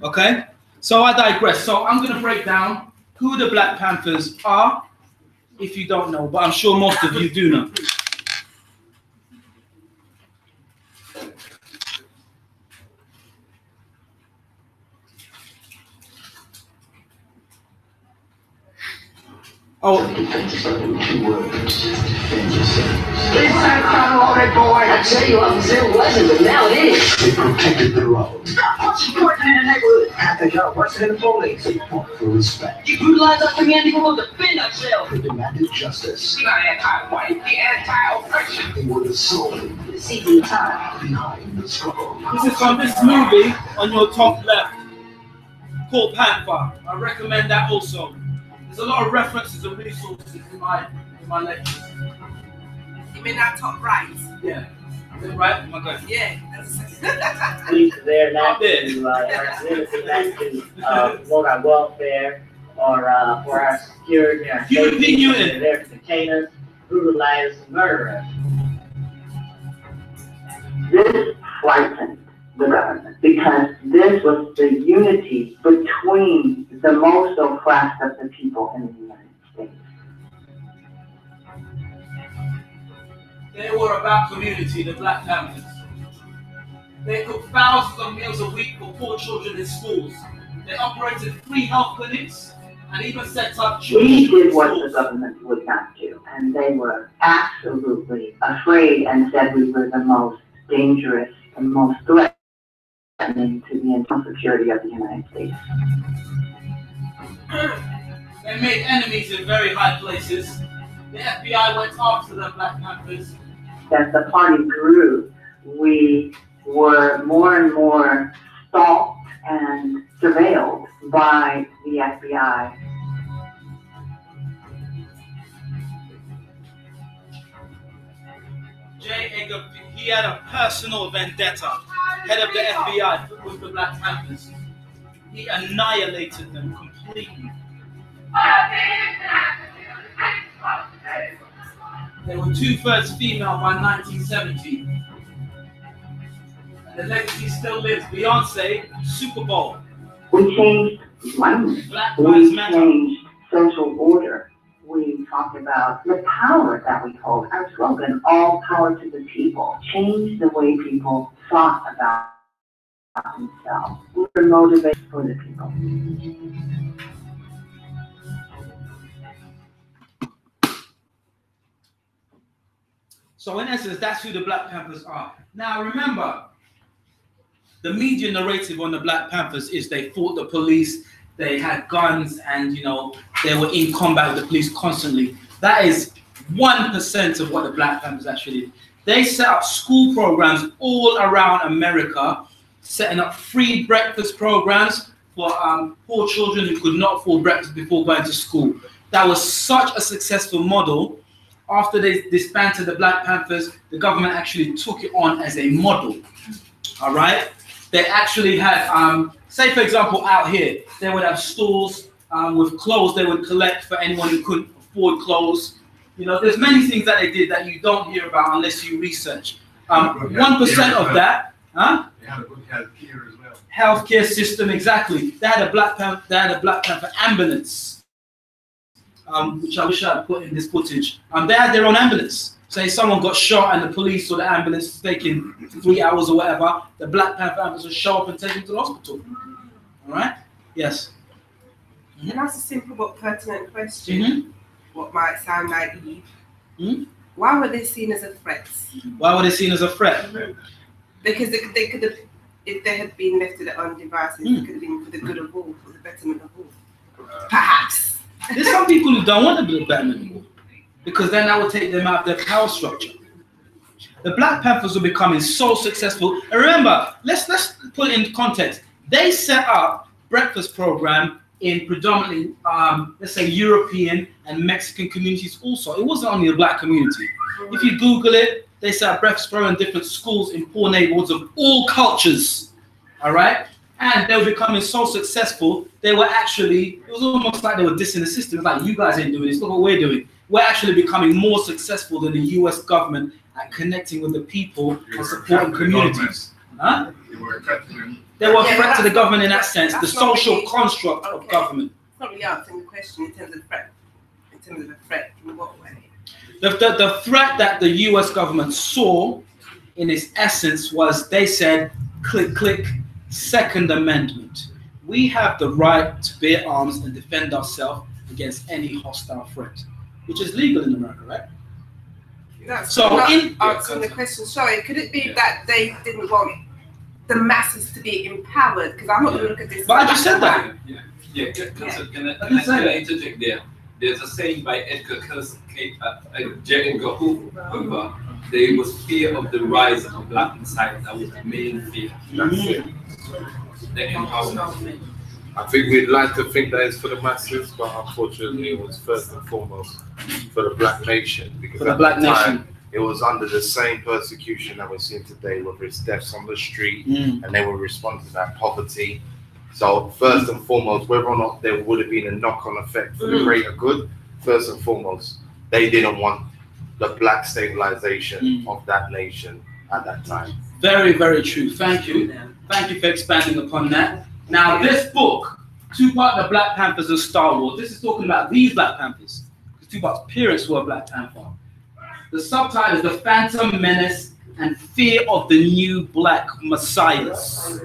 Okay? So I digress. So I'm going to break down who the Black Panthers are, if you don't know, but I'm sure most of you do know. Oh. Boy, I tell you, it wasn't, but now it is. They protected the road. What's important in the neighborhood? Panther got worse than the police. They fought for respect. You brutalize us commanding will defend ourselves. They demanded justice. The anti-white, the anti-oppression. They were the soul, the seizing time behind the struggle. This is from this movie on your top left called Panther. I recommend that also. There's a lot of references and resources in my lectures. You mean that top right? Yeah. Is it right? Oh my God. Yeah. Police are there not to promote our welfare or for our security, our safety. They're there to contain us, brutalize us, and murder us. This frightened the government because this was the unity between the most oppressed of the people in the United States. They were about community, the Black Panthers. They cooked thousands of meals a week for poor children in schools. They operated free health clinics and even set up children. We did what the government would not do, and they were absolutely afraid and said we were the most dangerous and most threatening to the internal security of the United States. They made enemies in very high places. The FBI went after the Black Panthers. As the party grew, we were more and more stalked and surveilled by the FBI. J. Edgar, he had a personal vendetta, head of the FBI, with the Black Panthers. He annihilated them completely. They were 2/3 female by 1970. And the legacy still lives. Beyonce, Super Bowl. We changed language. We changed social order. We talked about the power that we hold. Our slogan, all power to the people, changed the way people thought about themselves. We were motivated for the people. So in essence, that's who the Black Panthers are. Now remember, the media narrative on the Black Panthers is they fought the police, they had guns, and they were in combat with the police constantly. That is 1% of what the Black Panthers actually did. They set up school programs all around America, setting up free breakfast programs for poor children who could not afford breakfast before going to school. That was such a successful model. After they disbanded the Black Panthers, the government actually took it on as a model. All right? They actually had, say for example, out here, they would have stores with clothes they would collect for anyone who couldn't afford clothes. There's many things that they did that you don't hear about unless you research. 1% of that Huh? They had a good healthcare as well. Healthcare system, exactly. They had a Black Panther ambulance, which I wish I had put in this footage. They had their own ambulance. Say someone got shot and the police or the ambulance is taking 3 hours or whatever, the Black Panther ambulance will show up and take them to the hospital. All right? Yes. And that's a simple but pertinent question. What might sound naive. Why were they seen as a threat? Why were they seen as a threat? Because they could have, if they had been left to their own devices, it could have been for the good of all, for the betterment of all. Perhaps. There's some people who don't want to be the betterment of all, because then that would take them out of their power structure. The Black Panthers were becoming so successful. And remember, let's put it in context. They set up breakfast program in predominantly, let's say, European and Mexican communities also. It wasn't only the Black community. If you Google it, they set up breakfast program in different schools in poor neighborhoods of all cultures, all right? And they were becoming so successful, they were actually, it was almost like they were dissing the system. It's like, you guys ain't doing this, look what we're doing. We're actually becoming more successful than the US government at connecting with the people and supporting communities. Huh? They were a threat to the government in that sense, the social construct of government. Probably answering the question in terms of threat. In terms of a threat, in what way? The threat that the US government saw in its essence was, they said, click, click, Second Amendment. We have the right to bear arms and defend ourselves against any hostile threat, which is legal in America, right? That's so not in answering the question. Sorry, could it be that they didn't want the masses to be empowered? Because I'm not going to look at this. But I just said that. Can I interject there? There's a saying by Edgar Hoover, there was fear of the rise of Black Messiah. That was the main fear. That's it. The empowerment. I think we'd like to think that it's for the masses, but unfortunately it was first and foremost for the Black nation. Because for the at Black the time, nation. It was under the same persecution that we're seeing today, whether it's deaths on the street, and they were responding to that poverty. So first and foremost, whether or not there would have been a knock-on effect for the greater good, first and foremost, they didn't want the Black stabilization of that nation at that time. Very, very true. Thank you. Thank you for expanding upon that. Now, this book, Tupac, the Black Panthers and Star Wars, this is talking about these Black Panthers. Because Tupac's parents were a Black Panther. The subtitle is The Phantom Menace and Fear of the New Black Messiahs.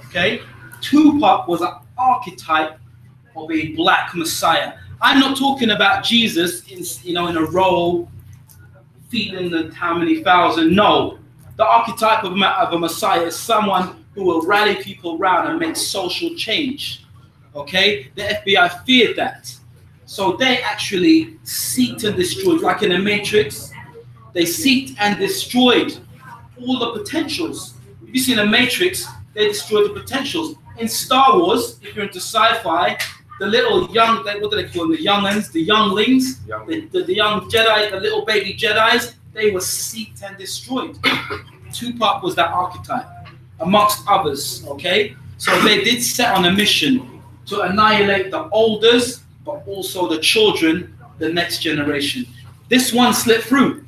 Okay? Tupac was an archetype of a Black Messiah. I'm not talking about Jesus in a role feeding the how many thousand. No. The archetype of a Messiah is someone who will rally people around and make social change. Okay? The FBI feared that. So they actually seeked and destroyed, like in the Matrix, they seeked and destroyed all the potentials. If you see in the Matrix, they destroyed the potentials. In Star Wars, if you're into sci-fi, the little young, what do they call them? The youngins, the younglings, the young Jedi, the little baby Jedis, they were seeked and destroyed. Tupac was that archetype, amongst others, okay? So they did set on a mission to annihilate the olders, but also the children, the next generation. This one slipped through.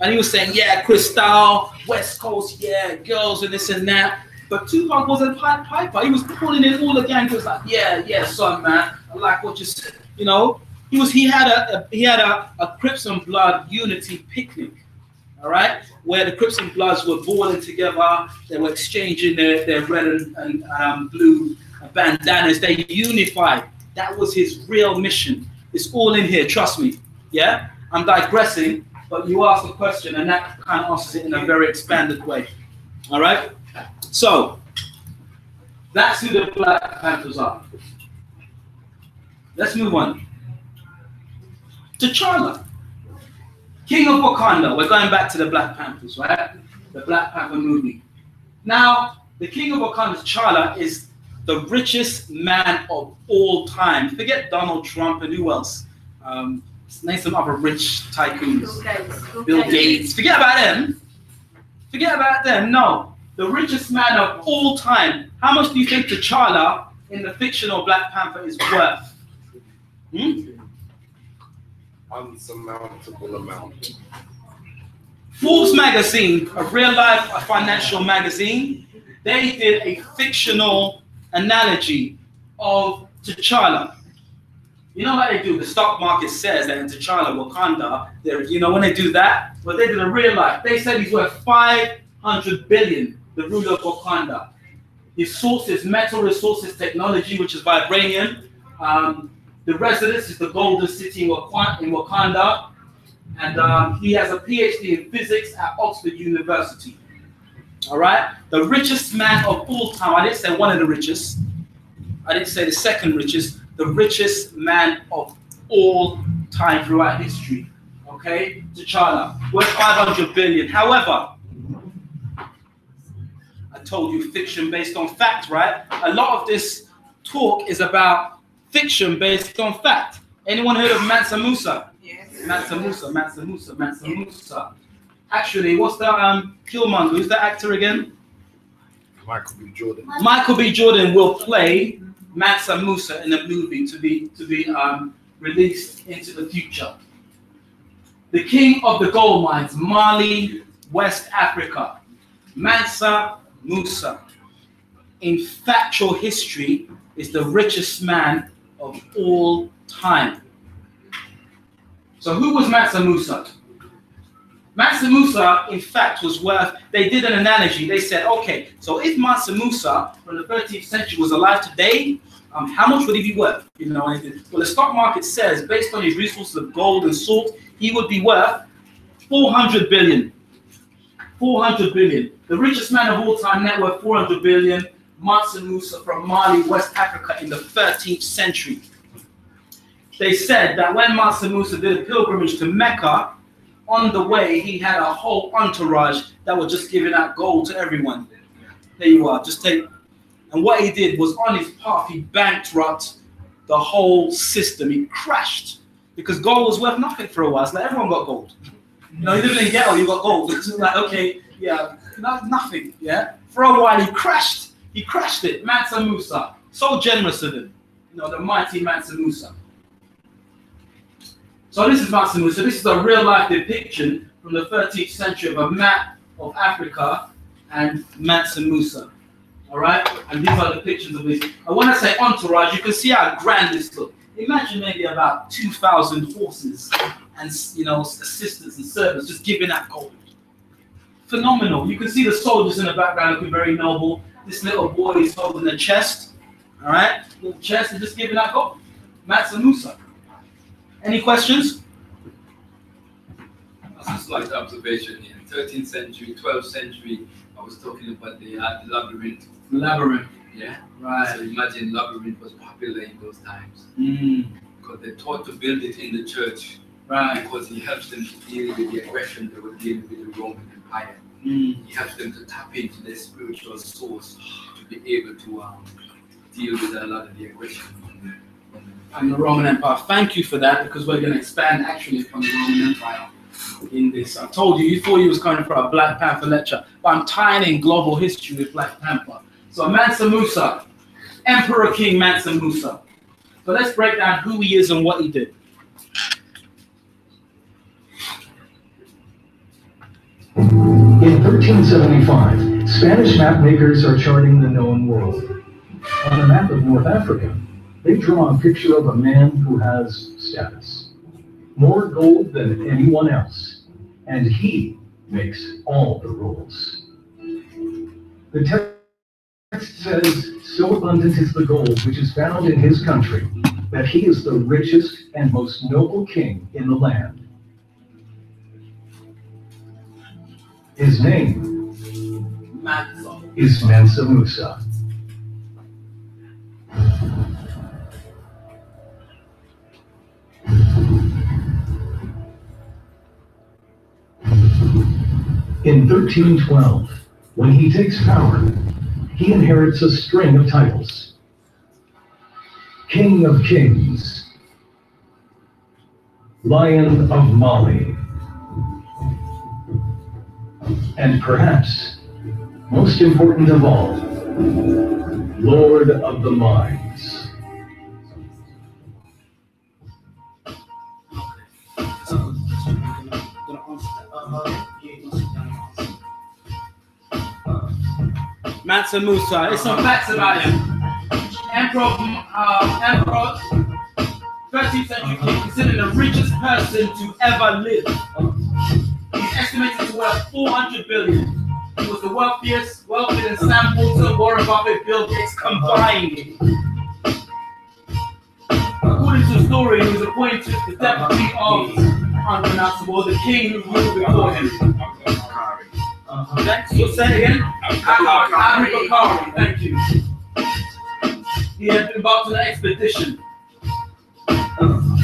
And he was saying, yeah, Crystal, West Coast, yeah, girls and this and that. But Tupac wasn't Pied Piper. He was pulling in all the gang. He was like, yeah, son, man. I like what you said. You know, he had a Crips and Blood unity picnic, all right, where the Crips and Bloods were balling together. They were exchanging their red and blue bandanas. They unified. That was his real mission. It's all in here, trust me. Yeah, I'm digressing, but you asked a question, and that kind of answers it in a very expanded way. All right. So that's who the Black Panthers are. Let's move on. T'Challa, King of Wakanda. We're going back to the Black Panthers, right? The Black Panther movie. Now, the King of Wakanda, T'Challa, is the richest man of all time. Forget Donald Trump and who else? Name some other rich tycoons. Bill Gates. Forget about them. Forget about them. No. The richest man of all time. How much do you think T'Challa in the fictional Black Panther is worth? Unsurmountable amount. Forbes magazine, a real life financial magazine, they did a fictional analogy of T'Challa. You know what they do? The stock market says that in T'Challa, Wakanda, you know, when they do that, but they did a real life. They said he's worth 500 billion, the ruler of Wakanda. His sources, metal resources, technology, which is vibranium. The residence is the Golden City in Wakanda. And he has a PhD in physics at Oxford University. All right? The richest man of all time. I didn't say one of the richest. I didn't say the second richest. The richest man of all time throughout history. Okay? T'Challa. Worth 500 billion. However, I told you fiction based on fact, right? A lot of this talk is about fiction based on fact. Anyone heard of Mansa Musa? Yes. Mansa Musa. Actually, what's that Killmonger? Who's that actor again? Michael B. Jordan. Michael B. Jordan will play Mansa Musa in a movie to be released into the future. The king of the gold mines, Mali, West Africa. Mansa Musa, in factual history, is the richest man of all time. So who was Mansa Musa? Mansa Musa, in fact, was worth, they did an analogy. They said, okay, so if Mansa Musa from the 13th century was alive today, how much would he be worth? You know, well, the stock market says, based on his resources of gold and salt, he would be worth 400 billion. 400 billion. The richest man of all time, net worth 400 billion. Mansa Musa from Mali, West Africa in the 13th century. They said that when Mansa Musa did a pilgrimage to Mecca, on the way he had a whole entourage that was just giving out gold to everyone. There you are, just take. And what he did was on his path, he bankrupted the whole system. He crashed because gold was worth nothing for a while. It's like everyone got gold. You know, you live in a ghetto, you got gold. It's like, okay, yeah, nothing, yeah. For a while he crashed it. Mansa Musa, so generous of him. You know, the mighty Mansa Musa. So this is Mansa Musa. This is a real life depiction from the 13th century of a map of Africa and Mansa Musa. All right, and these are depictions of this. And when I say entourage, you can see how grand this looks. Imagine maybe about 2,000 horses and, you know, assistants and servants just giving out gold. Phenomenal. You can see the soldiers in the background looking very noble. This little boy is holding a chest. All right, little chest and just giving out gold. Mansa Musa. Any questions? That's a slight observation here. 13th century, 12th century, I was talking about the labyrinth. Labyrinth. Yeah. Right. So imagine labyrinth was popular in those times. Because they taught to build it in the church. Right. Because it helps them to deal with the aggression they were dealing with the Roman Empire. It helps them to tap into their spiritual source to be able to deal with a lot of the aggression. And the Roman Empire. Thank you for that, because we're going to expand actually from the Roman Empire in this. I told you, you thought you was coming for a Black Panther lecture, but I'm tying in global history with Black Panther. So Mansa Musa, Emperor King Mansa Musa. So let's break down who he is and what he did. In 1375, Spanish map makers are charting the known world. On a map of North Africa, they draw a picture of a man who has status, more gold than anyone else, and he makes all the rules. The text says, so abundant is the gold which is found in his country, that he is the richest and most noble king in the land. His name is Mansa Musa. In 1312, when he takes power, he inherits a string of titles. King of Kings, Lion of Mali, and perhaps, most important of all, Lord of the Mines. Mansa Musa. There's some facts about him. Emperor, 13th century king, considered the richest person to ever live. He's estimated to worth 400 billion. He was the wealthiest than Sam Walton, Warren Buffett, Bill Gates combined. According to the story, he was appointed the deputy of unpronounceable, the king who ruled before him. Next, you'll say it again? Afrofuturism, thank you. He had embarked on an expedition.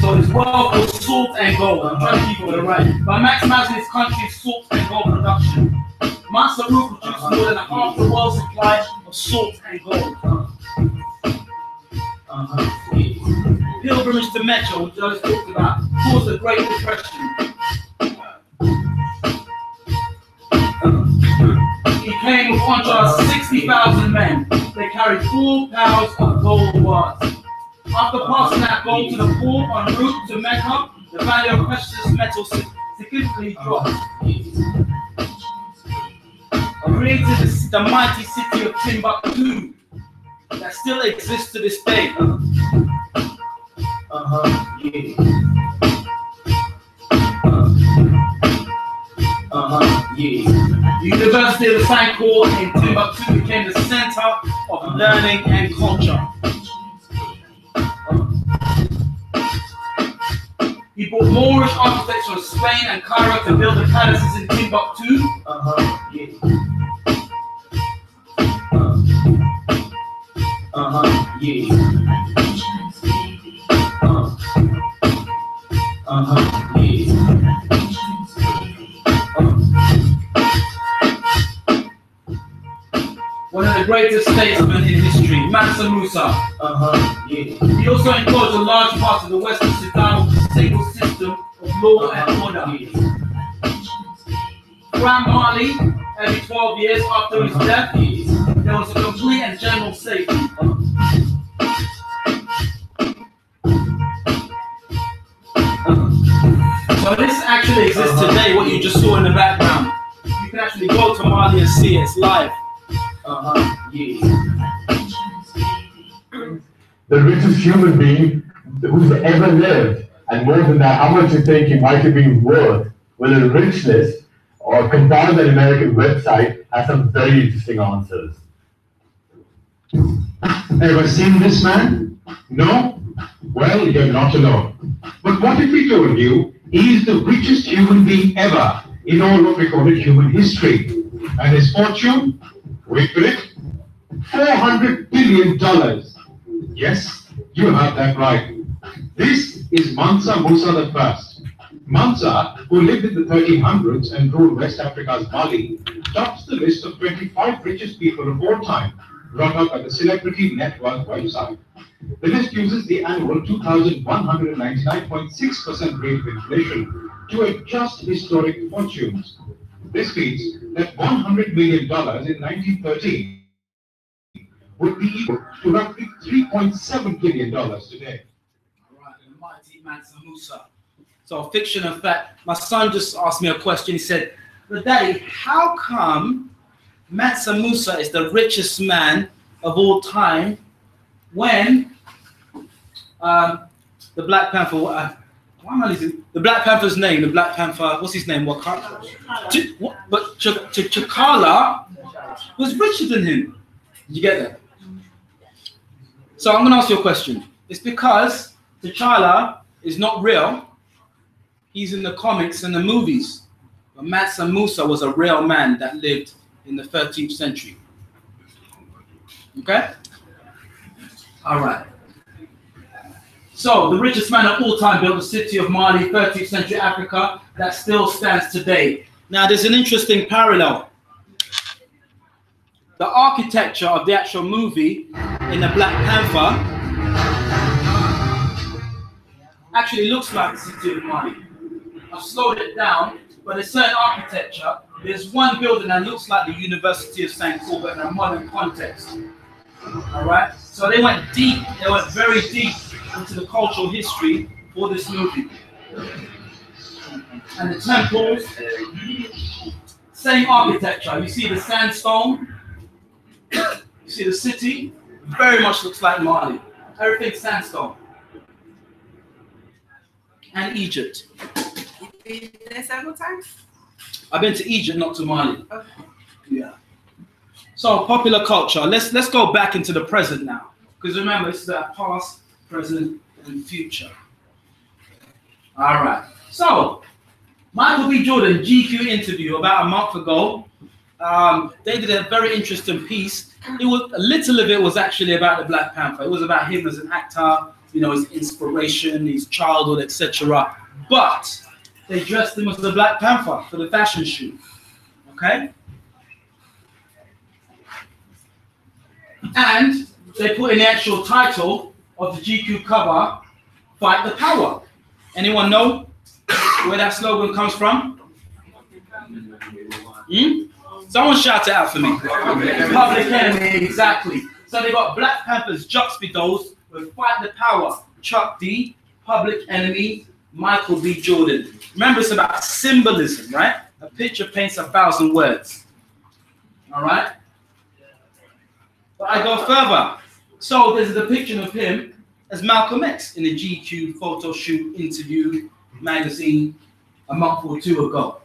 So his wealth was salt and gold. I'm trying to keep it right. By maximizing his country's salt and gold production, Mansa Musa produced more than half the world's supply of salt and gold. Pilgrimage to Mecca, which I just talked about, caused the Great Depression. He came with 160,000 men. They carried 4 pounds of gold bars. After passing that gold to the poor en route to Mecca, the value of precious metals significantly dropped. Created the mighty city of Timbuktu that still exists to this day. The University of Sankofa in Timbuktu became the center of learning and culture. He brought Moorish architects from Spain and Cairo to build the palaces in Timbuktu. One of the greatest statesmen in history, Mansa Musa. He also enclosed a large part of the Western Sudan with a stable system of law and order. Throughout Mali, every 12 years after his death, there was a complete and general safety. So this actually exists today, what you just saw in the background. You can actually go to Mali and see it, it's live. The richest human being who's ever lived, and more than that, how much you think he might have been worth with a richness, or compile that American website has some very interesting answers. Ever seen this man? No? Well, you're not alone. But what if we told you he is the richest human being ever in all what we call it human history? And his fortune? Wait for it. $400 billion. Yes, you heard that right. This is Mansa Musa I. Mansa, who lived in the 1300s and ruled West Africa's Mali, tops the list of 25 richest people of all time, brought up by the Celebrity Net Worth website. The list uses the annual 2,199.6% rate of inflation to adjust historic fortunes. This means that $100 million in 1913 would be equal to roughly $3.7 billion today. Right, the mighty Mansa Musa. So fiction and fact. My son just asked me a question. He said, "But Daddy, how come Mansa Musa is the richest man of all time when the Black Panther, the Black Panther's name, the Black Panther, what's his name? But T'Challa was richer than him." Did you get that? So I'm going to ask you a question. It's because T'Challa is not real. He's in the comics and the movies. But Mansa Musa was a real man that lived in the 13th century. Okay? All right. So, the richest man of all time built the city of Mali, 13th century Africa, that still stands today. Now, there's an interesting parallel. The architecture of the actual movie in the Black Panther actually looks like the city of Mali. I've slowed it down, but there's certain architecture. There's one building that looks like the University of Sankofa in a modern context. All right? So they went deep, they went very deep into the cultural history for this movie. And the temples, same architecture. You see the sandstone, see the city, very much looks like Mali. Everything's sandstone. And Egypt. You've been there several times? I've been to Egypt, not to Mali. Okay. Yeah. So popular culture. Let's go back into the present now. Because remember, it's the past, present, and future. All right. So, Michael B. Jordan, GQ interview about a month ago. They did a very interesting piece. It was a little of it was actually about the Black Panther. It was about him as an actor, you know, his inspiration, his childhood, etc. But they dressed him as the Black Panther for the fashion shoot. Okay? And they put in the actual title of the GQ cover, Fight the Power. Anyone know where that slogan comes from? Someone shout it out for me. Public Enemy, exactly. So they got Black Panthers juxtaposed with Fight the Power, Chuck D, Public Enemy, Michael B. Jordan. Remember, it's about symbolism, right? A picture paints 1,000 words. All right? But I go further. So there's a depiction of him as Malcolm X in a GQ photo shoot interview magazine a month or two ago.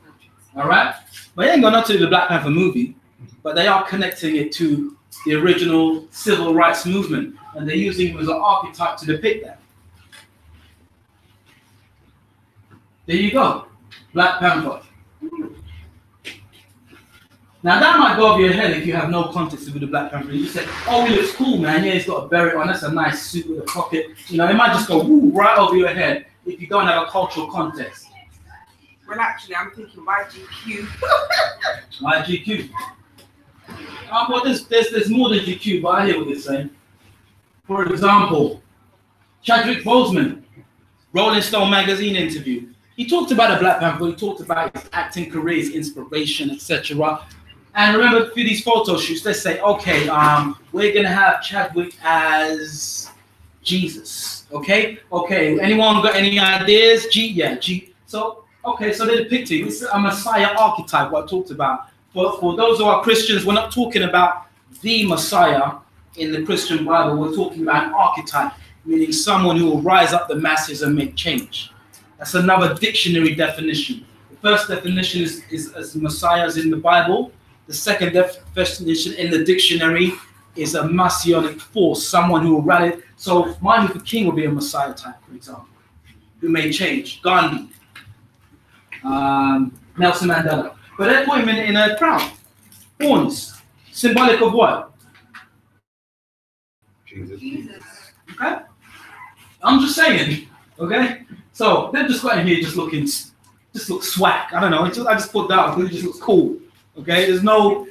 All right? But it ain't got nothing to do with the Black Panther movie, but they are connecting it to the original civil rights movement, and they're using him as an archetype to depict that. There you go, Black Panther. Now that might go over your head if you have no context with the Black Panther. You say, oh, he looks cool, man. Yeah, he's got a beret on. That's a nice suit with a pocket. You know, it might just go woo, right over your head if you don't have a cultural context. Well, actually, I'm thinking, why GQ? Why GQ? Well, there's more than GQ, but I hear what you're saying. For example, Chadwick Boseman, Rolling Stone magazine interview. He talked about the Black Panther. He talked about his acting career, his inspiration, etc. And remember, for these photo shoots, let's say, okay, we're gonna have Chadwick as Jesus. Okay, okay. Anyone got any ideas? G. So, okay, so they're depicting this is a Messiah archetype. What I talked about. For those who are Christians, we're not talking about the Messiah in the Christian Bible. We're talking about an archetype, meaning someone who will rise up the masses and make change. That's another dictionary definition. The first definition is as Messiahs in the Bible. The second definition in the dictionary is a messianic force, someone who will rally. So Martin Luther King will be a Messiah type, for example, who may change. Gandhi, Nelson Mandela. But they put him in a crown. Horns, symbolic of what? Jesus. Okay? I'm just saying, okay? So they've just got in here just looks swag. I don't know. I just put that because it just looks cool. Okay, there's no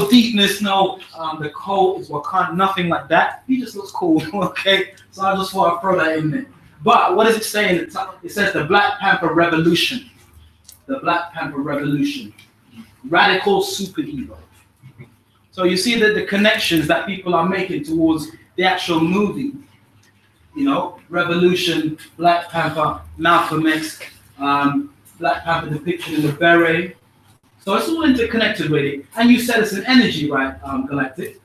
deepness, no the coat is Wakanda, nothing like that. He just looks cool. Okay, so I just want to throw that in there. But what is it saying? It says the Black Panther Revolution. The Black Panther Revolution. Radical superhero. So you see that the connections that people are making towards the actual movie. You know, Revolution, Black Panther, Malcolm X, Black Panther depiction in the beret. So it's all interconnected, really. And you said it's an energy, right, Galactic?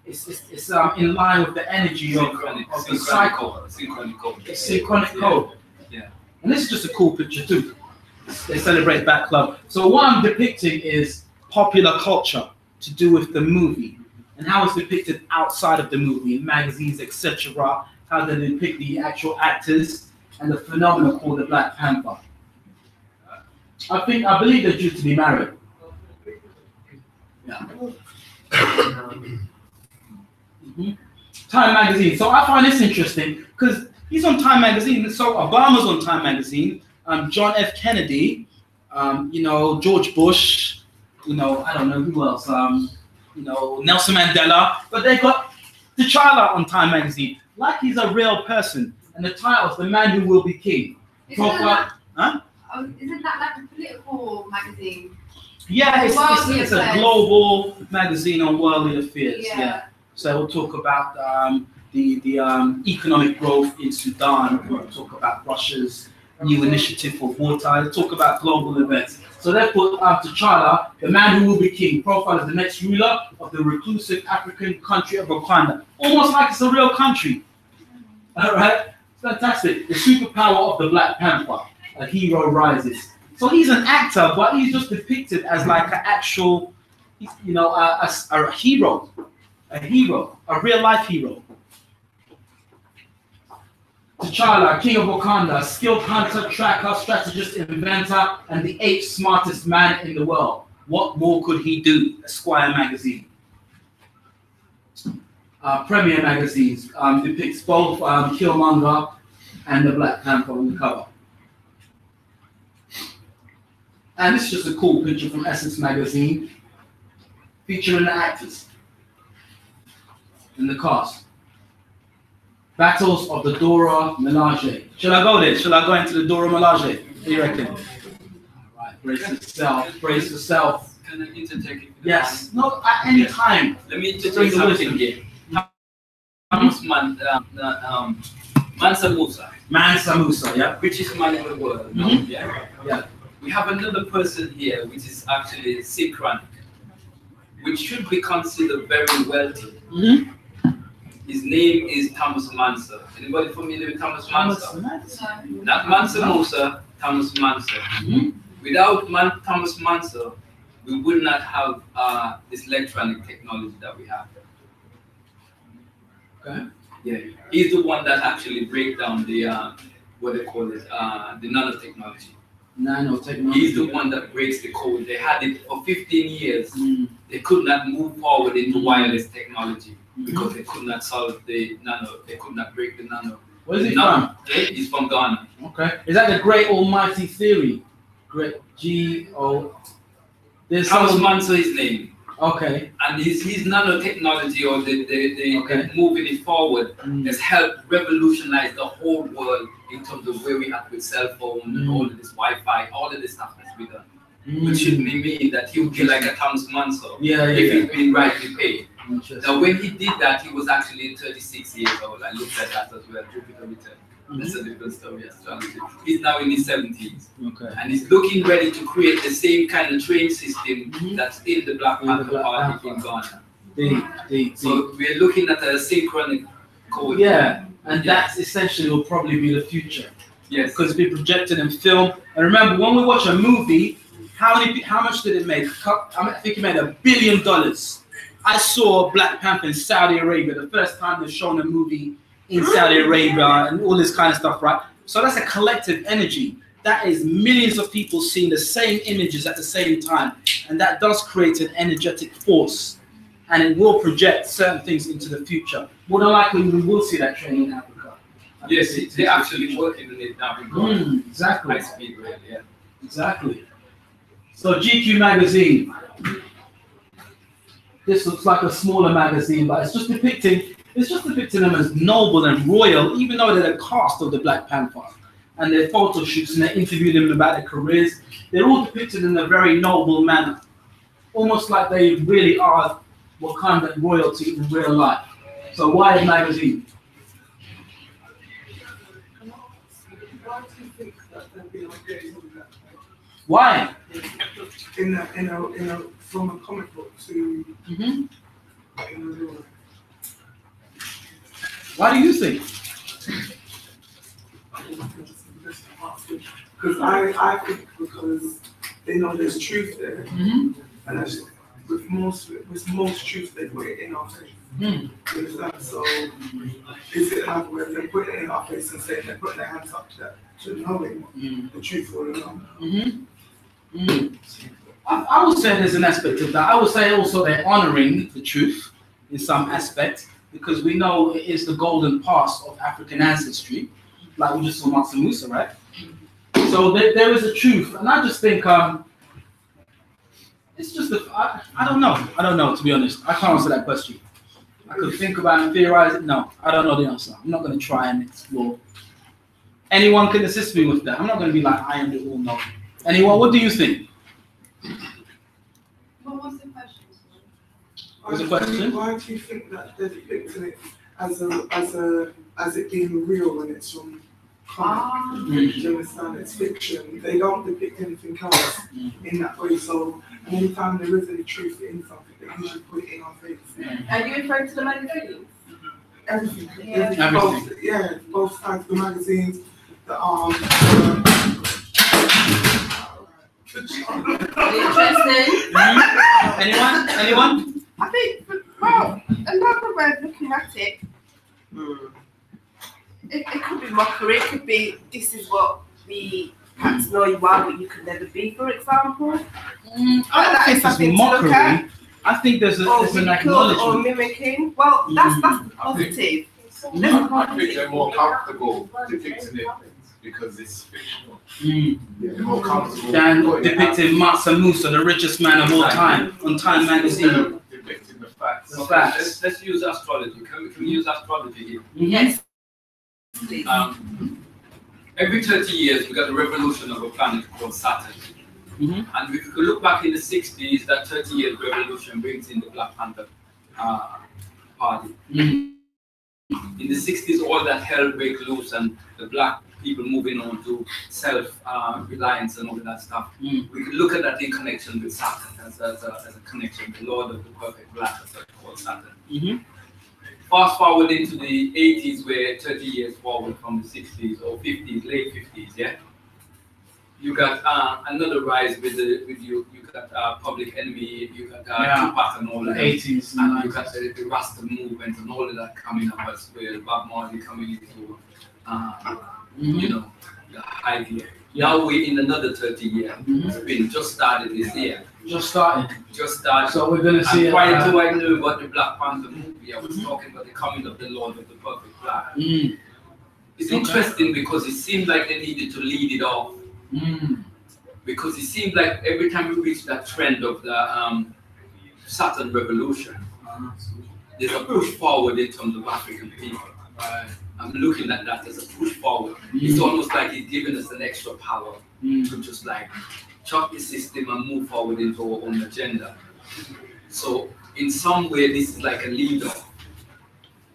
It's in line with the energy of the cycle. Synchronic code. It's synchronic code. Yeah. And this is just a cool picture, too. They celebrate that club. So what I'm depicting is popular culture to do with the movie and how it's depicted outside of the movie, in magazines, etc. How they depict the actual actors and the phenomenon called the Black Panther. I believe they're due to be married. Yeah. Time magazine. So I find this interesting because he's on Time magazine. So Obama's on Time magazine. John F. Kennedy. You know, George Bush. You know, I don't know who else. You know, Nelson Mandela. But they got T'Challa on Time magazine. Like he's a real person. And the title's The Man Who Will Be King. Isn't that like a political magazine? Yeah, it's a global magazine on worldly affairs. Yeah. So we'll talk about the economic growth in Sudan. We'll talk about Russia's new initiative for wartime. They talk about global events. So they put T'Challa, the man who will be king, profiled as the next ruler of the reclusive African country of Wakanda. Almost like it's a real country. All right? It's fantastic. The superpower of the Black Panther, a hero rises. So he's an actor, but he's just depicted as like an actual, you know, a hero, a real life hero. T'Challa, king of Wakanda, skilled hunter, tracker, strategist, inventor, and the 8th smartest man in the world. What more could he do? Esquire magazine. Premier magazines depicts both Killmonger and the Black Panther on the cover. And this is just a cool picture from Essence magazine featuring the actors and the cast. Battles of the Dora Milaje. Shall I go there? Shall I go into the Dora Milaje? What do you reckon? All right, brace yourself, brace yourself. Can I interject? Yes, not at any time. Let me interject something here. Mansa Musa. Mansa Musa, yeah. Richest man in the world. Mm-hmm. Yeah. We have another person here which is actually synchronic, which should be considered very wealthy. Mm-hmm. His name is Thomas Mansa. Anybody familiar with Thomas Mansa? Not Mansa Musa, Thomas Mansa. Mm-hmm. Without Thomas Mansa, we would not have this electronic technology that we have. Okay. Yeah, he's the one that actually break down the what they call it, the nanotechnology. Nanotechnology. He's the one that breaks the code. They had it for 15 years. They could not move forward into wireless technology because they could not solve the nano. They could not break the nano. Where is he from? He's from Ghana. Okay. Is that the Great Almighty Theory? Great G-O. Thomas Mansa is his name. Okay. And his nanotechnology or the moving it forward has helped revolutionize the whole world in terms of where we are with cell phone and all of this Wi-Fi, all of this stuff that's been done. Which should mean that he would be like a Thomas Mansa if he'd been rightly paid. Now when he did that, he was actually 36 years old. I looked at that as well, Jupiter Return. That's a different story, astrology. He's now in his 70s. Okay. And he's looking ready to create the same kind of train system that's in the Black Panther Party in Ghana. So we're looking at a synchronic code. Yeah, and that's essentially will probably be the future. Yes. Because it's been projected in film. And remember, when we watch a movie, how much did it make? I think it made $1 billion. I saw Black Panther in Saudi Arabia, the first time they've shown a movie in Saudi Arabia and all this kind of stuff, right? So that's a collective energy. That is millions of people seeing the same images at the same time. And that does create an energetic force. And it will project certain things into the future. More than likely, we will see that training in Africa. Yes, they're actually working on it now. Exactly. High speed rail, yeah. Exactly. So GQ magazine. This looks like a smaller magazine, but it's just depicting them as noble and royal, even though they're the cast of the Black Panther. And their photo shoots and they interview them about their careers. They're all depicted in a very noble manner. Almost like they really are Wakandan royalty in real life. So why a magazine? Why do you think that they've been updated on that? Why? From a comic book to Why do you think? Because I think because they know there's truth there, and that's, with most truth they put it in our face. So is it hard where they put it in our face and say they're putting their hands up to knowing the truth all along? I would say there's an aspect of that. I would say also they're honoring the truth in some aspect, because we know it is the golden past of African ancestry, like we just saw Mansa Musa, right? So there is a truth, and I just think it's just I don't know, to be honest. I can't answer that question. I could think about it and theorize it. No, I don't know the answer. I'm not going to try and explore. Anyone can assist me with that. I'm not going to be like I am the all-knowing. Anyone, what do you think? What was the question? What's the question? Why do you think that they're depicting it as it being real when it's from comic. Do you understand? It's fiction. They don't depict anything else in that way. So anytime there is any truth in something, they usually put it in our face. Are you referring to the magazines? Everything. Yeah. Both sides of the magazines, the Interesting. Anyone? I think, well, another way of looking at it, it could be mockery, it could be, this is what we cats know you are, but you could never be, for example. I don't think it's mockery. I think there's an acknowledgement. Or mimicking. Well, that's positive. I think they're more comfortable depicting it because it's fictional. They're more comfortable than depicting Mansa Musa, the richest man of all time, on Time magazine. Depicting the facts. The facts. Let's use astrology. Can we use astrology here? Yes. Every 30 years, we got a revolution of a planet called Saturn. And if you look back in the 60s, that 30 year revolution brings in the Black Panther party. In the 60s, all that hell break loose and the black people moving on to self-reliance and all of that stuff. We can look at that in connection with Saturn as a connection, the Lord of the Perfect Black, as I call Saturn. Fast forward into the 80s, where 30 years forward from the 60s or 50s, late 50s, yeah? You got another rise with you got Public Enemy, you got Tupac and all that. 80s. And you got the Rasta movement and all of that coming up as well, Bob Marley coming into, you know, the high gear. Now we're in another 30 years. It's been just started this year. Just started. So we're going to see it. Prior to I knew about the Black Panther movie, I was talking about the coming of the Lord of the Perfect Black. It's interesting because it seemed like they needed to lead it off. Because it seemed like every time we reach that trend of the Saturn revolution, there's a push forward in terms of African people. I'm looking at that as a push forward. It's almost like he's giving us an extra power to just like chop the system and move forward into our own agenda. So in some way, this is like a leader.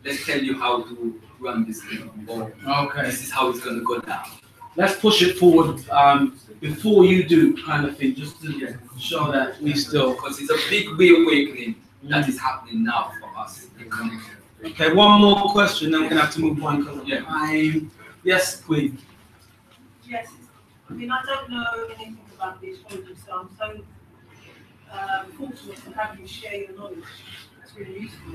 Let's tell you how to run this thing. This is how it's going to go down. Let's push it forward before you do, kind of thing, just to show that we still. Because it's a big reawakening that is happening now for us. Okay, one more question, then we're going to have to move on. Yes, Queen. Yes, I mean, I don't know anything about the astrology, so I'm so fortunate to have you share your knowledge. It's really useful.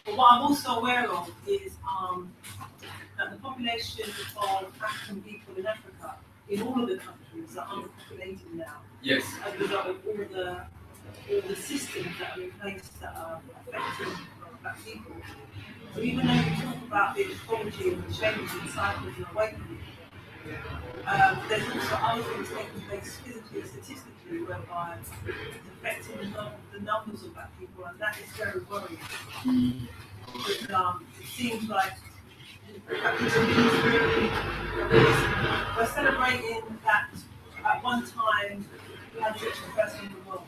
But what I'm also aware of is that the population of African people in Africa, in all of the countries, are underpopulated now. Yes. As a result of all the systems that are in place that are affecting black people. So even though you talk about the astrology and the changes and cycles and awakening, there's also other things taking place physically and statistically whereby it's affecting the numbers of black people, and that is very worrying. But, it seems like we're celebrating that at one time we had the richest person in the world.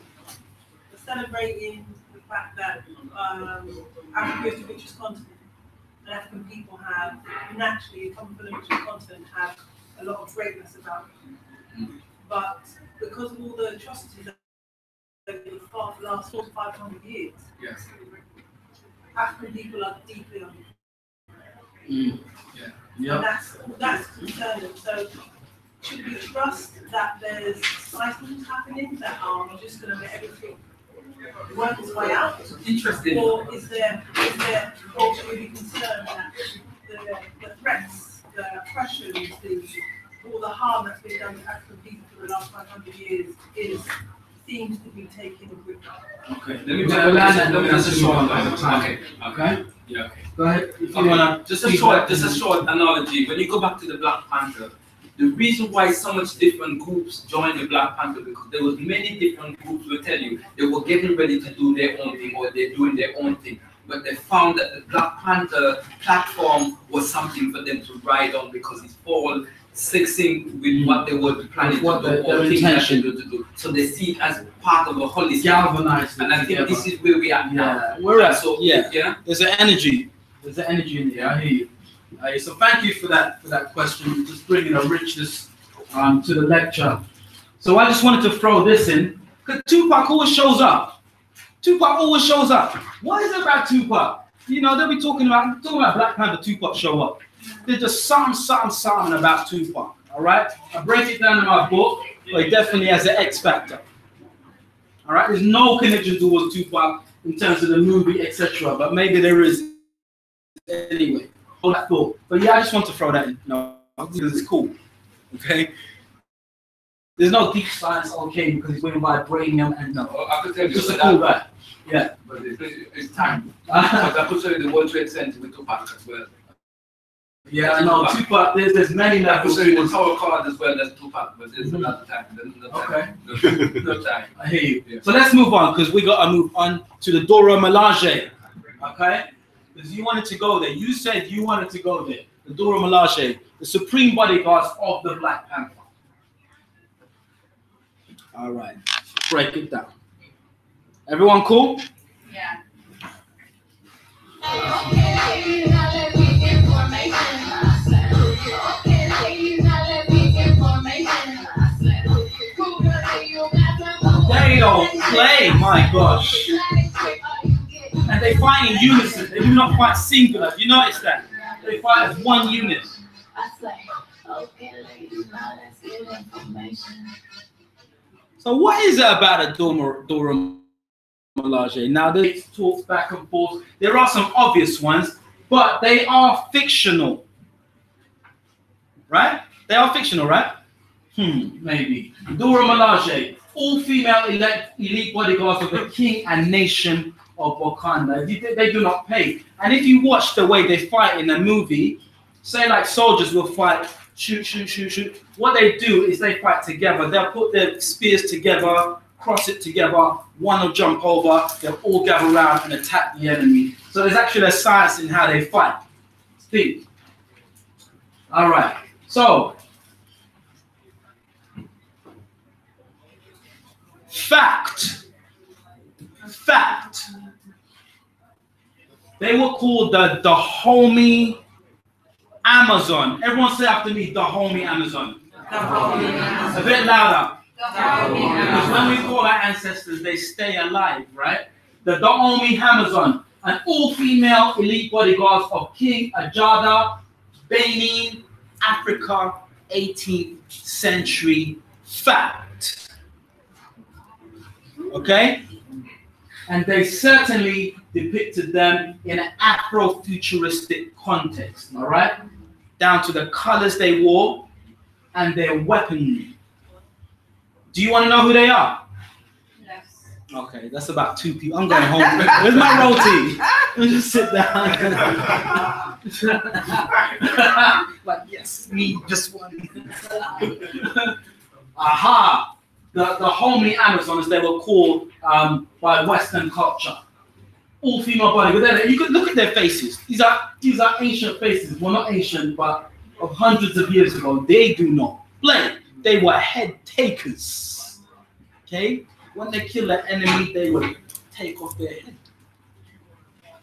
We're celebrating the fact that Africa is the richest continent, and African people have naturally, come from the richest continent, have a lot of greatness about them. But because of all the atrocities that over the last 400 to 500 years, African people are deeply under. And that's concerning. So should we trust that there's cycles happening that are just going to let everything work its way out? Interesting. Or is there or should we be concerned that the threats, the oppressions, all the harm that's been done to African people for the last 500 years seems to be taking a grip? Okay, let me that's a short time. Okay. Yeah. Go ahead. If you wanna just a short analogy. When you go back to the Black Panther, the reason why so much different groups joined the Black Panther, because there was many different groups will tell you they were getting ready to do their own thing or they're doing their own thing. But they found that the Black Panther platform was something for them to ride on because it's all sync with what they were planning to do or intention to do. So they see it as part of a holistic galvanized. And I think this is where we are now. We're at. So yeah. There's an energy. There's an energy in there. I hear you. So thank you for that question, just bringing a richness to the lecture. So I just wanted to throw this in, because Tupac always shows up. Tupac always shows up. What is it about Tupac? You know, they'll be talking about Black Panther, Tupac show up. There's just something about Tupac, all right? I break it down in my book, but it definitely has an X factor. All right, there's no connection towards Tupac in terms of the movie, etc. But maybe there is anyway. Hold that thought. But yeah, I just want to throw that in, because it's cool. Okay. There's no deep science on Kane because he's winning by Brainium and no. I could tell you just a cool guy. Yeah. But it's time. But I could tell you the World Trade Center with Tupac as well. Yeah, I know. Tupac, there's many levels. I could tell you the Tower card as well as Tupac, but there's another time. No time. I hear you. Yeah. So let's move on, because we got to move on to the Dora Milaje. Okay? Because you wanted to go there. You said you wanted to go there. The Dora Milaje, the supreme bodyguards of the Black Panther. All right, break it down. Everyone cool? Yeah. They don't play, my gosh. And they fight in unison. They do not fight singular. Have you noticed that? They fight as one unit. So what is it about a Dora Milaje? Now, they talk back and forth. There are some obvious ones, but they are fictional. Right? They are fictional, right? Maybe. Dora Milaje, all-female elite bodyguards of the king and nation of Wakanda. They do not pay. And if you watch the way they fight in a movie, say like soldiers will fight, shoot, shoot, shoot, shoot. What they do is they fight together. They'll put their spears together, cross it together, one will jump over, they'll all gather around and attack the enemy. So there's actually a science in how they fight. Think. All right. So, fact. They were called the homie Amazon. Everyone say after me, the homie Amazon. A bit louder. Because when we call our ancestors, they stay alive, right? The homie Amazon, an all-female elite bodyguards of King Ajada, Benin, Africa, 18th century fact. Okay? And they certainly depicted them in an Afrofuturistic context, all right? Down to the colors they wore and their weaponry. Do you want to know who they are? Yes. Okay, that's about 2 people. I'm going home. Where's my roti? Let me just sit down. Like, yes, me, just one. Aha! The homie Amazons, they were called by Western culture. All female body, but you could look at their faces. These are ancient faces. Well, not ancient, but of hundreds of years ago. They do not play. They were head takers. Okay? When they kill an enemy, they would take off their head.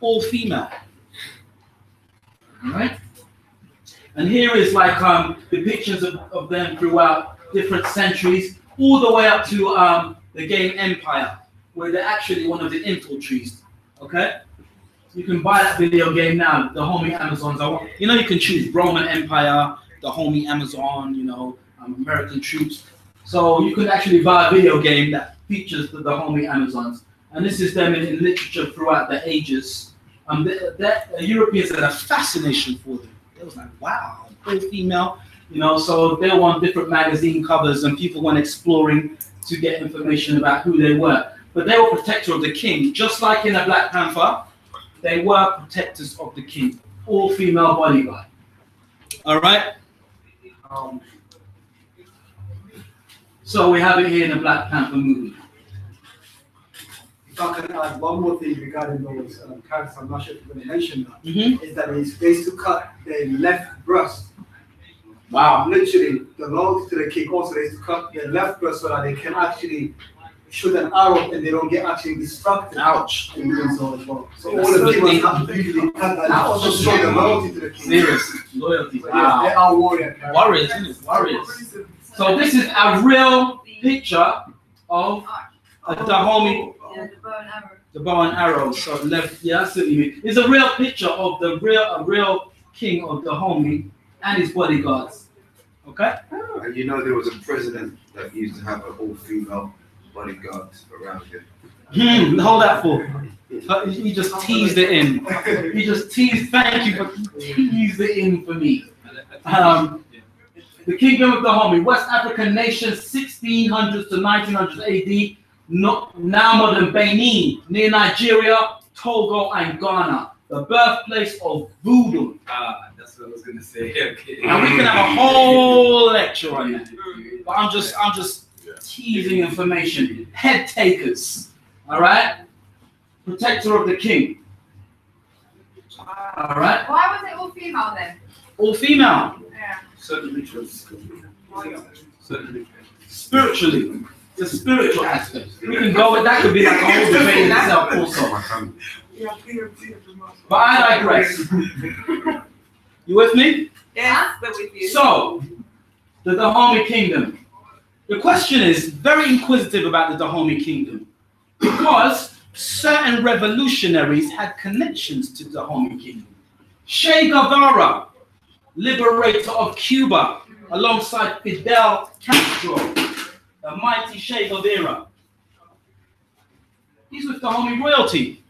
All female. All right? And here is like depictions of them throughout different centuries, all the way up to the game Empire, where they're actually one of the infiltries. Okay? You can buy that video game now, the homie Amazons. You know, you can choose Roman Empire, the homie Amazon, you know, American troops. So you can actually buy a video game that features the homie Amazons. And this is them in literature throughout the ages. The Europeans had a fascination for them. They was like, wow, all female. You know, so they were on different magazine covers and people went exploring to get information about who they were. But they were protector of the king. Just like in a Black Panther, they were protectors of the king. All female bodyguard. All right? So we have it here in the Black Panther movie. If I can add one more thing regarding those characters, I'm not sure if you're going to mention that, is that they used to cut their left breast. Wow. Literally, the loads to the king also they used to cut their left breast so that they can actually shoot an arrow and they don't get actually distracted. Ouch. And doing so as well. So That's all the good people thing. have to usually have that. Also show the loyalty to the king. Serious loyalty. But yes, they are warriors. Warriors, isn't it? Warriors. So this is a real picture of a Dahomey. The bow and arrow. So left, yeah, that's what you mean. It's a real picture of a real king of Dahomey and his bodyguards. Okay? And you know there was a president that used to have an all-female bodyguard around him. Hold that for. He just teased it in. He just teased. Thank you for teased it in for me. The Kingdom of Dahomey, West African nation, 1600s to 1900s AD. Now modern Benin, near Nigeria, Togo, and Ghana. The birthplace of voodoo. That's what I was gonna say. Okay. Now we can have a whole lecture on that. But I'm just teasing information. Head takers. Alright? Protector of the king. Alright? Why was it all female then? All female. Yeah. Certain rituals. Spiritually. The spiritual aspect. We can go with that, could be like a whole debate in itself also. But I digress. You with me? Yes, we're with you. So, the Dahomey Kingdom. The question is very inquisitive about the Dahomey Kingdom because certain revolutionaries had connections to the Dahomey Kingdom. Che Guevara, liberator of Cuba, alongside Fidel Castro, the mighty Che Guevara. He's with Dahomey royalty.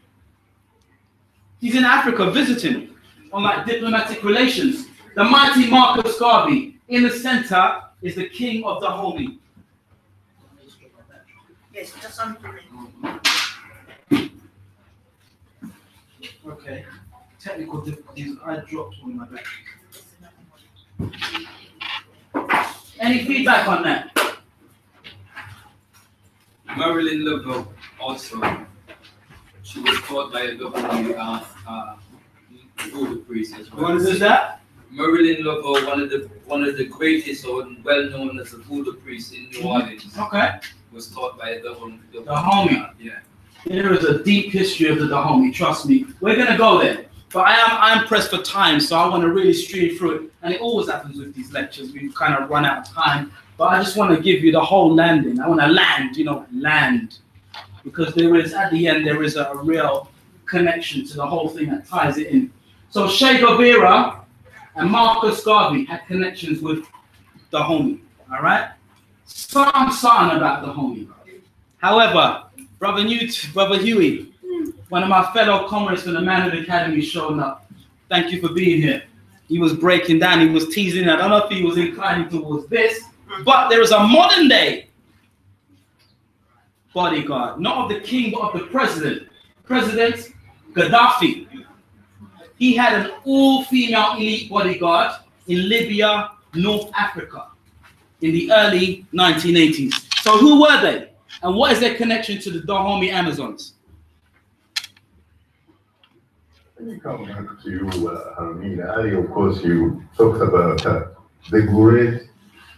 He's in Africa visiting on like diplomatic relations. The mighty Marcus Garvey. In the center is the king of Dahomey. Yes, just something. Okay. Technical difficulties. I dropped one in my bag. Any feedback on that? Marilyn Laveau also. She was taught by a government voodoo priest as well. What is that? Marilyn Laveau, one of the greatest or well known as a voodoo priest in New Orleans. Okay. Was taught by a government. Dahomey. Yeah. There is a deep history of the Dahomey, trust me. We're gonna go there. But I'm pressed for time, so I want to really stream through it. And it always happens with these lectures. We kind of run out of time. But I just want to give you the whole landing. I want to land, because there is, at the end, there is a real connection to the whole thing that ties it in. So Che Guevara and Marcus Garvey had connections with Dahomey, all right? Some about Dahomey. However, Brother Huey, one of my fellow comrades from the Manhood Academy showing up. Thank you for being here. He was breaking down, he was teasing. I don't know if he was inclining towards this, but there is a modern day bodyguard, not of the king, but of the president. President Gaddafi. He had an all-female elite bodyguard in Libya, North Africa, in the early 1980s. So who were they? And what is their connection to the Dahomey Amazons? Let me come back to you, Harmina. Ali, of course, you talked about the great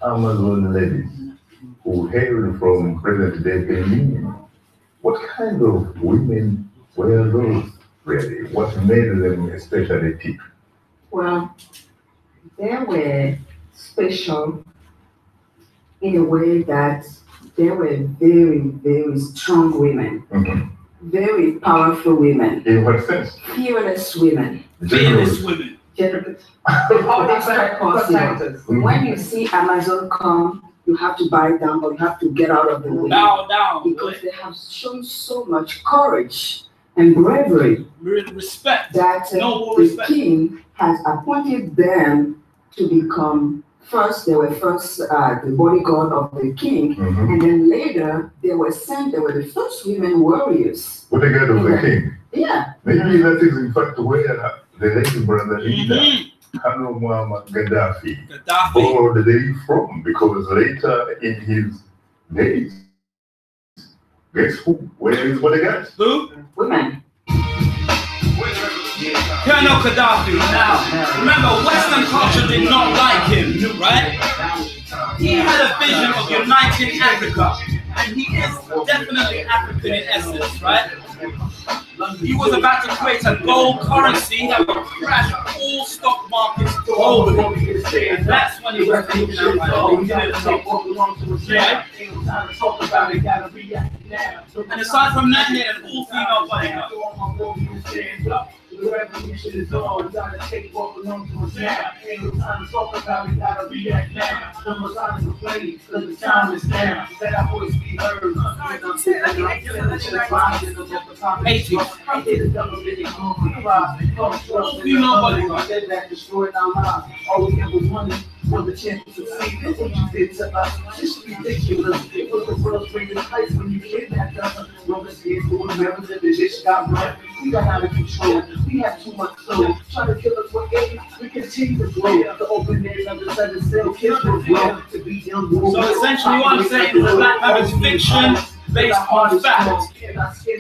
Amazon ladies who hailed from present-day Benin. What kind of women were those, really? What made them especially tick? Well, they were special in a way that they were very, very strong women. Mm-hmm. Very powerful women. In what sense? Fearless women. Fearless women. When you see Amazon come, you have to bow down or you have to get out of the way. Bow down. Because they have shown so much courage and bravery. Respect. That the king has appointed them to become first, they were first the bodyguard of the king, and then later they were the first women warriors. Bodyguard of the king? Yeah. Maybe that is in fact where the late brother leader, Colonel Muammar Gaddafi, borrowed the name from, because later in his days, guess who? Where is bodyguards? Who? Women. Colonel Gaddafi. Now, remember, Western culture did not like him, right? He had a vision of uniting Africa. and he is definitely African in essence, right? He was about to create a gold currency that would crash all stock markets globally. And that's when he was thinking about yeah. And aside from that, he had an all-female bodyguard. The revolution is on, we gotta take what belongs to us now. Ain't no time to talk about it, gotta react now. No more time to complain, cause the time is now. Let our voice be heard. All we ever wanted was the chance to succeed. What you did to us, it's ridiculous. It was the world's greatest place when you kidnapped us. Roman scared to remember that the dish got run. We got out of control. We have too much soul. Try to kill us with aid. We continue to grow. The open air of the seven cell kids will grow to be young. So essentially what I'm saying is that Black Panther's fiction based on fact.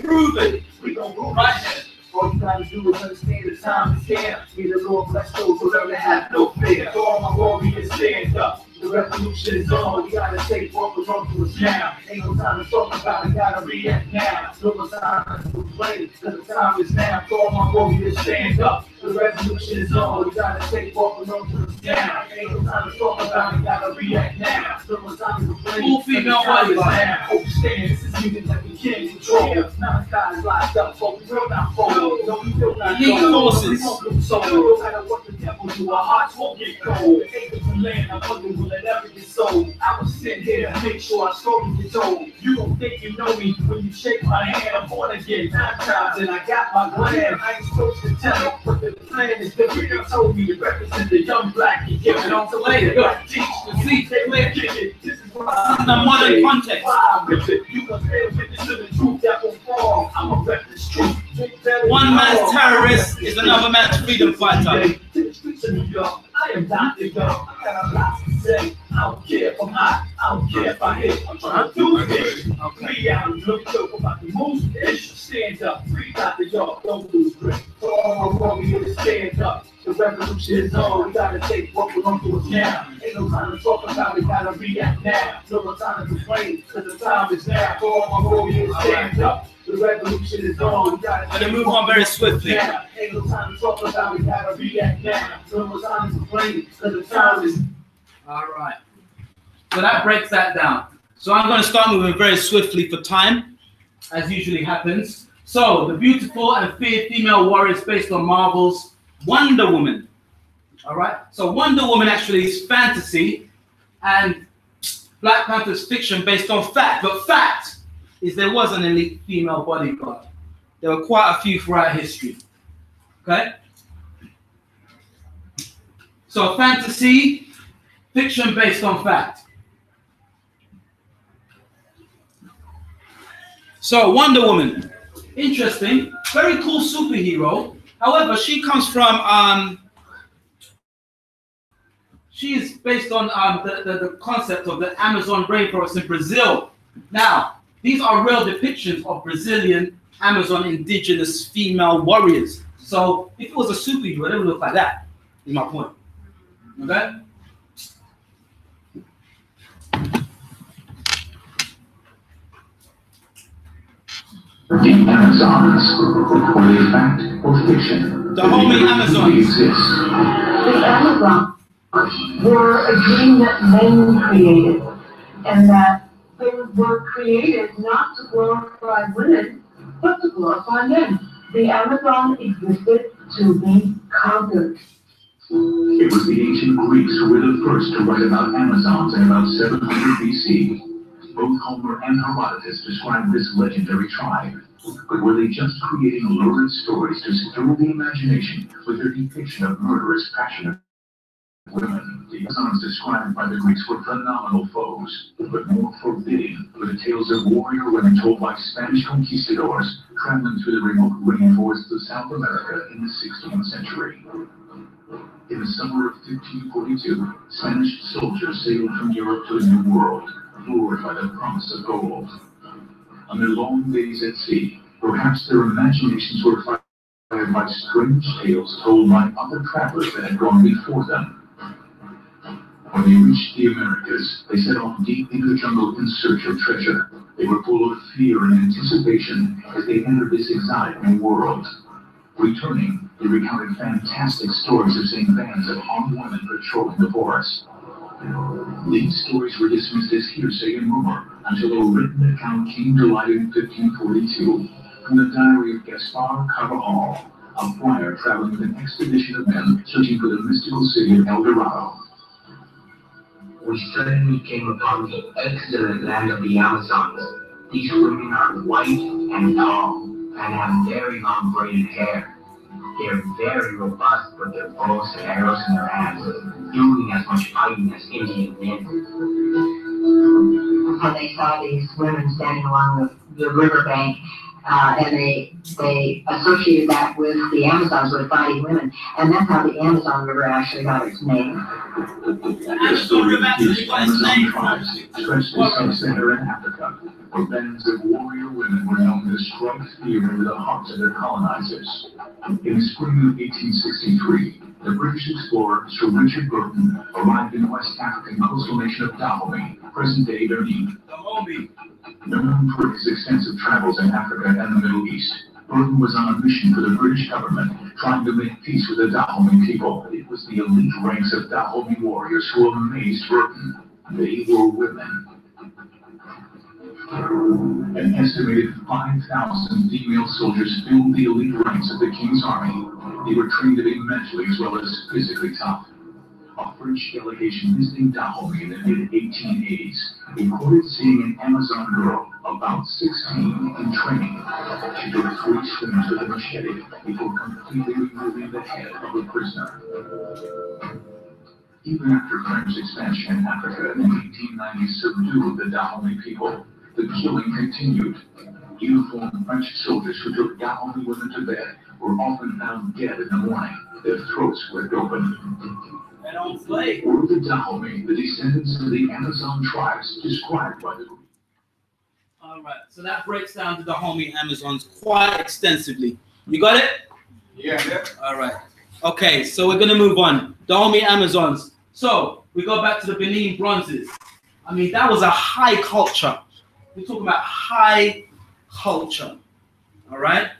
Proven. We gon' go right here. All you gotta do is understand the time is here. May the Lord bless those who learn to have no fear. For all my warriors, stand up. The revolution is on. We gotta take what belongs to us now. Ain't no time to talk about it, gotta react now. No more time to complain, cause the time is now. For all my warriors, stand up. The revolution is on. We gotta take what belongs to us now. Ain't no time to talk about it, gotta react now. No more time to complain. Full female body now. Understand, this is unit that we can't control. Nine guys locked up, but we will not fold. No, we will not go. We won't lose soul. No matter what the devil do, our hearts won't get cold. Acres of land, I wonder will it ever get sold. I was sitting here to make sure our story gets told. You don't think you know me when you shake my hand. I'm born again 9 times and I got my glam. I ain't supposed to tell it, but the plan is different. They told me to represent the young black and give it on to later. Teach the seeds, they live it. This is what I'm the modern context. You can bear witness to the truth that will fall. I'm a rep this truth. One man's terrorist is another man's freedom fighter. I am Dr. Young. I got a lot to say. I don't care if I'm hot. I don't care if I hit. I'm trying to do this. I'm free out. Look up about the most. Stand up. Free Dr. Young. Don't lose grip. For all my warriors, stand up. The revolution is on. We gotta take what belongs to us now. Ain't no time to talk about it. Gotta react now. No more time to complain. Cause the time is now. For all my warriors, stand up. The revolution is on. We gotta I'm gonna move on very swiftly. Ain't no time to talk about it. Gotta react now. No more time to complain. Cause the time is. All right. So that breaks that down. So I'm going to start moving very swiftly for time, as usually happens. So the beautiful and feared female warriors based on Marvel's Wonder Woman. All right. So Wonder Woman actually is fantasy, and Black Panther's fiction based on fact. But fact is there was an elite female bodyguard. There were quite a few throughout history. Okay. So fantasy, fiction based on fact. So Wonder Woman, interesting, very cool superhero. However, she comes from, she is based on the concept of the Amazon rainforest in Brazil. Now, these are real depictions of Brazilian Amazon indigenous female warriors. So if it was a superhero, it would look like that, is my point. Okay? The Amazons, were they fact or fiction? The homing Amazons. Exist. The Amazons were a dream that men created, and that they were created not to glorify women, but to glorify men. The Amazon existed to be conquered. It was the ancient Greeks who were the first to write about Amazons in about 700 BC. Both Homer and Herodotus describe this legendary tribe. But were they just creating lurid stories to stir the imagination with their depiction of murderous, passionate women? The Amazons described by the Greeks were phenomenal foes, but more forbidding were the tales of warrior women told by Spanish conquistadors traveling through the remote rainforests of South America in the 16th century. In the summer of 1542, Spanish soldiers sailed from Europe to the New World, lured by the promise of gold. On their long days at sea, perhaps their imaginations were fired by strange tales told by other travelers that had gone before them. When they reached the Americas, they set off deep into the jungle in search of treasure. They were full of fear and anticipation as they entered this exotic new world. Returning, they recounted fantastic stories of seeing bands of armed women patrolling the forest. These stories were dismissed as hearsay and rumor until a written account came to light in 1542 from the diary of Gaspar Carvajal, a friar traveling with an expedition of men searching for the mystical city of El Dorado. We suddenly came upon the excellent land of the Amazons. These women are white and tall and have very long braided hair. They're very robust with their bows and arrows in their hands, doing as much fighting as Indian men. When they saw these women standing along the riverbank, and they associated that with the Amazons, with fighting women, and that's how the Amazon River actually got its name. The story of these Amazon tribes stretched to sub-Saharan Africa, where bands of warrior women were known to strike fear into the hearts of their colonizers. In the spring of 1863, the British explorer Sir Richard Burton arrived in the West African coastal nation of Dahomey, present-day Benin. Known for his extensive travels in Africa and the Middle East, Burton was on a mission for the British government, trying to make peace with the Dahomey people. It was the elite ranks of Dahomey warriors who amazed Burton. They were women. An estimated 5,000 female soldiers filled the elite ranks of the King's Army. They were trained to be mentally as well as physically tough. A French delegation visiting Dahomey in the mid-1880s reported seeing an Amazon girl, about 16, in training. She took 3 swings with a machete before completely removing the head of a prisoner. Even after French expansion in Africa in the 1890s subdued the Dahomey people, the killing continued. Uniformed French soldiers who took Dahomey women to bed were often found dead in the morning, their throats ripped open. Were the Dahomey the descendants of the Amazon tribes described by the group? All right, so that breaks down the Dahomey Amazons quite extensively. You got it? Yeah. All right. Okay, so we're going to move on. Dahomey Amazons. So we go back to the Benin bronzes. I mean, that was a high culture. We're talking about high culture. All right?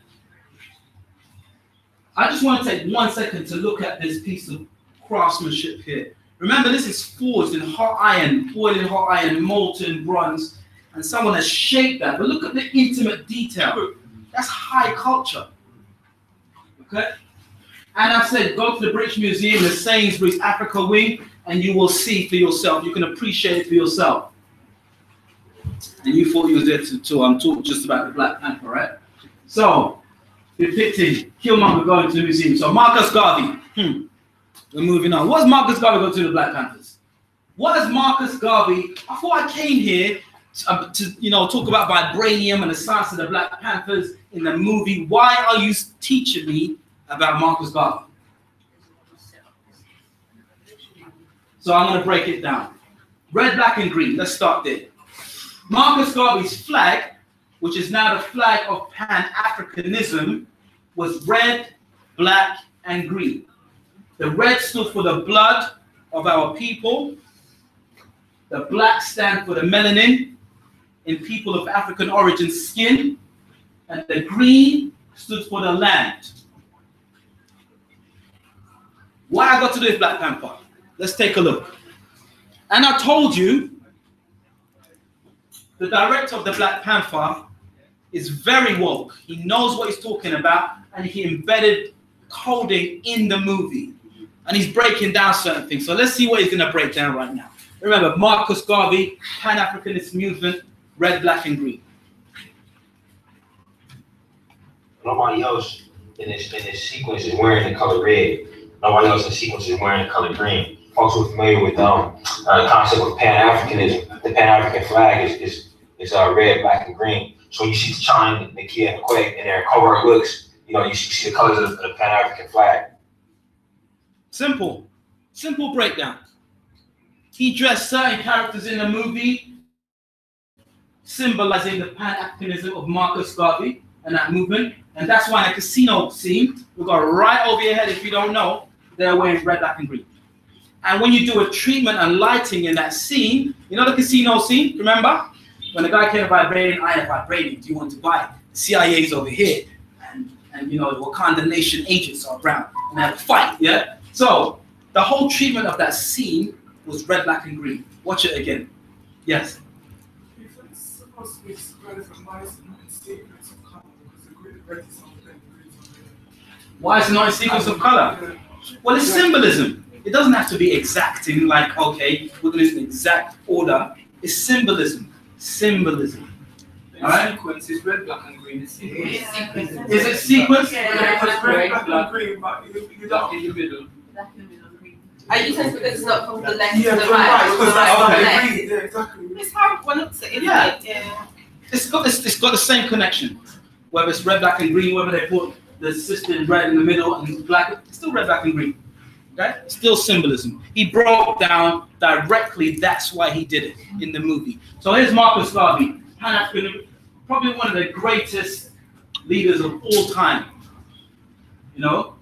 I just want to take 1 second to look at this piece of craftsmanship here. Remember, this is forged in hot iron, boiling hot iron, molten bronze, and someone has shaped that. But look at the intimate detail. That's high culture. Okay? And I've said, go to the British Museum, the Sainsbury's Africa wing, and you will see for yourself. You can appreciate it for yourself. And you thought you was there to I'm talking just about the Black Panther, right? So, depicting Killmonger going to the museum. So Marcus Garvey. We're moving on. What does Marcus Garvey go to the Black Panthers? What does Marcus Garvey? I thought I came here to talk about vibranium and the science of the Black Panthers in the movie. Why are you teaching me about Marcus Garvey? So I'm going to break it down. Red, black, and green. Let's start there. Marcus Garvey's flag, which is now the flag of Pan-Africanism, was red, black, and green. The red stood for the blood of our people. The black stand for the melanin in people of African origin skin. And the green stood for the land. What I got to do with Black Panther? Let's take a look. And I told you, the director of the Black Panther is very woke. He knows what he's talking about, and he embedded coding in the movie. And he's breaking down certain things. So let's see what he's going to break down right now. Remember, Marcus Garvey, Pan-Africanist movement, red, black, and green. Nobody else in this sequence is wearing the color red. Nobody else in the sequence is wearing the color green. Folks who are familiar with the concept of Pan-Africanism, the Pan-African flag is red, black, and green. So you see Chine, the Kia, and the Quake in their covert looks, you see the colors of the Pan-African flag. Simple breakdown. He dressed certain characters in the movie, symbolizing the Pan-Africanism of Marcus Garvey and that movement. And that's why in the casino scene, we got right over your head if you don't know, they're wearing red, black, and green. And when you do a treatment and lighting in that scene, you know the casino scene, remember? When the guy came vibrating, I am vibrating, do you want to buy it? The CIA's over here, and you know, the Wakanda Nation agents are around, and they have a fight, yeah? So, the whole treatment of that scene was red, black, and green. Watch it again. Yes? It's supposed to be spread from mice and not in sequence of color, because the green red is something green is something. Why is it not in sequence of color? Well, it's symbolism. It doesn't have to be exacting, like, okay, we're going to use an exact order. It's symbolism. Symbolism. All right? Sequence is red, black, and green. It's sequence. Is it sequence? Yeah, because red, black, and green, but you Black in the middle. Are you saying because it's not from the left Yeah, to the from right? right, because that's from what the they left? read. Yeah, exactly. It's how one looks at it, isn't Yeah. it? Yeah. It's got the same connection. Whether it's red, black, and green, whether they put the assistant red in the middle and black, it's still red, black, and green. Okay? Still symbolism. He broke down directly, that's why he did it in the movie. So here's Marcus Garvey, Pan-African, probably one of the greatest leaders of all time. You know,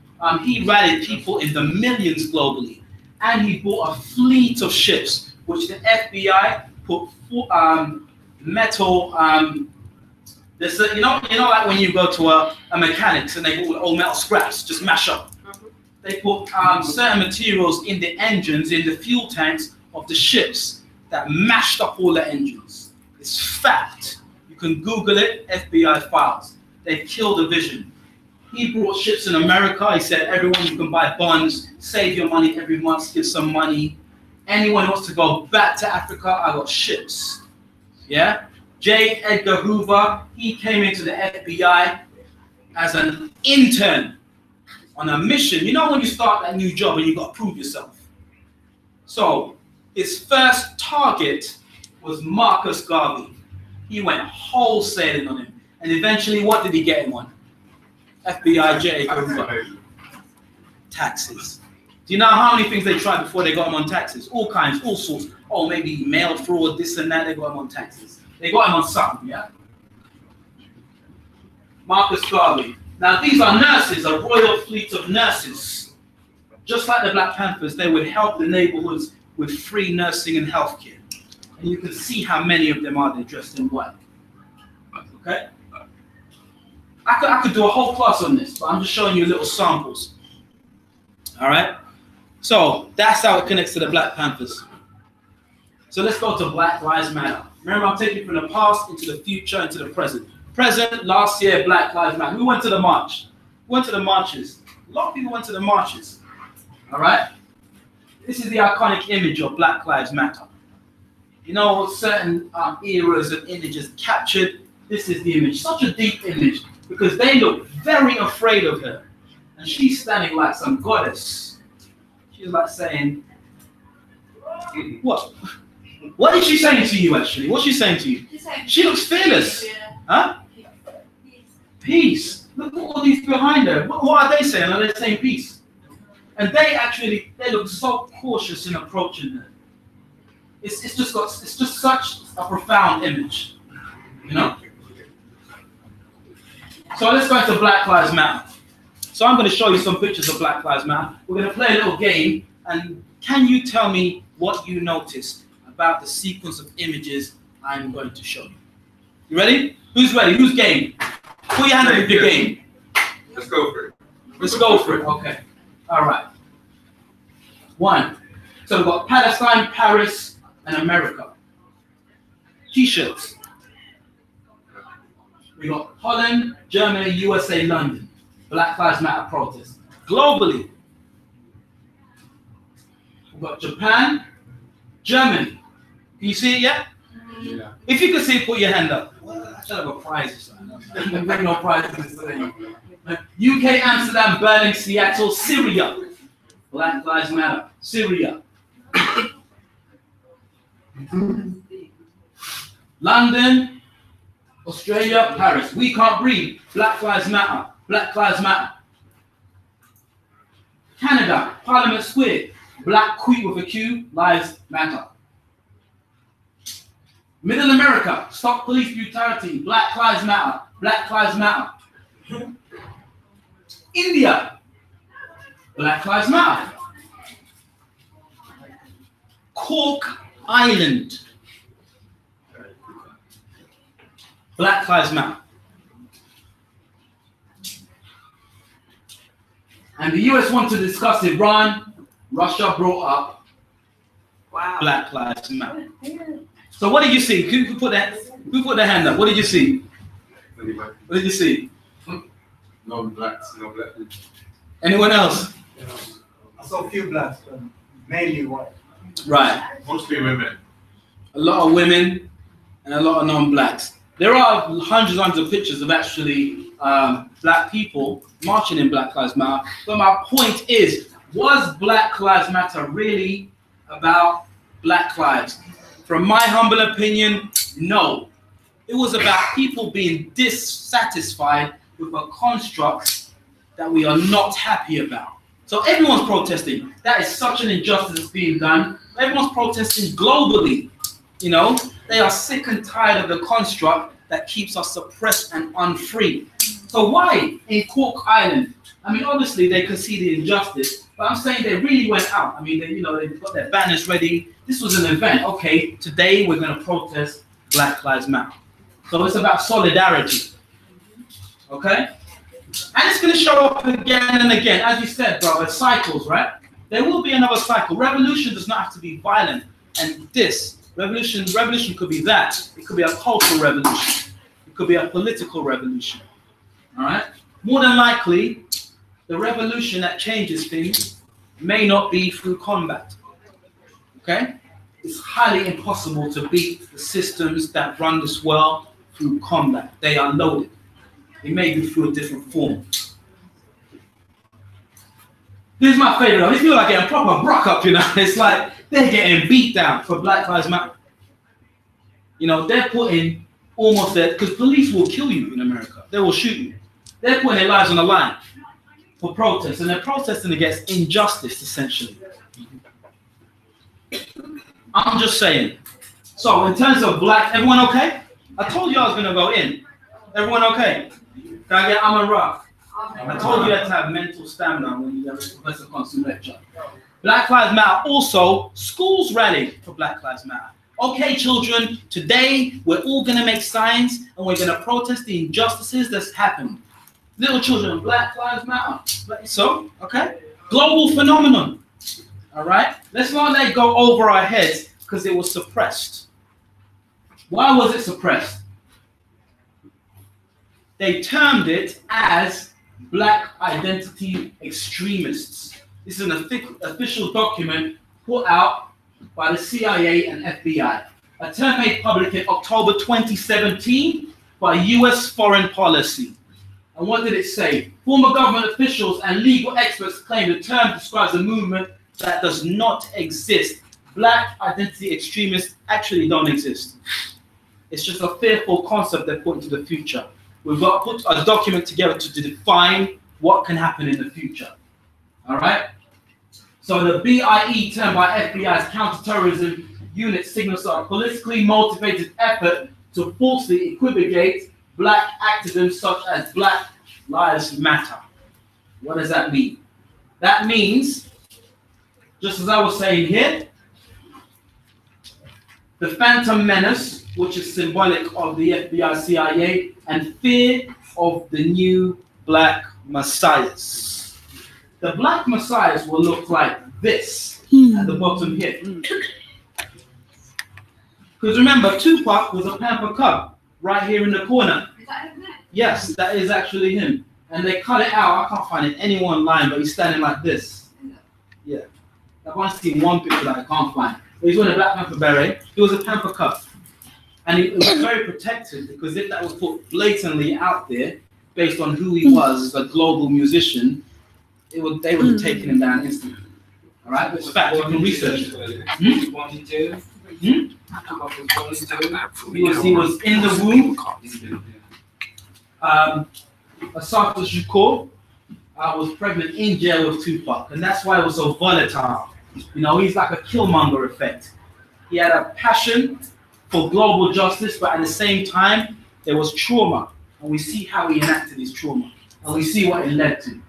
he rallied people in the millions globally, and he bought a fleet of ships, which the FBI put metal. There's a, you know, like when you go to a mechanics and they put all metal scraps, just mash up. They put certain materials in the engines, in the fuel tanks of the ships that mashed up all the engines. It's fact. You can Google it, FBI files. They killed the vision. He brought ships in America. He said, everyone, you can buy bonds, save your money every month, give some money. Anyone who wants to go back to Africa, I got ships. Yeah? J. Edgar Hoover, he came into the FBI as an intern on a mission. You know when you start that new job and you got to prove yourself. So his first target was Marcus Garvey. He went wholesaling on him. And eventually, what did he get him on? FBI J. Hoover. Taxes. Do you know how many things they tried before they got him on taxes? All kinds, all sorts. Oh, maybe mail fraud, this and that, they got him on taxes. They got him on something, yeah? Marcus Garvey. Now, these are nurses, a royal fleet of nurses. Just like the Black Panthers, they would help the neighborhoods with free nursing and healthcare. And you can see how many of them are there dressed in white. Okay? I could do a whole class on this, but I'm just showing you little samples. All right? So, that's how it connects to the Black Panthers. So let's go to Black Lives Matter. Remember, I'm taking from the past into the future, into the present. Present, last year, Black Lives Matter. We went to the march. We went to the marches. A lot of people went to the marches. All right? This is the iconic image of Black Lives Matter. You know, certain eras and images captured. This is the image. Such a deep image because they look very afraid of her. And she's standing like some goddess. She's like saying, what? What is she saying to you, actually? What's she saying to you? She looks fearless. Huh? Peace. Look at all these behind her. What are they saying? Are they saying peace? And they look so cautious in approaching her. It's just such a profound image. You know? So let's go into Black Lives Matter. So I'm going to show you some pictures of Black Lives Matter. We're going to play a little game, and can you tell me what you noticed about the sequence of images I'm going to show you? You ready? Who's ready? Who's game? Put your hand up if you're game. Let's go for it. Let's go for it. Okay. All right. One. So we've got Palestine, Paris, and America. T-shirts. We got Holland, Germany, USA, London. Black Lives Matter protest. Globally, we've got Japan, Germany. Can you see it yet? Yeah. If you can see it, put your hand up. Well, I should have a prize or something. Bring no prizes today. UK, Amsterdam, Berlin, Seattle, Syria. Black Lives Matter. Syria. London, Australia, Paris. We can't breathe. Black Lives Matter. Black Lives Matter. Canada, Parliament Square. Black Queen with a Q, Lives Matter. Middle America, stop police brutality. Black Lives Matter. Black Lives Matter. India, Black Lives Matter. Cork Island. Black Lives Matter. And the US want to discuss Iran. Russia brought up Black Lives Matter. So what did you see? Who put their hand up? What did you see? What did you see? No blacks, no black. Anyone else? I saw a few blacks, but mainly white. Right. Mostly women. A lot of women and a lot of non-blacks. There are hundreds of pictures of actually black people marching in Black Lives Matter. But my point is, was Black Lives Matter really about black lives? From my humble opinion, no. It was about people being dissatisfied with a construct that we are not happy about. So everyone's protesting. That is such an injustice that's being done. Everyone's protesting globally. You know, they are sick and tired of the construct that keeps us suppressed and unfree. So why in Cork Island? I mean, obviously they can see the injustice, but I'm saying they really went out. I mean, they've got their banners ready. This was an event. Okay, today we're going to protest Black Lives Matter. So it's about solidarity. Okay? And it's going to show up again and again. As you said, brother, cycles, right? There will be another cycle. Revolution does not have to be violent. And this, revolution could be that. It could be a cultural revolution. It could be a political revolution. All right? More than likely, the revolution that changes things may not be through combat. Okay? It's highly impossible to beat the systems that run this world through combat. They are loaded. It may be through a different form. This is my favorite one. These people are getting proper brock up, you know. It's like they're getting beat down for Black Lives Matter. You know, they're putting almost their, because police will kill you in America. They will shoot you. They're putting their lives on the line for protest, and they're protesting against injustice, essentially. I'm just saying. So in terms of black, everyone okay? I told you I was going to go in. Everyone okay? Can I get Aman Ra? I told you had to have mental stamina when you have a Professor KHONSU lecture. Black Lives Matter. Also, schools rally for Black Lives Matter. Okay, children, today we're all going to make signs and we're going to protest the injustices that's happened. Little children, Black Lives Matter. So, okay? Global phenomenon. All right? Let's not let it go over our heads because it was suppressed. Why was it suppressed? They termed it as Black identity extremists. This is an official document put out by the CIA and FBI. A term made public in October 2017 by US Foreign Policy. And what did it say? Former government officials and legal experts claim the term describes a movement that does not exist. Black identity extremists actually don't exist. It's just a fearful concept they're put into the future. We've got to put a document together to define what can happen in the future. All right? So the BIE term by FBI's counterterrorism unit signals a politically motivated effort to falsely equivocate black activism such as Black Lives Matter. What does that mean? That means, just as I was saying here, the Phantom Menace, which is symbolic of the FBI, CIA, and fear of the new Black Messiahs. The Black Messiahs will look like this at the bottom here. Because remember, Tupac was a Panther cub right here in the corner. Is that him there? Yes, that is actually him. And they cut it out. I can't find it any one line, but he's standing like this. Yeah. I've only seen one picture that I can't find. But he's wearing a Black Panther beret. He was a Panther cub. And it was very protected because if that was put blatantly out there, based on who he was as a global musician, they would have taken him down instantly. All right? It's fact. You can research it. He was in the womb. Asata Shakur was pregnant in jail with Tupac, and that's why it was so volatile. You know, he's like a Killmonger effect. He had a passion for global justice, but at the same time, there was trauma, and we see how he enacted his trauma, and we see what it led to.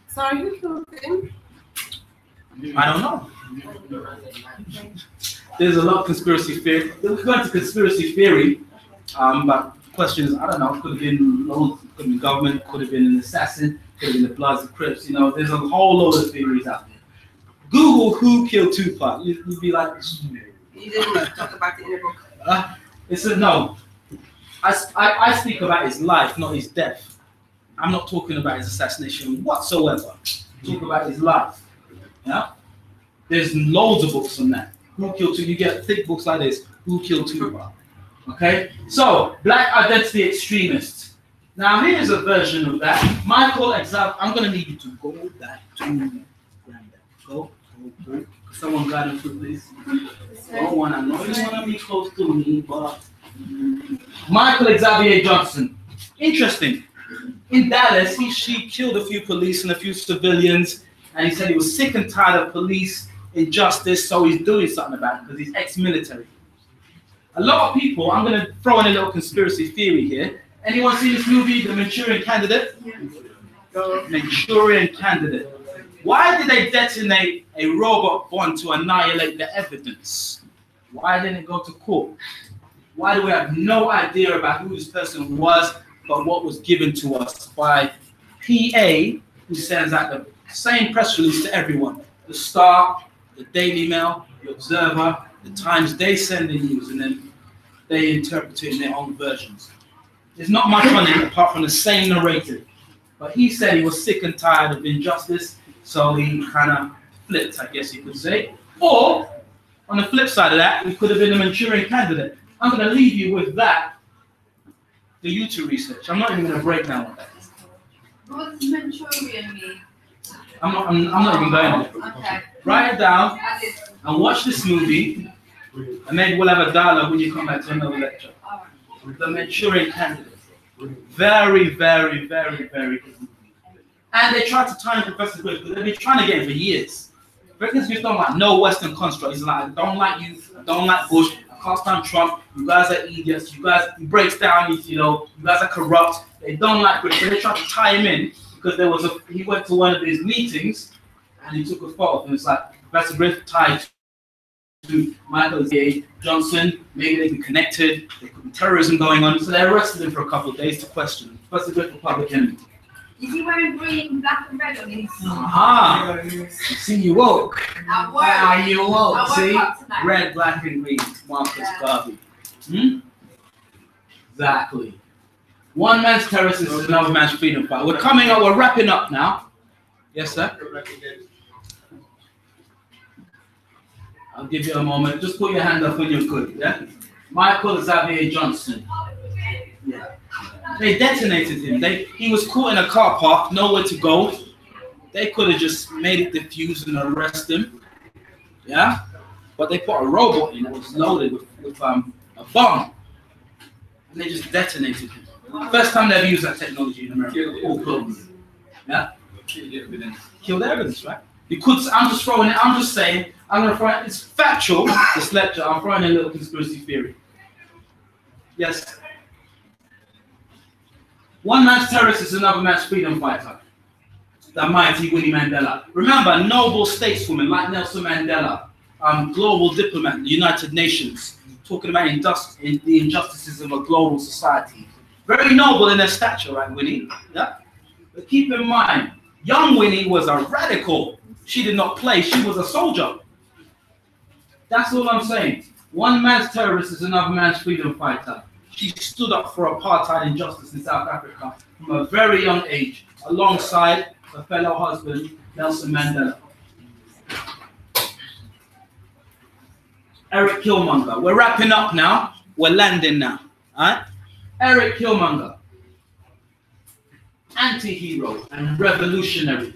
Sorry, who killed him? I don't know. There's a lot of conspiracy theory. We'll go into conspiracy theory, but questions, I don't know, could have been loads, could have been government, could have been an assassin, could have been the Bloods, the Crips, you know, there's a whole load of theories out there. Google who killed Tupac. You'd be like, You didn't talk about it in the book. it's a no. I speak about his life, not his death. I'm not talking about his assassination whatsoever. I talk about his life. Yeah? There's loads of books on that. Who killed Tupac? You get thick books like this. Who killed Tupac? Okay? So, black identity extremists. Now, here's a version of that. Michael Exav, I'm going to need you to go back to Random. Go. Someone guide him through this. Don't want to know. You want to be close to me, but Michael Xavier Johnson. Interesting. In Dallas, he killed a few police and a few civilians, and he said he was sick and tired of police injustice, so he's doing something about it because he's ex-military. A lot of people, I'm going to throw in a little conspiracy theory here. Anyone seen this movie, The Manchurian Candidate? Manchurian Candidate. Why did they detonate a robot bomb to annihilate the evidence? Why didn't it go to court? Why do we have no idea about who this person was, but what was given to us by PA, who sends out the same press release to everyone? The Star, the Daily Mail, the Observer, the Times, they send the news and then they interpret it in their own versions. There's not much on it apart from the same narrative. But he said he was sick and tired of injustice, so he kind of flipped, I guess you could say. Or, on the flip side of that, we could have been a Manchurian Candidate. I'm going to leave you with that for you to research. I'm not even going to break down what that is. What does Manchurian mean? I'm not even going to. Okay. Write it down and watch this movie, and maybe we'll have a dialogue when you come back to another lecture. The Manchurian Candidate. Very, very, very, very good movie. And they tried to tie in Professor Griff, because they've been trying to get him for years. Professor Griff don't like no Western construct. He's like, I don't like you, I don't like Bush, I can't stand Trump, you guys are idiots, he breaks down, you know, you guys are corrupt. They don't like Griff, so they tried to tie him in, because he went to one of his meetings, and he took a photo, and it's like, Professor Griff tied to Michael J. Johnson, maybe they be connected, there could be terrorism going on, so they arrested him for a couple of days to question him. Professor Griff was public enemy. Is he wearing green, black, and red on his? Aha! See, you woke. At work. Ah, you woke. I woke See? up tonight. Red, black, and green. Marcus Garvey. Exactly. One man's terrorist is another man's freedom fighter. We're coming up, we're wrapping up now. Yes, sir? I'll give you a moment. Just put your hand up when you're good, yeah? Michael Xavier Johnson. Yeah. They detonated him. He was caught in a car park, nowhere to go. They could have just made it defuse and arrest him. Yeah? But they put a robot in that was loaded with a bomb. And they just detonated him. First time they've used that technology in America. All globally. Yeah? Kill the evidence, right? You could, I'm just throwing it, I'm just saying, I'm going to throw it, it's factual, this lecture, I'm throwing in a little conspiracy theory. Yes? One man's terrorist is another man's freedom fighter. The mighty Winnie Mandela. Remember, noble stateswoman like Nelson Mandela, global diplomat, the United Nations, talking about the injustices of a global society. Very noble in their stature, right, Winnie? Yeah? But keep in mind, young Winnie was a radical. She did not play, she was a soldier. That's all I'm saying. One man's terrorist is another man's freedom fighter. She stood up for apartheid injustice in South Africa from a very young age, alongside her fellow husband, Nelson Mandela. Eric Killmonger. We're wrapping up now. We're landing now. All right? Eric Killmonger. Anti-hero and revolutionary.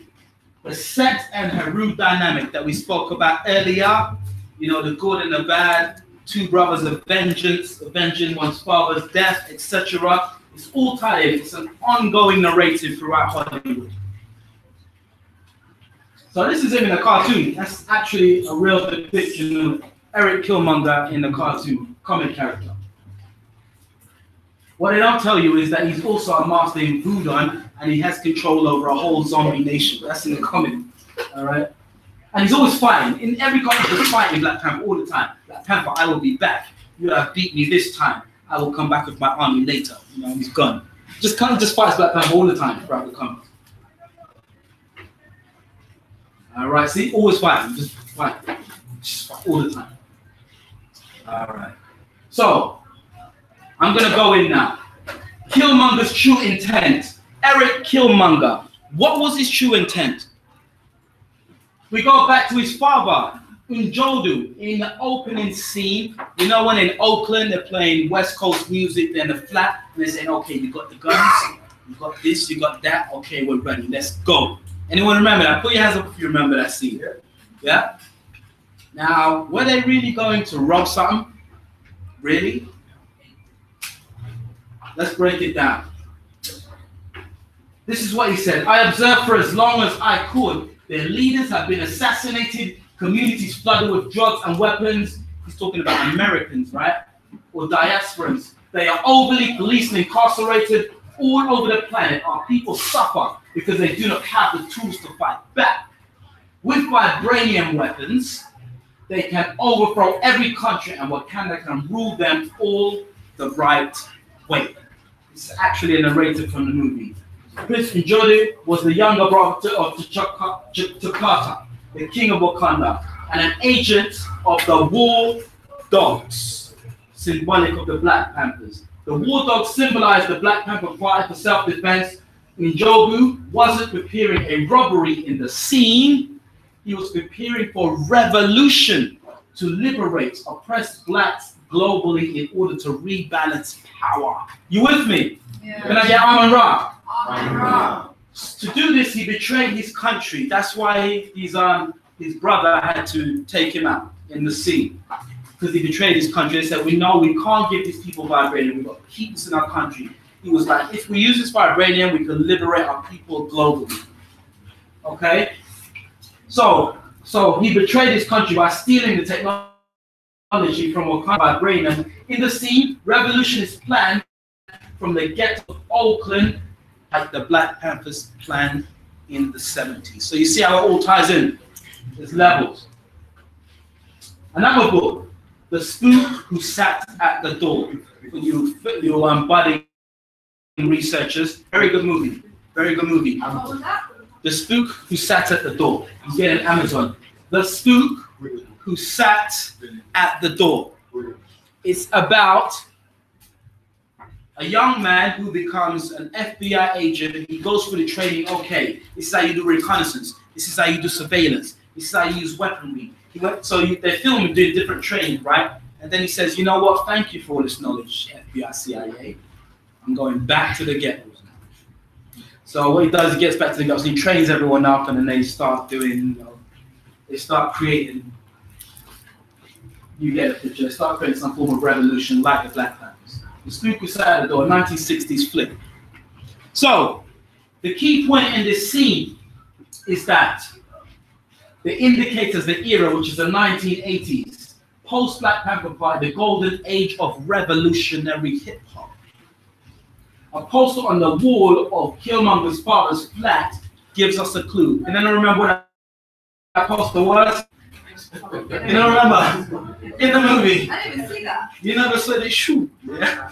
The Set and Heru dynamic that we spoke about earlier. You know, the good and the bad. Two brothers of vengeance, avenging one's father's death, etc. It's all tied in. It's an ongoing narrative throughout Hollywood. So this is him in a cartoon. That's actually a real depiction of Eric Killmonger in the cartoon, comic character. What they don't tell you is that he's also a master in voodoo and he has control over a whole zombie nation. That's in the comic. All right. And he's always fighting. In every country, he's fighting Black Panther all the time. Black Panther, I will be back. You have beat me this time. I will come back with my army later. You know, he's gone. Just kind of just fights Black Panther all the time throughout the country. All right, see, always fighting, just fight all the time. All right. So I'm gonna go in now. Killmonger's true intent. Eric Killmonger. What was his true intent? We go back to his father, Njodu, in the opening scene. You know, when in Oakland they're playing West Coast music, they're in the flat, and they're saying, okay, you got the guns, you got this, you got that, okay, we're ready, let's go. Anyone remember that? Put your hands up if you remember that scene. Yeah? Now, were they really going to rob something? Really? Let's break it down. This is what he said. I observed for as long as I could. Their leaders have been assassinated, communities flooded with drugs and weapons. He's talking about Americans, right? Or diasporans. They are overly policed and incarcerated all over the planet. Our people suffer because they do not have the tools to fight back. With vibranium weapons, they can overthrow every country, and Wakanda can rule them all the right way. It's actually a narrative from the movie. Prince Njodu was the younger brother of T'Chaka, the king of Wakanda, and an agent of the War Dogs, symbolic of the Black Panthers. The War Dogs symbolized the Black Panther fight for self-defense. Njodu wasn't preparing a robbery in the scene. He was preparing for revolution to liberate oppressed blacks globally in order to rebalance power. You with me? Yeah. Can I get Amen Ra? To do this, he betrayed his country. That's why his brother had to take him out in the scene, because he betrayed his country. They said, we know we can't give these people vibranium. We've got to keep this in our country. He was like, if we use this vibranium, we can liberate our people globally. Okay? So he betrayed his country by stealing the technology from Wakanda vibranium. In the scene, revolution is planned from the ghetto of Oakland, like the Black Panthers planned in the 70s. So you see how it all ties in. There's levels. Another book, The Spook Who Sat at the Door. For you budding researchers. Very good movie. Very good movie. What was that? The Spook Who Sat at the Door. You get it on Amazon. The Spook Who Sat at the Door. It's about a young man who becomes an FBI agent. He goes through the training. Okay, this is how you do reconnaissance. This is how you do surveillance. This is how you use weaponry. They film him doing different training, right? And then he says, you know what? Thank you for all this knowledge, FBI, CIA. I'm going back to the ghettos now. So what he does, he gets back to the ghettos. He trains everyone up, and then they start doing, they start creating. You get a picture. They start creating some form of revolution, like the Black Panthers. The Spook Who Sat at the Door, 1960s flick. So, the key point in this scene is that the indicators, the era, which is the 1980s, post-Black Panther Party, the golden age of revolutionary hip-hop. A poster on the wall of Killmonger's father's flat gives us a clue. And then I remember what that poster was. You don't remember? In the movie. I didn't even see that. You never said it, shoot. Yeah.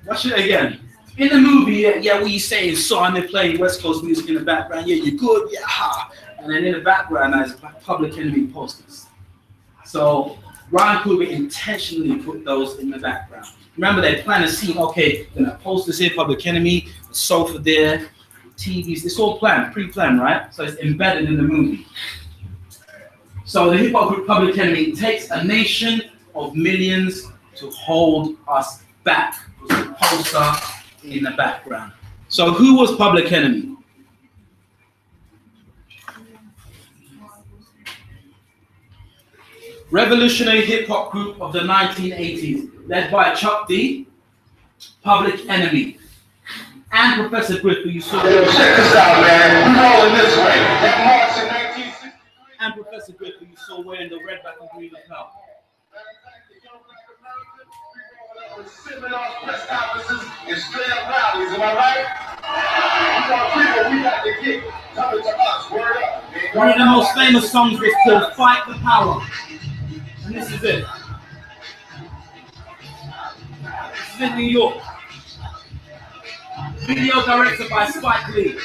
Watch it again. In the movie, yeah, what you saying, son, they're playing West Coast music in the background. Yeah, you good? Yeah, ha. And then in the background, there's Public Enemy posters. So Ryan Coogler intentionally put those in the background. Remember, they plan a scene. Okay, then a posters here, Public Enemy, the sofa there, TVs. It's all planned, pre-planned, right? So it's embedded in the movie. So the hip hop group Public Enemy takes a nation of millions to hold us back. There's a poster in the background. So who was Public Enemy? Revolutionary hip hop group of the 1980s, led by Chuck D, Public Enemy, and Professor Griff, who you saw. Check this out, man. We're rolling this way. That march in 1960. And Professor Griff, who you saw wearing the red, black, and green lapel. Seminars, press conferences, and straight up rallies, am I right? One of the most famous songs was called Fight the Power. And this is it. This is in New York. Video directed by Spike Lee.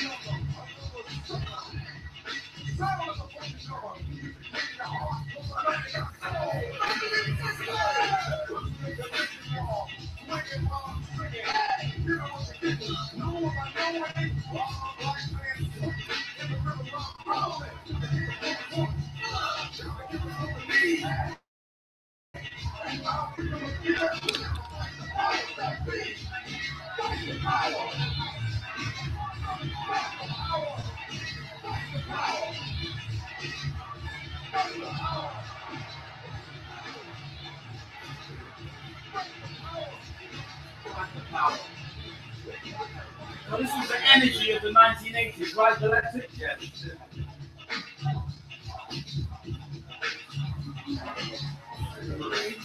Now this is the energy of the 1980s, right, Galactic? Yes.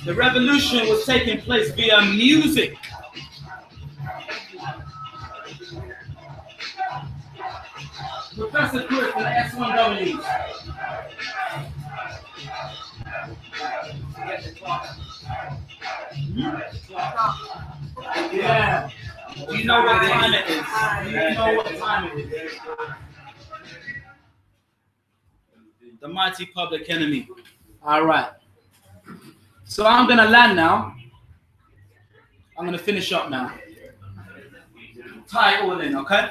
The revolution was taking place via music. Professor Chris from the S1W. Yeah. Do you know what time it is? Do you know what time it is? The mighty Public Enemy. All right. So I'm going to land now. I'm going to finish up now. Tie it all in, okay?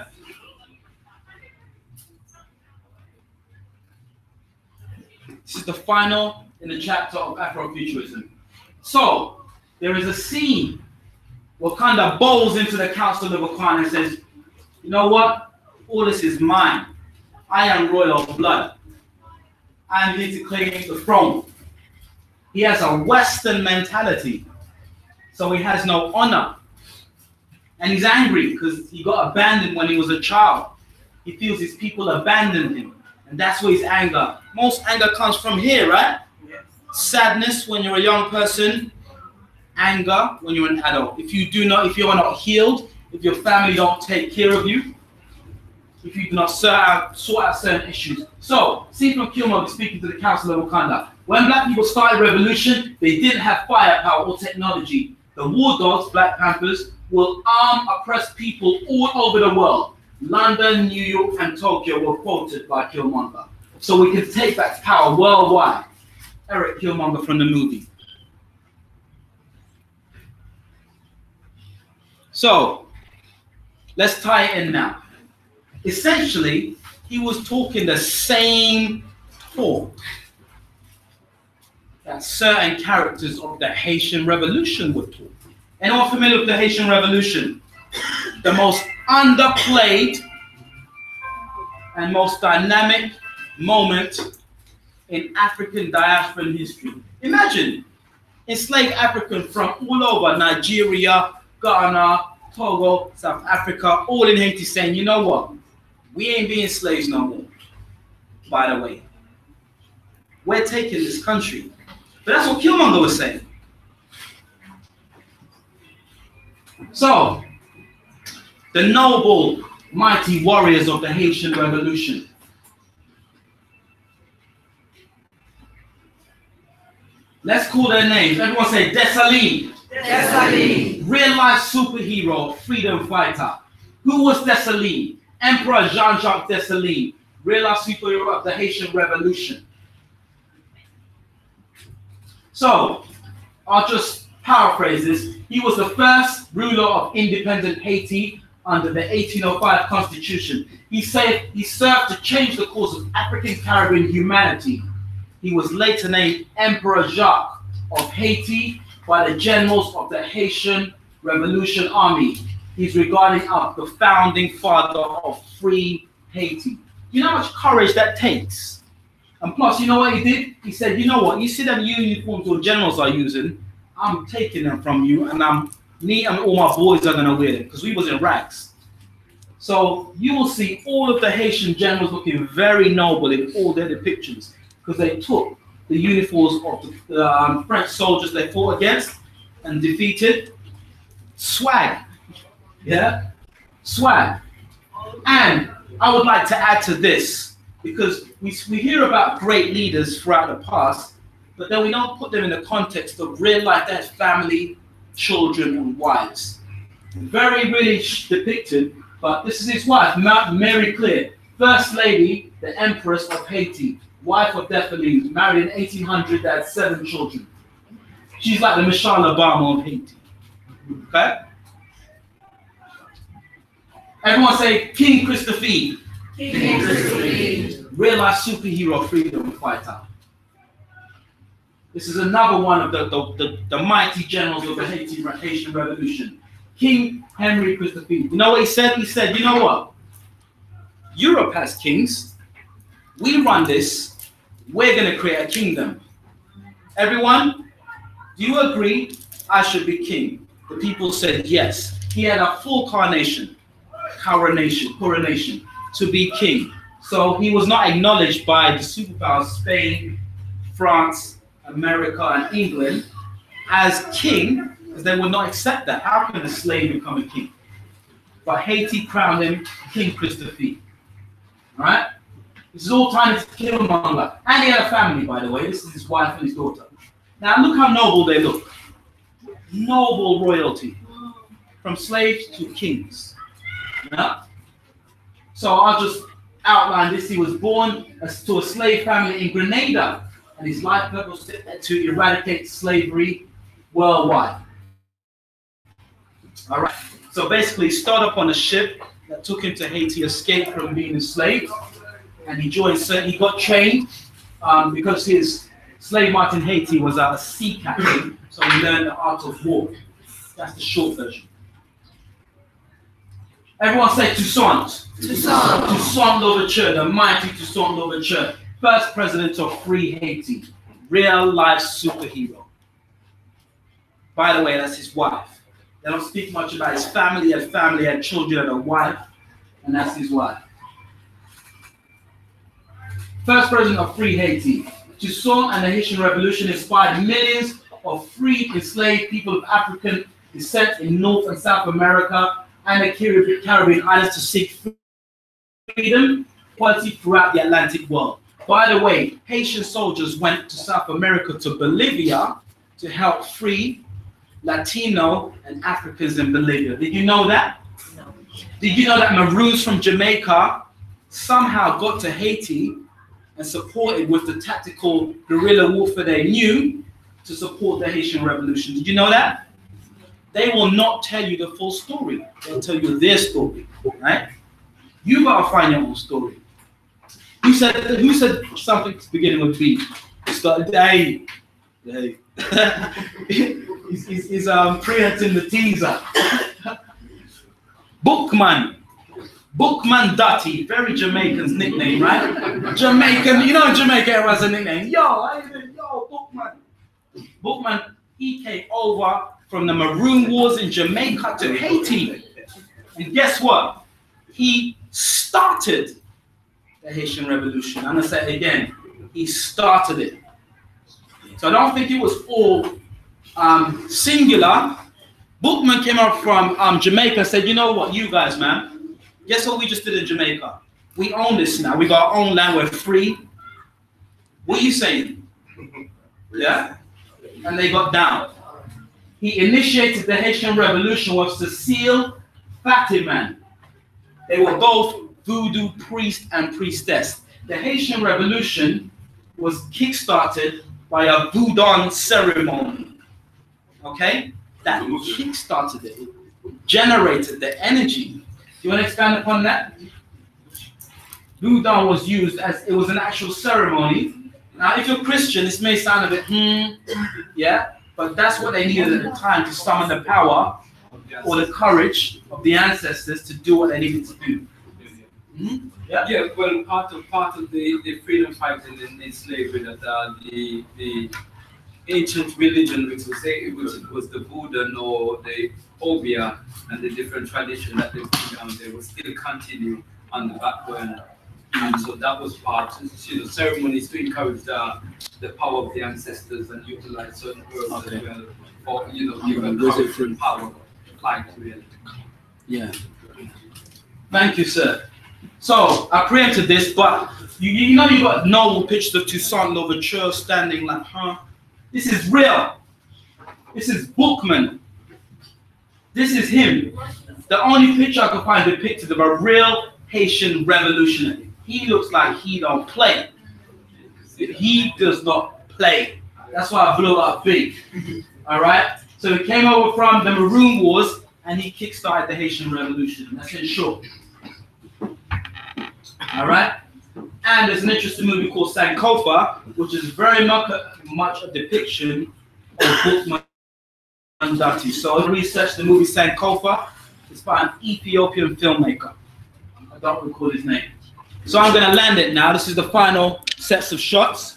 This is the final in the chapter of Afrofuturism. So, there is a scene Wakanda bowls into the council of Wakanda and says, you know what? All this is mine. I am royal blood. I am here to claim the throne. He has a Western mentality. So he has no honor. And he's angry because he got abandoned when he was a child. He feels his people abandoned him. And that's where his anger. Most anger comes from here, right? Yes. Sadness when you're a young person. Anger when you're an adult. If you're not healed, if your family don't take care of you, if you do not sort out certain issues. So, see from Killmonger speaking to the Council of Wakanda. When black people started revolution, they didn't have firepower or technology. The war dogs, Black Panthers, will arm oppressed people all over the world. London, New York, and Tokyo were quoted by Killmonger. So we can take back power worldwide. Eric Killmonger from the movie. So, let's tie it in now. Essentially, he was talking the same talk that certain characters of the Haitian Revolution would talk. Anyone familiar with the Haitian Revolution? The most underplayed and most dynamic moment in African diaspora history. Imagine, enslaved Africans from all over Nigeria, Ghana, Togo, South Africa, all in Haiti saying, you know what? We ain't being slaves no more, by the way. We're taking this country. But that's what Killmonger was saying. So, the noble, mighty warriors of the Haitian Revolution. Let's call their names. Everyone say Dessalines. Dessalines. Real life superhero, freedom fighter. Who was Dessalines? Emperor Jean-Jacques Dessalines. Real life superhero of the Haitian Revolution. So, I'll just paraphrase this. He was the first ruler of independent Haiti under the 1805 Constitution. He served to change the course of African Caribbean humanity. He was later named Emperor Jacques of Haiti by the generals of the Haitian Revolution Army. He's regarded as the founding father of free Haiti. You know how much courage that takes? And plus, you know what he did? He said, you know what? You see them uniforms or generals are using? I'm taking them from you, and me and all my boys are gonna wear them because we was in rags. So you will see all of the Haitian generals looking very noble in all their depictions because they took the uniforms of the French soldiers they fought against and defeated. Swag, yeah, swag. And I would like to add to this, because we hear about great leaders throughout the past, but then we don't put them in the context of real life, that's family, children, and wives. Very really depicted, but this is his wife, Mary Claire, First Lady, the Empress of Haiti, wife of Dessalines, married in 1800, had 7 children. She's like the Michelle Obama of Haiti. Okay? Everyone say King Christopher. King Christopher. Real life superhero freedom fighter. This is another one of the mighty generals of the Haitian Revolution. King Henry Christopher. You know what he said? He said, you know what? Europe has kings. We run this. We're going to create a kingdom. Everyone, do you agree I should be king? The people said yes. He had a full coronation to be king. So he was not acknowledged by the superpowers Spain, France, America, and England as king, because they would not accept that. How can a slave become a king? But Haiti crowned him King Christopher. All right? This is all time to kill Killmonger. And he had a family, by the way. This is his wife and his daughter. Now look how noble they look. Noble royalty. From slaves to kings. Yeah? So I'll just outline this. He was born to a slave family in Grenada, and his life purpose was to eradicate slavery worldwide. All right. So basically, he started up on a ship that took him to Haiti, escaped from being enslaved, and he joined. He got trained because his slave master in Haiti was a sea captain, so he learned the art of war. That's the short version. Everyone say Toussaint. Toussaint. Toussaint Louverture, the mighty Toussaint Louverture, first president of free Haiti, real life superhero. By the way, that's his wife. They don't speak much about his family. He had children, and a wife, and that's his wife. First president of free Haiti. Toussaint and the Haitian Revolution inspired millions of free enslaved people of African descent in North and South America and the Caribbean islands to seek freedom, equality throughout the Atlantic world. By the way, Haitian soldiers went to South America, to Bolivia, to help free Latino and Africans in Bolivia. Did you know that? No. Did you know that Maroons from Jamaica somehow got to Haiti and supported with the tactical guerrilla warfare they knew to support the Haitian Revolution? Did you know that? They will not tell you the full story. They'll tell you their story, right? You gotta find your own story. Who said something beginning with B? It started hey. He's preempting the teaser. Bookman Dotty, very Jamaican's nickname, right? Jamaican, you know Jamaica has a nickname. Yo, Bookman. Bookman, he came over from the Maroon Wars in Jamaica to Haiti. And guess what? He started the Haitian Revolution. I'm gonna say it again. He started it. So I don't think it was all singular. Bookman came out from Jamaica and said, you know what, you guys, man, guess what we just did in Jamaica? We own this now. We got our own land. We're free. What are you saying? Yeah? And they got down. He initiated the Haitian Revolution with Cecile Fatiman. They were both voodoo priest and priestess. The Haitian Revolution was kickstarted by a voodoo ceremony. Okay? That kickstarted it. It generated the energy. Do you want to expand upon that? Voodoo was used as, it was an actual ceremony. Now, if you're Christian, this may sound a bit, yeah? But that's what they needed at the time to summon the power or the courage of the ancestors to do what they needed to do. Mm-hmm. Yeah, well, part of the freedom fighting in slavery that the ancient religion, which was the Buddha or the Obia and the different tradition that they would still continue on the back burner. And so that was part of ceremonies to encourage the power of the ancestors and utilize certain herbs as well, or give a different power applied to it. Yeah. Thank you, sir. So I preempted this, but you know you got noble pictures of Toussaint Louverture standing like, huh? This is real. This is Bookman. This is him. The only picture I could find depicted of a real Haitian revolutionary. He looks like he don't play. He does not play. That's why I blew up big. All right? So he came over from the Maroon Wars and he kickstarted the Haitian Revolution. That's in short. All right? And there's an interesting movie called Sankofa, which is very much a depiction of Bookman Dati. So I researched the movie Sankofa. It's by an Ethiopian filmmaker. I don't recall his name. So I'm going to land it now. This is the final sets of shots.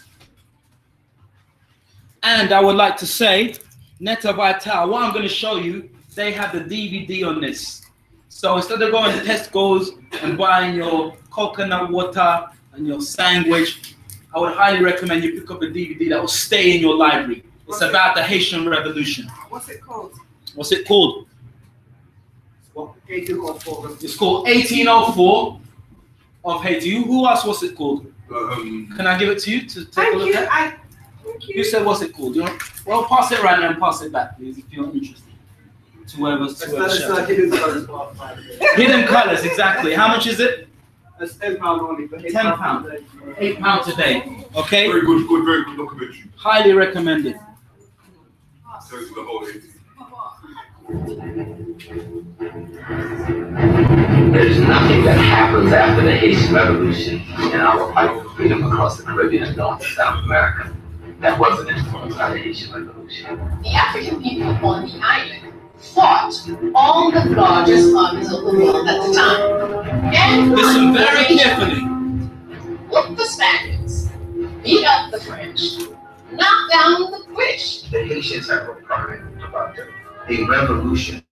And I would like to say, Netta Vital, what I'm going to show you, they have the DVD on this. So instead of going to Tesco's and buying your coconut water and your sandwich, I would highly recommend you pick up a DVD that will stay in your library. It's about the Haitian Revolution. What's it called? What's it called? It's called 1804 of Haiti. Who else was it called? Can I give it to you to take a look at? Thank you. You said what's it called? You know? Well, pass it right now and pass it back, please, if you're interested. To whoever's Hidden Colors. Hidden Colors, exactly. How much is it? That's £10 only. £10. £8 a day. Okay? Very good documentary. Highly recommended. Thanks for the whole Haiti. There's nothing that happens after the Haitian Revolution in our fight for freedom across the Caribbean and North and South America that wasn't influenced by the Haitian Revolution. The African people on the island fought all the largest armies of the world at the time. And listen very carefully. With the Spaniards, beat up the French, knock down the British. The Haitians have a pride about them. A revolution.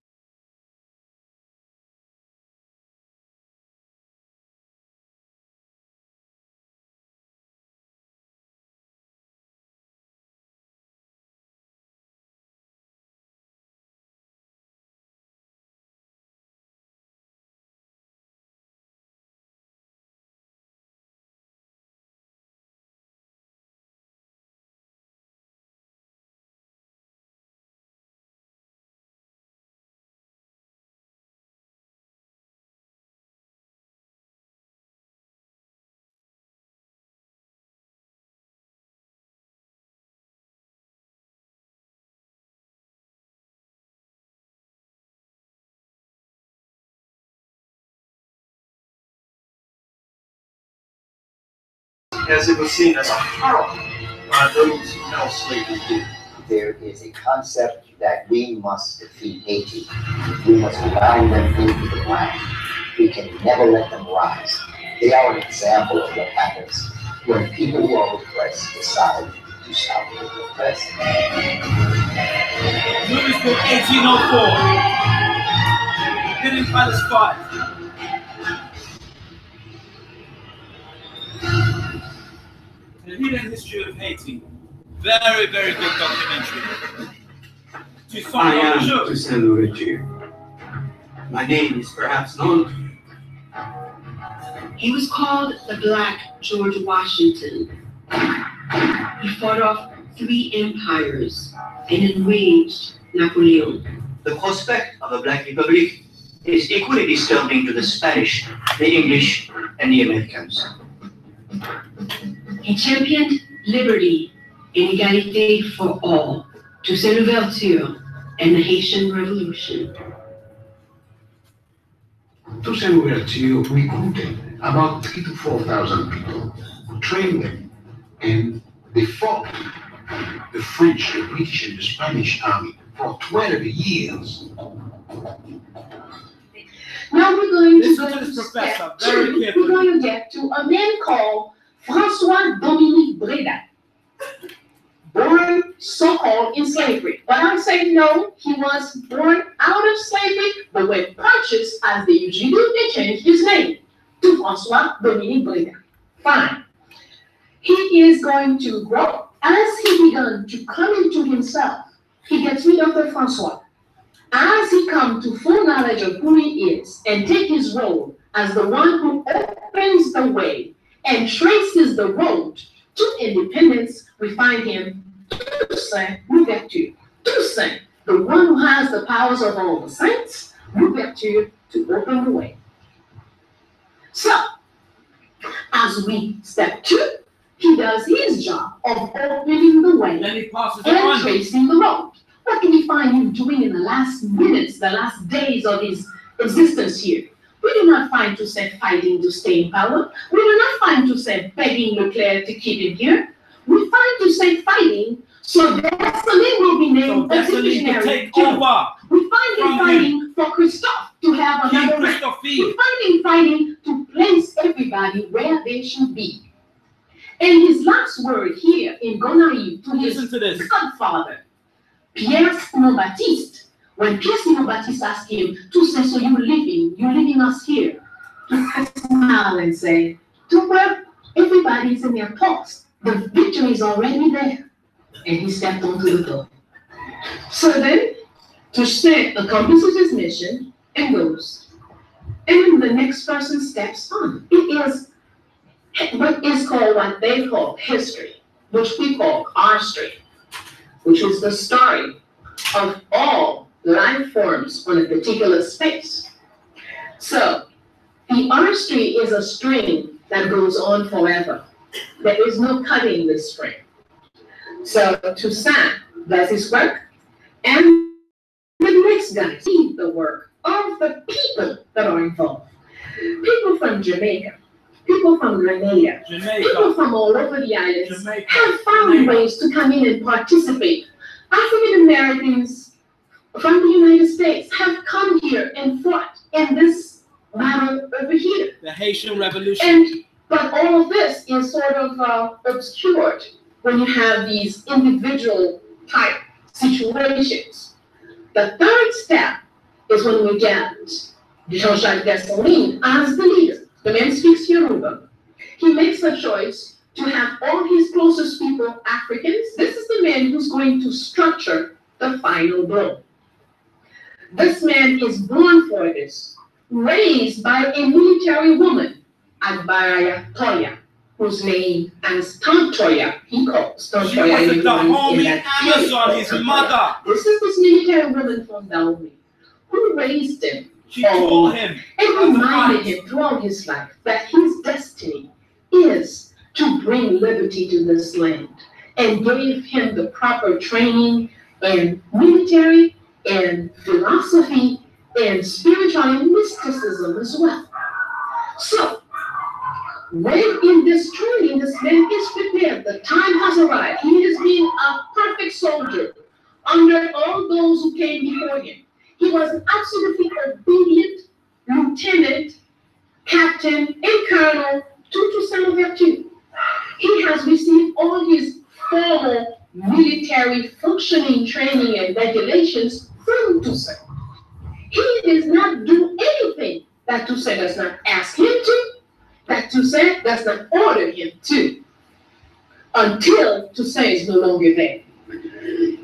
As it was seen as a horror by those who held slavery dear. There is a concept that we must defeat Haiti. We must bound them into the ground. We can never let them rise. They are an example of what happens when people who are oppressed decide to stop being oppressed. Movie's called 1804. Hidden Colors 5. The Hidden History of Haiti. Very, very good documentary. I am Toussaint Louverture. My name is perhaps known to you. He was called the Black George Washington. He fought off 3 empires and enraged Napoleon. The prospect of a Black Republic is equally disturbing to the Spanish, the English, and the Americans. He championed liberty and equality for all, Toussaint Louverture and the Haitian Revolution. Toussaint Louverture recruited about 3,000 to 4,000 people, trained them, and they fought the French, the British, and the Spanish army for 12 years. Now we're going to Listen go to this to professor step very 2. carefully. We're going to get to a man called François Dominique Breda. Born so-called in slavery. But I say no, he was born out of slavery, but when purchased, as they usually do, they changed his name to François Dominique Breda. Fine. He is going to grow. As he began to come into himself, he gets rid of the François. As he comes to full knowledge of who he is and take his role as the one who opens the way and traces the road to independence, we find him Toussaint Louverture. Toussaint, the one who has the powers of all the saints, Louverture, to open the way. So, as we step 2, he does his job of opening the way and tracing the road. What can we find him doing in the last minutes, the last days of his existence here? We do not find Toussaint fighting to stay in power. We do not find Toussaint begging Leclerc to keep him here. We find Toussaint fighting so Dessalines will be named as a visionary. We find him fighting for Christophe to have another rank. We find him fighting to place everybody where they should be. And his last word here in Gonaïve to his godfather, Pierre Simon-Baptiste, when Pierre Simon-Baptiste asked him, Toussaint, so you're leaving us here. He smiled and said, don't worry, everybody's in their post. The victory is already there. And he stepped onto the door. So then, Toussaint accomplishes his mission and goes. And the next person steps on. It is what is called what they call history, which we call our story, which is the story of all life forms on a particular space. So the artistry is a string that goes on forever. There is no cutting this string. So Toussaint does his work, and the next guy sees the work of the people that are involved. People from Jamaica, people from Grenada, people from all over the islands have found ways to come in and participate. African Americans from the United States have come here and fought in this battle over here. The Haitian Revolution. But all of this is sort of obscured when you have these individual type situations. The third step is when we get Jean-Jacques Dessalines as the leader. The man speaks Yoruba. He makes a choice to have all his closest people Africans. This is the man who's going to structure the final blow. This man is born for this, raised by a military woman, Agbaraya Toya, whose name is Tantoya. He calls Tantoya. She was the homie Amazon, his mother. This is this military woman from Dahomey who raised him. She told him and reminded him throughout his life that his destiny is to bring liberty to this land, and gave him the proper training in military and philosophy and spiritual and mysticism as well. So, when in this training, this man is prepared, the time has arrived. He has been a perfect soldier under all those who came before him. He was an absolutely obedient lieutenant, captain, and colonel to Toussaint Louverture. He has received all his formal military functioning training and regulations from Toussaint. He does not do anything that Toussaint does not ask him to, that Toussaint does not order him to, until Toussaint is no longer there.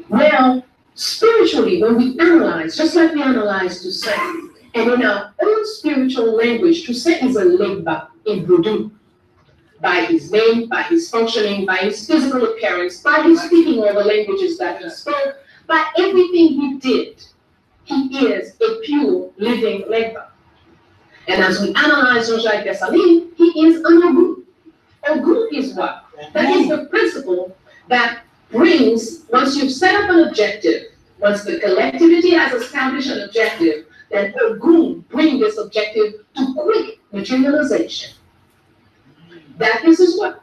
Well, spiritually, when we analyze, just like we analyze Toussaint, and in our own spiritual language, Toussaint is a legba in Vodou. By his name, by his functioning, by his physical appearance, by his speaking all the languages that he spoke, by everything he did, he is a pure living legba. And as we analyze Jean-Jacques Dessalines, he is an Ogun. Ogun is what? That is the principle that brings, once you've set up an objective, once the collectivity has established an objective, then Ogun brings this objective to quick materialization. That is his work.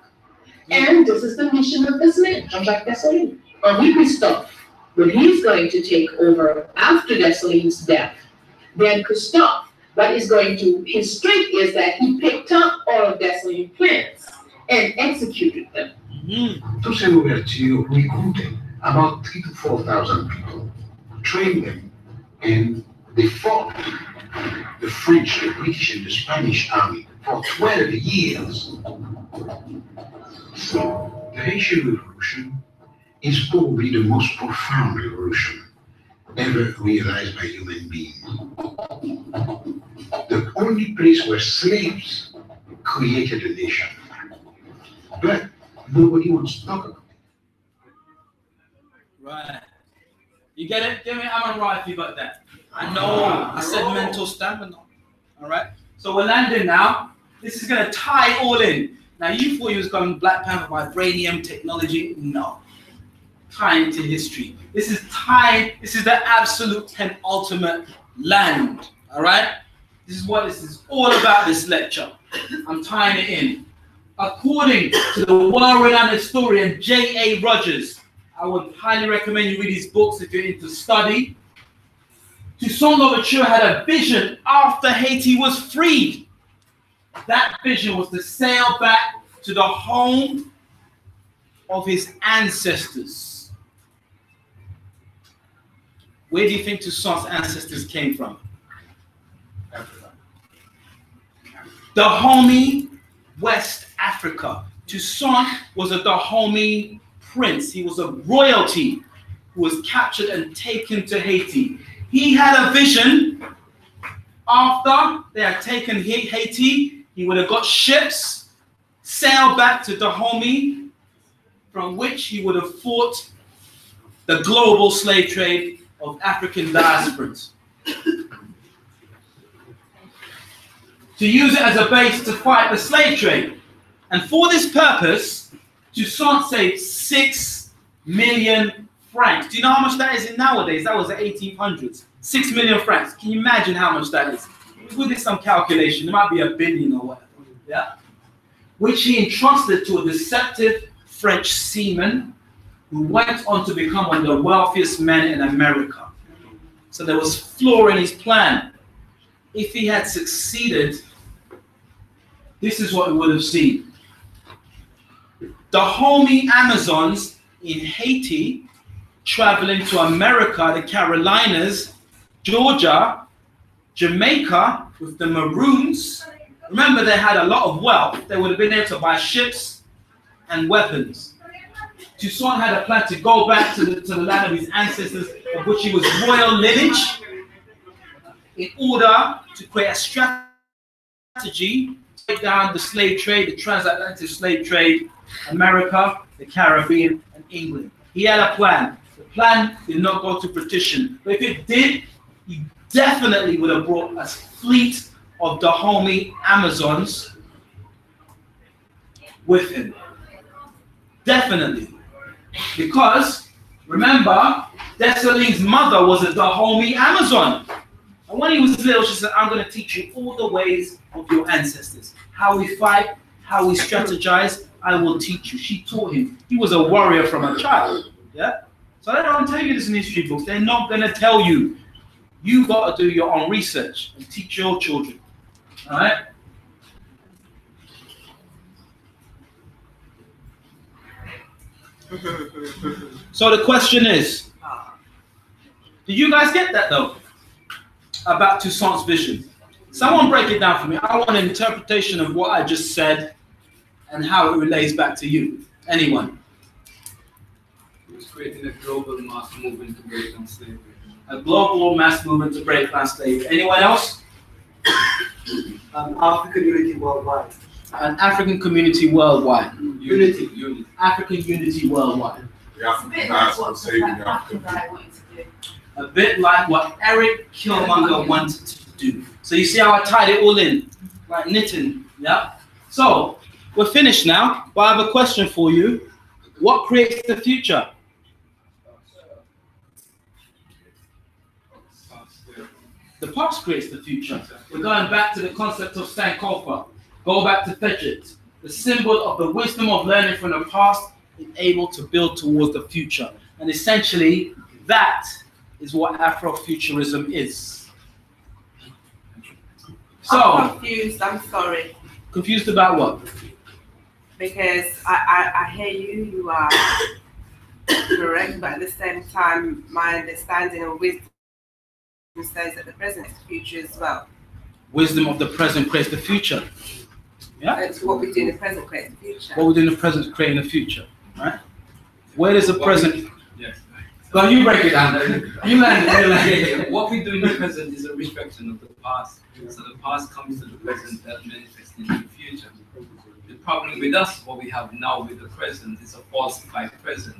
And this is the mission of this man, Jean-Jacques Dessalines. Henri Christophe, when he's going to take over after Dessalines' death, then Christophe, what is going to, his strength is that he picked up all of Dessalines' plans and executed them. Toussaint Louverture recruited about 3,000 to 4,000 people, trained them, and they fought the French, the British, and the Spanish army for 12 years. So the Haitian Revolution is probably the most profound revolution ever realized by human beings. the only place where slaves created a nation. But nobody wants to talk about it. Right. You get it? Give me, I'm right if you got that. I know. I said mental stamina. All right. So we're landing now. This is going to tie all in. Now, you thought you was going Black Panther, vibranium technology. No. Tie into history. This is tied. This is the absolute penultimate land. All right. This is what this is all about, this lecture. I'm tying it in. According to the world-renowned historian J.A. Rogers, I would highly recommend you read his books if you're into study. Toussaint Louverture had a vision after Haiti was freed. That vision was to sail back to the home of his ancestors. Where do you think Toussaint's ancestors came from? Dahomey, West Africa. Toussaint was a Dahomey prince. He was a royalty who was captured and taken to Haiti. He had a vision. After they had taken Haiti, he would have got ships, sailed back to Dahomey, from which he would have fought the global slave trade of African diasporans. To use it as a base to fight the slave trade. And for this purpose, Toussaint saved 6 million francs. Do you know how much that is in nowadays? That was the 1800s. 6 million francs. Can you imagine how much that is? We did some calculation. It might be $1 billion or whatever. Yeah? Which he entrusted to a deceptive French seaman who went on to become one of the wealthiest men in America. So there was flaw in his plan. If he had succeeded, this is what we would have seen. Dahomey Amazons in Haiti, traveling to America, the Carolinas, Georgia, Jamaica with the Maroons. Remember, they had a lot of wealth. They would have been able to buy ships and weapons. Toussaint had a plan to go back to the land of his ancestors, of which he was royal lineage, in order to create a strategy to break down the slave trade, the transatlantic slave trade, America, the Caribbean, and England. He had a plan. The plan did not go to fruition. But if it did, he definitely would have brought a fleet of Dahomey Amazons with him. Definitely. Because, remember, Dessalines' mother was a Dahomey Amazon. And when he was little, she said, I'm going to teach you all the ways of your ancestors. How we fight, how we strategize, I will teach you. She taught him. He was a warrior from a child. Yeah? So they don't tell you this in history books. They're not going to tell you. You got to do your own research and teach your children. All right? So the question is, did you guys get that though? About Toussaint's vision. Someone break it down for me. I want an interpretation of what I just said and how it relates back to you. Anyone? He was creating a global mass movement to break down slavery. A global mass movement to break down slavery. Anyone else? African unity worldwide. An African community worldwide. Unity. African unity worldwide. A bit like what Eric Killmonger wanted to do. So you see how I tied it all in? Like knitting, yeah? So, we're finished now, but I have a question for you. What creates the future? The past creates the future. We're going back to the concept of Sankofa. Go back to Fetchit. The symbol of the wisdom of learning from the past is able to build towards the future. And essentially, that is what Afrofuturism is. So, I'm confused, I'm sorry. Confused about what? Because I hear you, you are correct, but at the same time, my understanding of wisdom says that the present is the future as well. Wisdom of the present creates the future. Yeah? It's what we do in the present creates the future. What we do in the present is creating the future, right? Where does the present... Yes. But you break it down. You land it. What we do in the present is a reflection of the past. So the past comes to the present that manifests in the future. The problem with us, what we have now with the present, is a falsified present.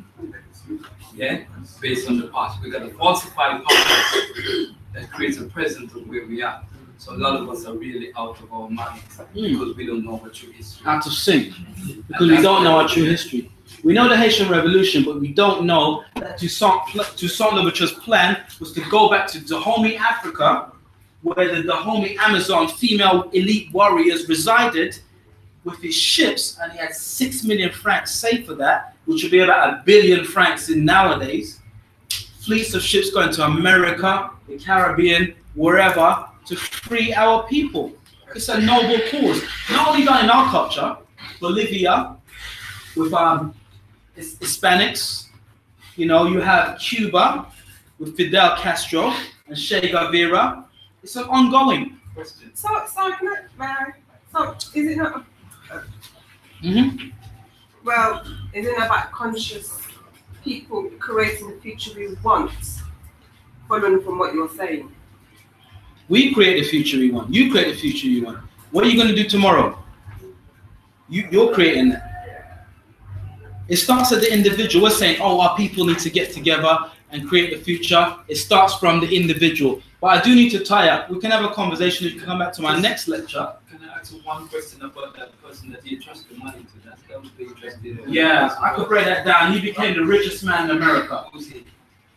Yeah? Based on the past. We got a falsified past that creates a present of where we are. So a lot of us are really out of our minds because we don't know our true history. Out of sync. Because we don't know our true history. We know the Haitian Revolution, but we don't know that Toussaint Louverture's plan was to go back to Dahomey, Africa, where the Dahomey Amazon female elite warriors resided with his ships, and he had 6 million francs saved for that, which would be about 1 billion francs in nowadays. Fleets of ships going to America, the Caribbean, wherever, to free our people. It's a noble cause. Not only done in our culture, Bolivia, with Hispanics, you know, you have Cuba with Fidel Castro and Che Guevara. It's an ongoing question. So is it not? Well, is it about conscious people creating the future we want? Following from what you're saying. We create the future we want. You create the future you want. What are you going to do tomorrow? You're creating that. It starts at the individual. We're saying, oh, our people need to get together and create the future. It starts from the individual. But I do need to tie up. We can have a conversation. You can come back to my next lecture. Can I ask you one question about that person that you trusted money to? That would be interesting. Yeah, I could break that down. He became the richest man in America. Who's he?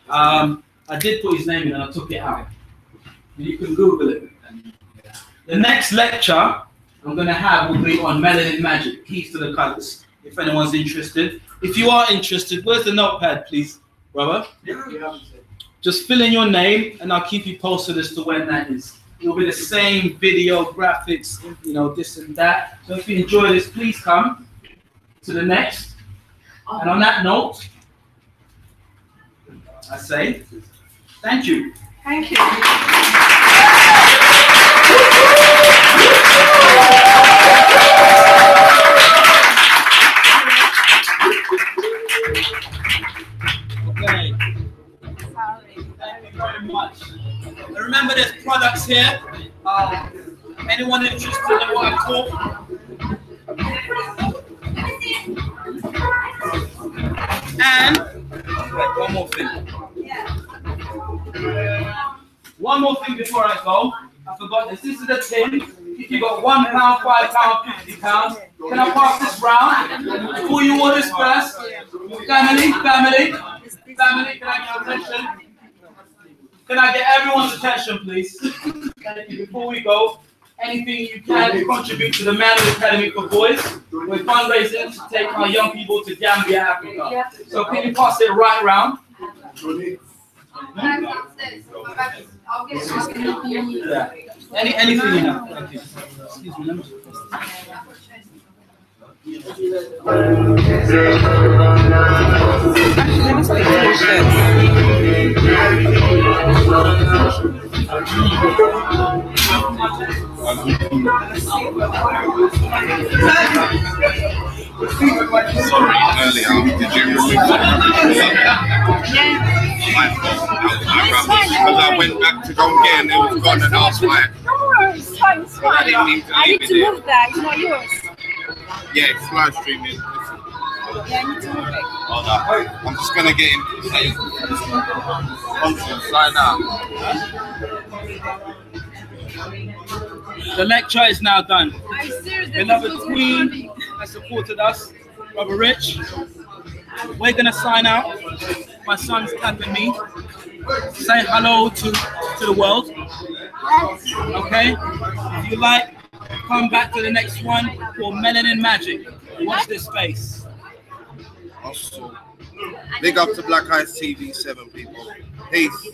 I did put his name in and I took it out. You can Google it. The next lecture I'm going to have will be on melanin magic, keys to the colors. If anyone's interested. If you are interested, where's the notepad, please, brother? Yeah. Just fill in your name and I'll keep you posted as to when that is. It'll be the same video, graphics, you know, this and that. So if you enjoy this, please come to the next. And on that note, I say thank you. Thank you. Okay. Thank you very much. And remember, there's products here. Anyone interested in what I taught? And one more thing. One more thing before I go. I forgot this. This is the tin. If you got £1, £5, £50, can I pass this round? Who you orders first? Family, can I get attention? Can I get everyone's attention, please? Thank you. Before we go, anything you can to contribute to the Manhood Academy for Boys. We're fundraising to take our young people to Gambia, Africa. So can you pass it right round? Yeah. Anything you have. Thank you. Excuse me, let me Sorry, earlier, did you remove because I went back to go and get and it was gone and I was like, it's fine, it's fine. I didn't need to leave it move that, it's not yours. Yeah, it's live streaming. Yeah, I need to move it. Hold up. I'm just gonna get him to say right now. The lecture is now done. Beloved Queen has supported us, Brother Rich. We're gonna sign out. My son's tapping me. Say hello to the world. Okay? If you like, come back to the next one for Melanin Magic. Watch this space. Awesome. Big up to Black Eyes TV 7 people. Peace.